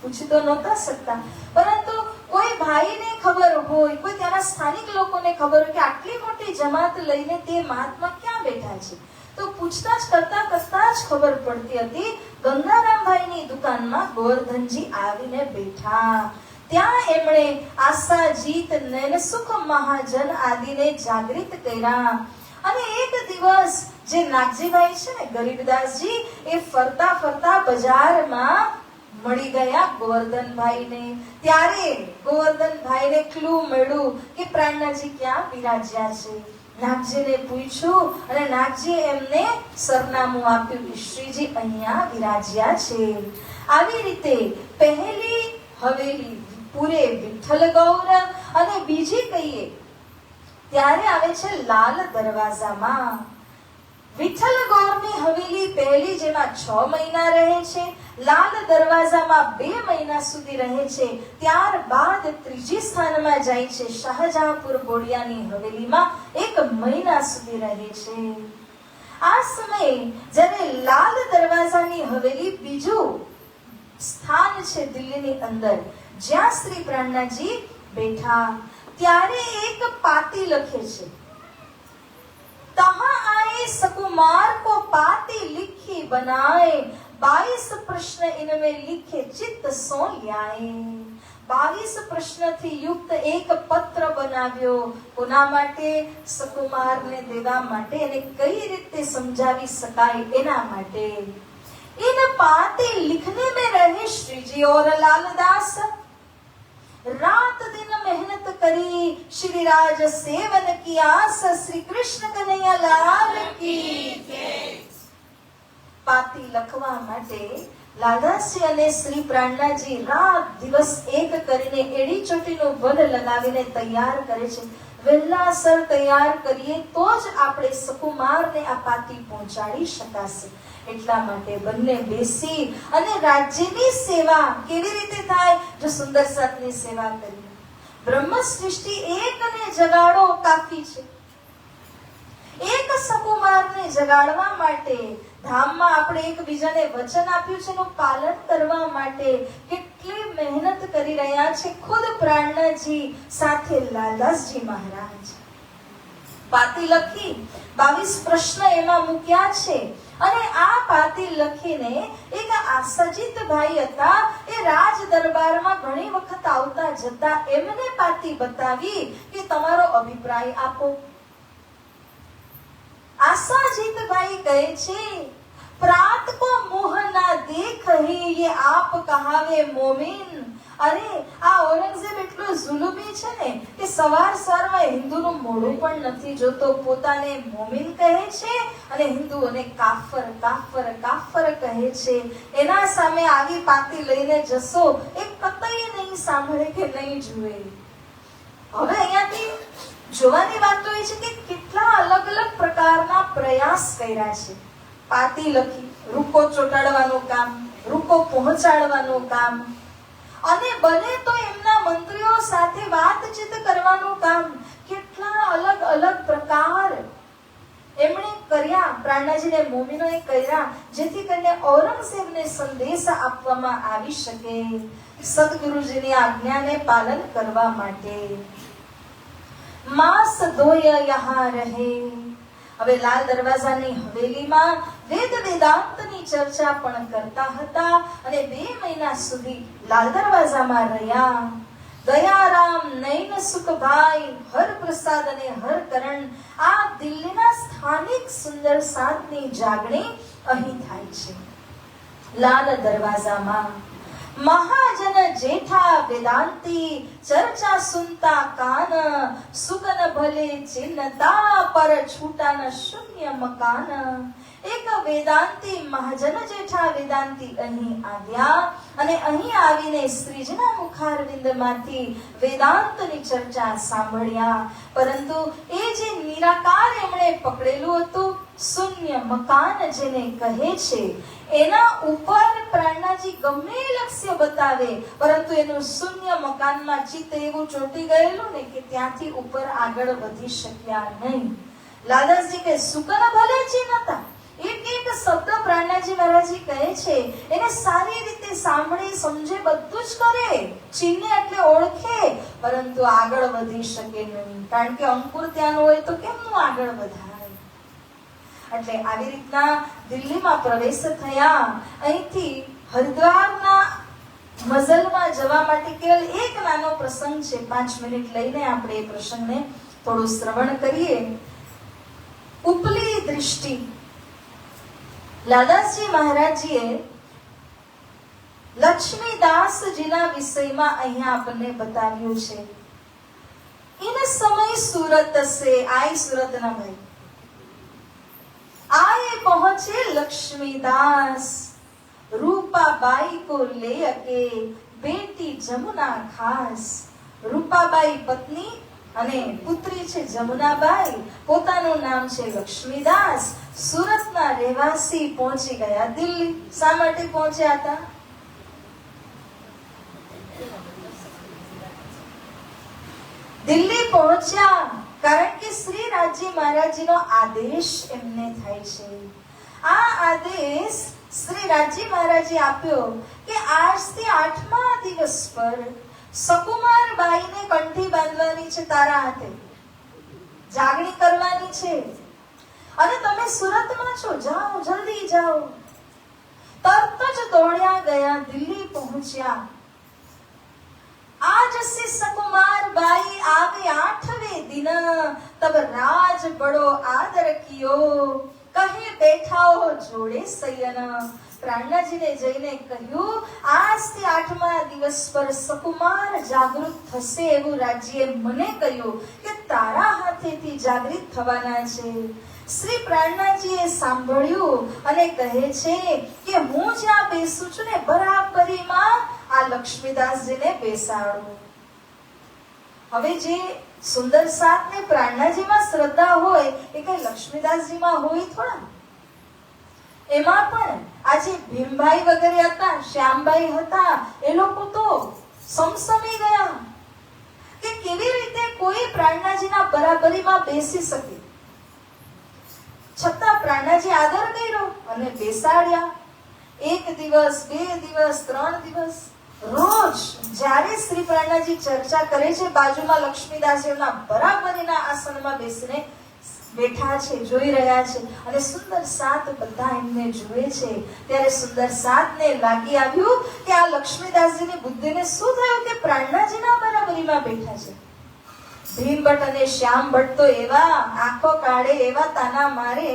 S1: પૂછી તો નહોતા શકતા. પરંતુ કોઈ ભાઈને ખબર હોય, કોઈ ત્યાંના સ્થાનિક લોકોને ખબર હોય કે આટલી મોટી જમાત લઈને તે મહાત્મા ક્યાં બેઠા છે, તો પૂછતાછ કરતા કરતા જ ખબર પડતી હતી ગંગારામભાઈની દુકાનમાં ગોવર્ધનજી આવીને બેઠા. ત્યાં એમણે આશાજીત, નૈનસુખ મહાજન આદિને જાગૃત કર્યા. અને એક દિવસ જે નાગજીભાઈ છે ને ગરીબદાસજી, એ ફરતા ફરતા બજારમાં મળી ગયા ગોવર્ધનભાઈને. ત્યારે ગોવર્ધનભાઈને ક્લુ મળ્યું કે પ્રાણનાથજી ક્યાં બિરાજ્યા છે. નાગજીને પૂછ્યું અને નાગજીએ એમને સરનામું આપ્યું કે શ્રીજી અહીંયા બિરાજ્યા છે. આવી રીતે પહેલી હવેલી પૂરે વિઠ્ઠલ ગૌર, અને બીજી કહીએ ત્યારે આવે છે લાલ દરવાજામાં. વિઠ્ઠલ ગૌરની હવેલી પહેલી, જેમાં 6 મહિના રહે છે, લાલ દરવાજામાં 2 મહિના સુધી રહે છે. ત્યારબાદ ત્રીજી સ્થાનમાં જાય છે શાહજહાંપુર બોડિયાની હવેલીમાં 1 મહિના સુધી રહે છે. આ સમયે જ્યારે લાલ દરવાજાની હવેલી બીજું સ્થાન છે દિલ્હીની અંદર, જ્યાં શ્રી પ્રાણનાથજી બેઠા, ત્યારે એક પાતી લખે છે, तहाँ आए सकुमार को पाती लिखी बनाए, 22 प्रश्न इनमें लिखे चित्त सो ल्याए. 22 પ્રશ્નથી યુક્ત એક પત્ર બનાવ્યો. કોના માટે? સકુમારને દેવા માટે, અને કઈ રીતે સમજાવી શકાય એના માટે. इन पाते लिखने में रहे श्री जी और लालदास, रात दिन मेहनत करी, श्री राज सेवन की आस, श्री कृष्ण कन्हैया लाल की जय. पाती લખવા માટે લાલદાસજી અને શ્રી પ્રાણનાથજી રાત દિવસ એક કરીને એડી ચોટીનું બળ લગાવીને તૈયાર કરે છે. વહેલાસર તૈયાર કરીએ તો જ આપણે સકુમારને આ પાતી પહોંચાડી શકાશે. એટલા માટે બંને બેસી અને રાજ્યની સેવા કેવી રીતે થાય? જો સુંદર સાતની સેવા કરીએ. બ્રહ્મ સૃષ્ટિ એકને જગાડો કાફી છે. એક સકુમારને જગાડવા માટે ધામમાં આપણે એકબીજાને વચન આપ્યું છે એનું પાલન કરવા માટે કેટલી મહેનત કરી રહ્યા છે ખુદ પ્રાણનાજી સાથે લાલદાસજી મહારાજ. પાતી લખી 22 પ્રશ્ન એમાં મૂક્યા છે અને આ પાતી લખીને એક આસજીતભાઈ હતા, એ રાજ દરબારમાં ઘણી વખત આવતા જતા એમને પાતી બતાવી કે તમારો અભિપ્રાય આપો. આસાજીતભાઈ કહે છે, प्रात को मुह ना देखही ये आप कहावे मोमिन. અરે આ ઔરંગઝેબ એટલો જુલુમી છે ને કે સવારમાં હિન્દુનું મોઢું પણ નથી જોતો, પોતાને મોમિન કહે છે અને હિન્દુઓને કાફર કાફર કાફર કહે છે. એના સામે આવી પાતી લઈને જશો એ કતઈ નહીં સાંભળે કે નહીં જુએ. હવે અહીંયાથી જોવાની વાત તો એ છે કે કેટલા અલગ અલગ પ્રકારના પ્રયાસ કર્યા છે. પાતી લખી, રૂકો ચોટાડવાનું કામ, રૂકો પહોંચાડવાનું કામ, અને બને તો એમના મંત્રીઓ સાથે વાતચીત કરવાનું કામ. કેટલા અલગ અલગ પ્રકાર એમણે કર્યા, પ્રાણનાજીને મોમીનોએ કર્યા, જેથી કરીને ઔરંગઝેબને સંદેશ આપવામાં આવી શકે સદગુરુજીની આજ્ઞાને પાલન કરવા માટે. માસ ધોય યહાં રહે. હવે લાલ દરવાજાની હવેલીમાં વેદ વેદાંતની ચર્ચા પણ કરતા હતા અને 2 મહિના સુધી લાલ દરવાજામાં રહ્યા. દયારામ, નૈન સુખભાઈ, હર પ્રસાદ અને હર કરણ, આ દિલ્હીના સ્થાનિક સુંદર સાતની જાગણી અહીં થાય છે. લાલ દરવાજામાં महाजन जेठा वेदांती चर्चा सुनता कान, सुगन भले चिन्हता पर छूटा न शून्य मकान. એક વેદાંતી મહાજન જેઠા વેદાંતી અહીં આવ્યા અને અહીં આવીને શ્રીજીના મુખારવિંદમાંથી વેદાંતની ચર્ચા સાંભળ્યા, પરંતુ એ જે નિરાકાર એમણે પકડેલું હતું, શૂન્ય મકાન જેને કહે છે, એના ઉપર પ્રાણનાજી ગમે લક્ષ્ય બતાવે પરંતુ એનું શૂન્ય મકાનમાં ચિત્ત એવું ચોંટી ગયેલું ને કે ત્યાંથી ઉપર આગળ વધી શક્યા નહીં. લાલદાસજી કે સુકન ભલે ચિન્હતા, એક એક શબ્દ પ્રાણનાજી મહારાજી કહે છે એને સારી રીતે સાંભળે, સમજે, બધું જ કરે, ચિહ્ને એટલે ઓળખે, પરંતુ આગળ વધી શકે નહીં, કારણ કે અંકુર ત્યાંનો હોય તો કેમનું આગળ વધાય. એટલે આવી રીતના દિલ્હીમાં પ્રવેશ થયા. અહીંથી હરિદ્વારના મઝલમાં જવા માટે કેવલ એક નાનો પ્રસંગ છે, 5 મિનિટ લઈને આપણે એ પ્રસંગને થોડું શ્રવણ કરીએ. ઉપલી દૃષ્ટિ. લાલદાસજી મહારાજજીએ લક્ષ્મીદાસજીના વિષયમાં અહીંયા આપણને બતાવ્યું છે. ઇન સમય સુરત સે આઈ સુરતના ભાઈ आए पहुंचे लक्ष्मीदास, रूपाबाई को ले के बेटी जमुना खास. रूपाबाई पत्नी અને પુત્રી છે જમુનાબાઈ, પોતાનું નામ છે લક્ષ્મીદાસ, સુરતના રહેવાસી પહોંચી ગયા દિલ્હી. શા માટે પહોંચ્યા હતા? દિલ્હી પહોંચ્યા કારણ કે શ્રી રાજજી મહારાજજીનો આદેશ એમને થાય છે. આ આદેશ શ્રી રાજજી મહારાજે આપ્યો કે આજથી 8મા દિવસ પર સકુમાર બાઈને કંઠી બાંધવાની છે તારા હાથે, જાગણી કરવાની છે, અને તમે સુરતમાં છો, જાઓ, જલ્દી જાઓ. તરત જ દોડ્યા ગયા, દિલ્હી પહોંચ્યા. आज से सकुमार बाई आगे 8वें दिन, तब राज बड़ो आदर कियो, कहे बैठाओ जोड़े सयन. પ્રાણનાજીને જઈને કહ્યું, આજથી 8મા દિવસ પર સકુમાર જાગૃત થશે એવું રાજ્યે મને કહ્યું કે તારા હાથેથી જાગૃત થવાના છે. શ્રી પ્રાણનાજીએ સાંભળ્યું અને કહે છે કે હું જ્યાં બેસું છું ને બરાબરીમાં આ લક્ષ્મીદાસજીને બેસાડું. હવે જે સુંદર સાત ને પ્રાણનાજીમાં શ્રદ્ધા હોય એ કઈ લક્ષ્મીદાસજીમાં હોય થોડા. એમાં પણ આજે ભીમભાઈ વગેરે હતા, શ્યામભાઈ હતા, એ લોકો તો સમસમી ગયા કે કેવી રીતે કોઈ પ્રાણનાજીના બરાબરીમાં બેસી શકે. છતાં પ્રાણનાજી આદર કર્યો અને બેસાડ્યા. 1 દિવસ, 2 દિવસ, 3 દિવસ, રોજ જ્યારે શ્રી પ્રાણનાજી ચર્ચા કરે છે, બાજુમાં લક્ષ્મીદાસજીના બરાબરીના આસનમાં બેસીને બેઠા છે, જોઈ રહ્યા છે. અને સુંદર સાત બધા એમને જુએ છે. ત્યારે સુંદર સાતને લાગી આવ્યું કે આ લક્ષ્મીદાસજીની બુદ્ધિને શું થયું કે પ્રાણનાજીના બરાબરીમાં બેઠા છે. ભીમભટ્ટ અને શ્યામભટ્ટ તો એવા આંખો કાઢે, એવા તાના મારે,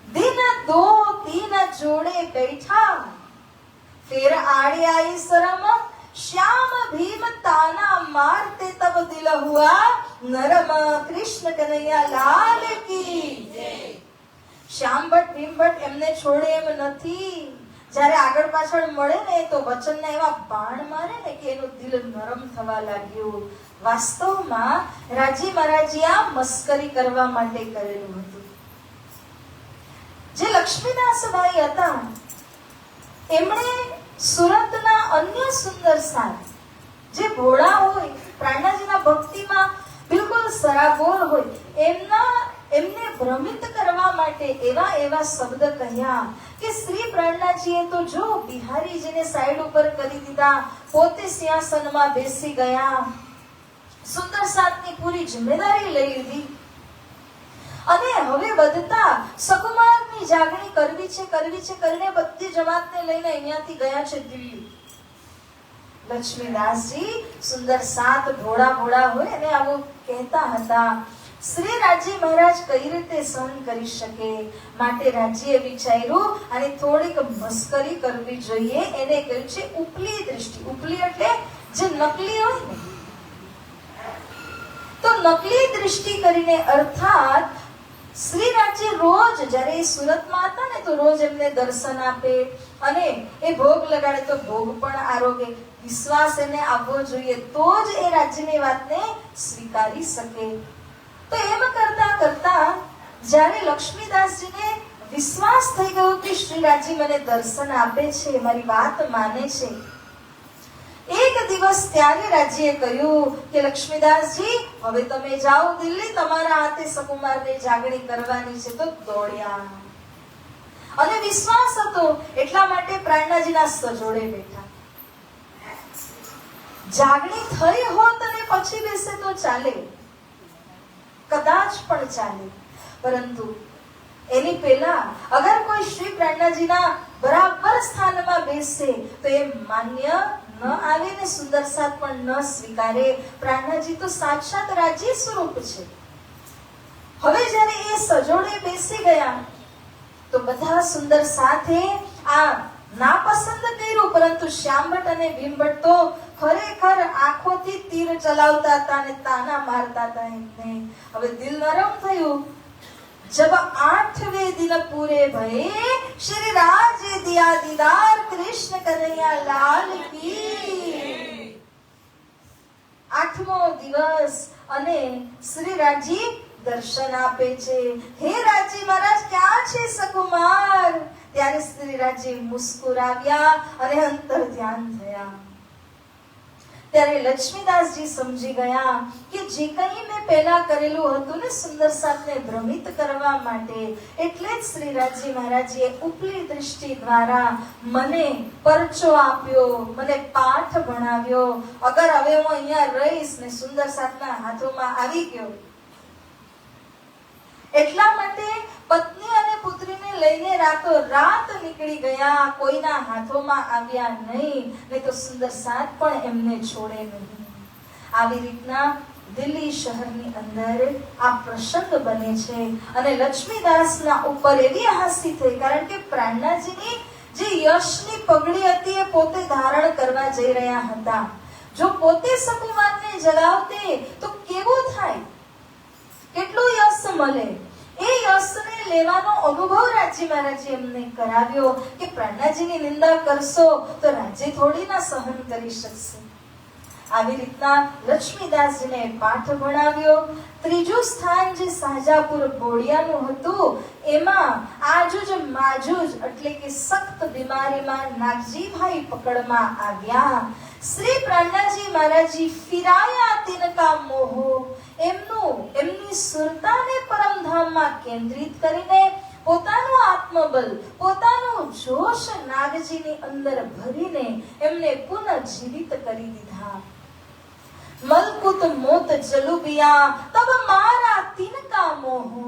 S1: દિન દો તીન જોડે બેઠા, ફિર આડે आई शर्म, श्याम भीम ताना मारते तब दिल हुआ नरम, कृष्ण कन्हैया लाल की जय. શ્યામભટ્ટ ભીમભટ્ટ એમને છોડે એમ નથી. જ્યારે આગળ પાછળ મળે ને તો વચનના એવા બાણ મારે ને કે એનું દિલ નરમ થવા લાગ્યું. વાસ્તવમાં રાજી મહારાજે આ મસ્કરી કરવા માટે કરેલું હતું. જે લક્ષ્મીદાસભાઈ હતા એમણે સુરતના અન્ય સુંદર સાત જે ભોળા હોય, પ્રાણનાજીના ભક્તિમાં બિલકુલ સરાબોર હોય, એમને ભ્રમિત કરવા માટે એવા શબ્દ કહ્યા કે શ્રી પ્રાણનાજીએ તો જો બિહારીજીને સાઈડ ઉપર કરી દીધા, પોતે સિંહાસનમાં બેસી ગયા, સુંદર સાતની પૂરી જિમ્મેદારી લઈ લીધી અને હવે વધતા સકુમારની જાગણી કરવી છે કરીને બધી જમાતને લઈને અહીંયાથી ગયા છે દિલ્હી. લક્ષ્મીદાસજી સુંદર સાત ભોળા હોય અને આવું કહેતા હતા. શ્રી રાજી મહારાજ કઈ રીતે સહન કરી શકે, માટે રાજીએ વિચાર્યું અને થોડીક મસ્કરી કરવી જોઈએ. એને કહ્યું છે ઉપલી દૃષ્ટિ. ઉપલી એટલે જે નકલી હોય ને, તો નકલી દૃષ્ટિ કરીને, અર્થાત શ્રી રાજી રોજ જ્યારે સુરતમાં હતા ને તો રોજ એમને દર્શન આપે અને એ ભોગ લગાડે તો ભોગ પણ આરોગે. વિશ્વાસ એને આવવો જોઈએ તો જ એ રાજ્યની વાતને સ્વીકારી શકે. તો એમ કરતા જ્યારે લક્ષ્મીદાસજીને વિશ્વાસ થઈ ગયો કે શ્રી રાજી મને દર્શન આપે છે, મારી વાત માને છે, એક દિવસ ત્યારે રાજીએ કહ્યું કે લક્ષ્મીદાસજી હવે તમે જાઓ દિલ્હી, તમારા હાથે સકુમારની જાગણી કરવાની છે. તો દોડ્યા અને વિશ્વાસ હતો એટલા માટે પ્રાણનાજીના સજોડે બેઠા. જાગણી થઈ હોત અને પછી બેસે તો ચાલે, કદાચ પણ ચાલે, પરંતુ એની પહેલા અગર કોઈ શ્રી પ્રાણનાજીના બરાબર સ્થાનમાં બેસે તો એ માન્ય ન આવે ને સુંદર સાત પણ ન સ્વીકારે. પ્રાણનાજી તો સાક્ષાત રાજી સ્વરૂપ છે. હવે જ્યારે એ સજોડે બેસી ગયા તો બધા સુંદર સાથે આ નાપસંદ કર્યું, પરંતુ શ્યામભટ્ટ અને ભીમભટ્ટ તો ખરેખર આંખોથી તીર ચલાવતા હતા અને તાના મારતા હતા એમને. હવે દિલ નરમ થયું. जब 8वें दिन पूरे भये, श्री राज दिया दीदार, कृष्ण कन्हैया लाल की. 8મો દિવસ અને શ્રી રાજી દર્શન આપે છે. હે રાજી મહારાજ, ક્યાં છે સકુમાર? ત્યારે શ્રી રાજી મુસ્કુરાવ્યા અને અંતર ધ્યાન થયા. ત્યારે લક્ષ્મીદાસજી સમજી ગયા કે જે કંઈ મેં પહેલા કરેલું હતું ને સુંદર સાતને ભ્રમિત કરવા માટે, એટલે જ શ્રી રાજી મહારાજે ઉપલી દૃષ્ટિ દ્વારા મને પરચો આપ્યો, મને પાઠ ભણાવ્યો. અગર હવે હું અહીંયા રહીશ ને સુંદર સાતના હાથોમાં આવી ગયો, એટલા માટે પત્ની અને પુત્રીને લઈને રાતો રાત નીકળી ગયા, કોઈના હાથોમાં આવ્યા નહીં, નહીં તો સુંદર સાત પણ એમને છોડે નહીં. આવી રીતના દિલ્હી શહેરની અંદર આ પ્રસંગ બને છે અને લક્ષ્મીદાસના ઉપર એવી હાસ્ય થઈ, કારણ કે પ્રાણનાજીની જે યશની પગડી હતી એ પોતે ધારણ કરવા જઈ રહ્યા હતા. જો પોતે સકુમારને જલાવતે તો કેવું થાય, કેટલું યશ મળે. એ યશને લેવાનો અનુભવ રાજી મહારાજે એમને કરાવ્યો કે પ્રાણનાજીની નિંદા કરશો તો રાજી થોડી ના સહન કરી શકશે. આવી રીતના લક્ષ્મીદાસજીને પાઠ ભણાવ્યો. ત્રીજું સ્થાન જે શાહજાપુર બોડિયાનું હતું, એમાં આજુજ માજુજ એટલે કે સખ્ત બીમારીમાં નાગજીભાઈ પકડમાં આવ્યા. શ્રી પ્રાણનાજી મહારાજી ફિરાયા તિનકા મોહો, એમની સુરતાને પરમધામમાં કેન્દ્રિત કરીને પોતાનું આત્મબલ, પોતાનું જોશ નાગજીની અંદર ભરીને એમને પુનઃજીવિત કરી દીધા. મલકુત મોત જલુબિયા તબ મારા તિનકા મોહો,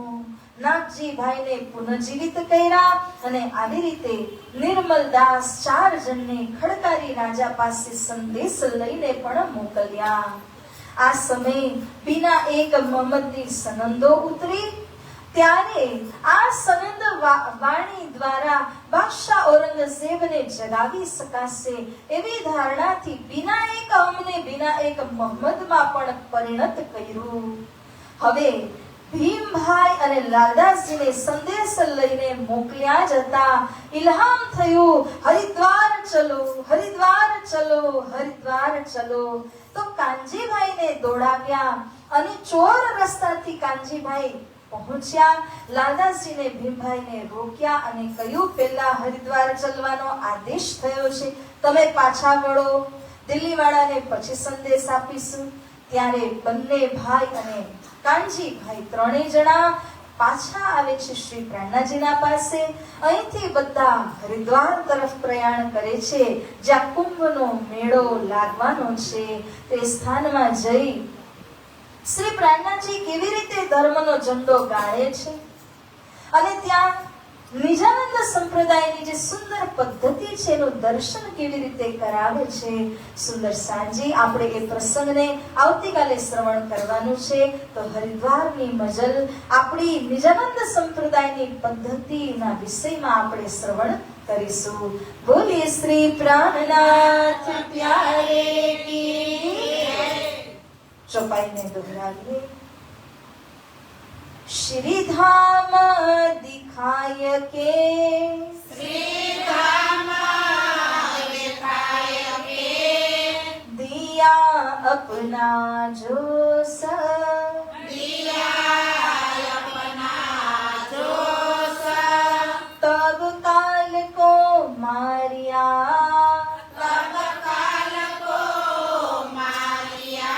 S1: નાગજીભાઈને પુનઃજીવિત કર્યા. અને આવી રીતે નિર્મલદાસ 4 જણને ખડકારી રાજા પાસે સંદેશ લઈને પણ મોકલ્યા. આ સમય બીના એક મહમ્મદની સનંદો ઉતરી. ત્યારે આ સનંદ વાણી દ્વારા બાદશાહ ઔરંગઝેબને જગાવી શકાશે એવી ધારણાથી બીના એક અમને બીના એક મહમ્મદમાં પણ પરિણત કર્યું. હવે ભીમભાઈ અને લાલદાસજીને સંદેશ લઈને મોકલ્યા જતા ઇલ્હામ થયું, હરિદ્વાર ચલો, હરિદ્વાર ચલો, હરિદ્વાર ચલો. તો કાનજીભાઈને દોડાવ્યા અને ચોર રસ્તાથી કાનજીભાઈ પહોંચ્યા. લાલદાસજીને ભીમભાઈને રોક્યા અને કહ્યું, પહેલા હરિદ્વાર ચાલવાનો આદેશ થયો છે, તમે પાછા વળો, દિલ્હીવાળાને પછી સંદેશ આપીશું. ત્યારે બંને ભાઈ અને કાનજીભાઈ 3 જણા પાછા આવે છે શ્રી પ્રાણનાજીના પાસે. અહીંથી બધા હરિદ્વાર તરફ પ્રયાણ કરે છે, જ્યાં કુંભનો મેળો લાગવાનો છે. તે સ્થાનમાં જઈ શ્રી પ્રાણનાજી કેવી રીતે ધર્મનો ઝંડો ગાળે છે અને ત્યાં નિજાનંદ સંપ્રદાયની જે સુંદર પદ્ધતિ છે એનું દર્શન કેવી રીતે કરાવે છે. સુંદર સાંજી આપણે એ પ્રસંગને આવતીકાલે શ્રવણ કરવાનું છે. તો હરિદ્વારની મજલ આપણી નિજાનંદ સંપ્રદાયની પદ્ધતિના વિષયમાં આપણે શ્રવણ કરીશું. બોલીએ શ્રી પ્રાણનાથ પ્યારે કી. ચોપાઈને દોહરાવીએ. श्रीधाम दिखाय के,
S3: श्रीधाम दिखाय के,
S1: दिया अपना जोश,
S3: दिया अपना जोश,
S1: तब काल को मारिया,
S3: तब काल को मारिया,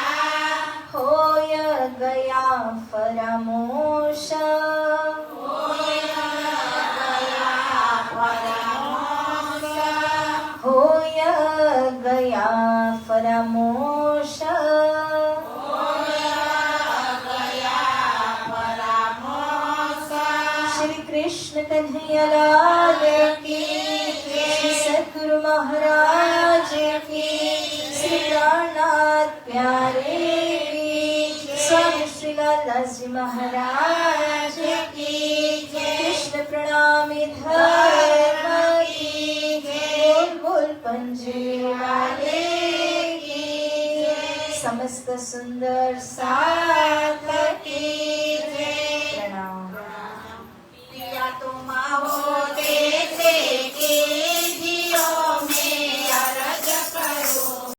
S1: होय गया फरामोश,
S3: होया गया फरामोश,
S1: होय गया फरामोश.
S3: होया गया फरामोश.
S1: श्री कृष्ण कन्हैयालाल की, श्री सद्गुरु महाराज की, श्री प्राणनाथ प्यारे की, स्वामी श्री लालदास जी महाराज की, कृष्ण प्रणामी धर्म की, बोल बोल पंजे वाले की, समस्त सुंदर साथ की प्रणाम.
S2: पिया तुम आओ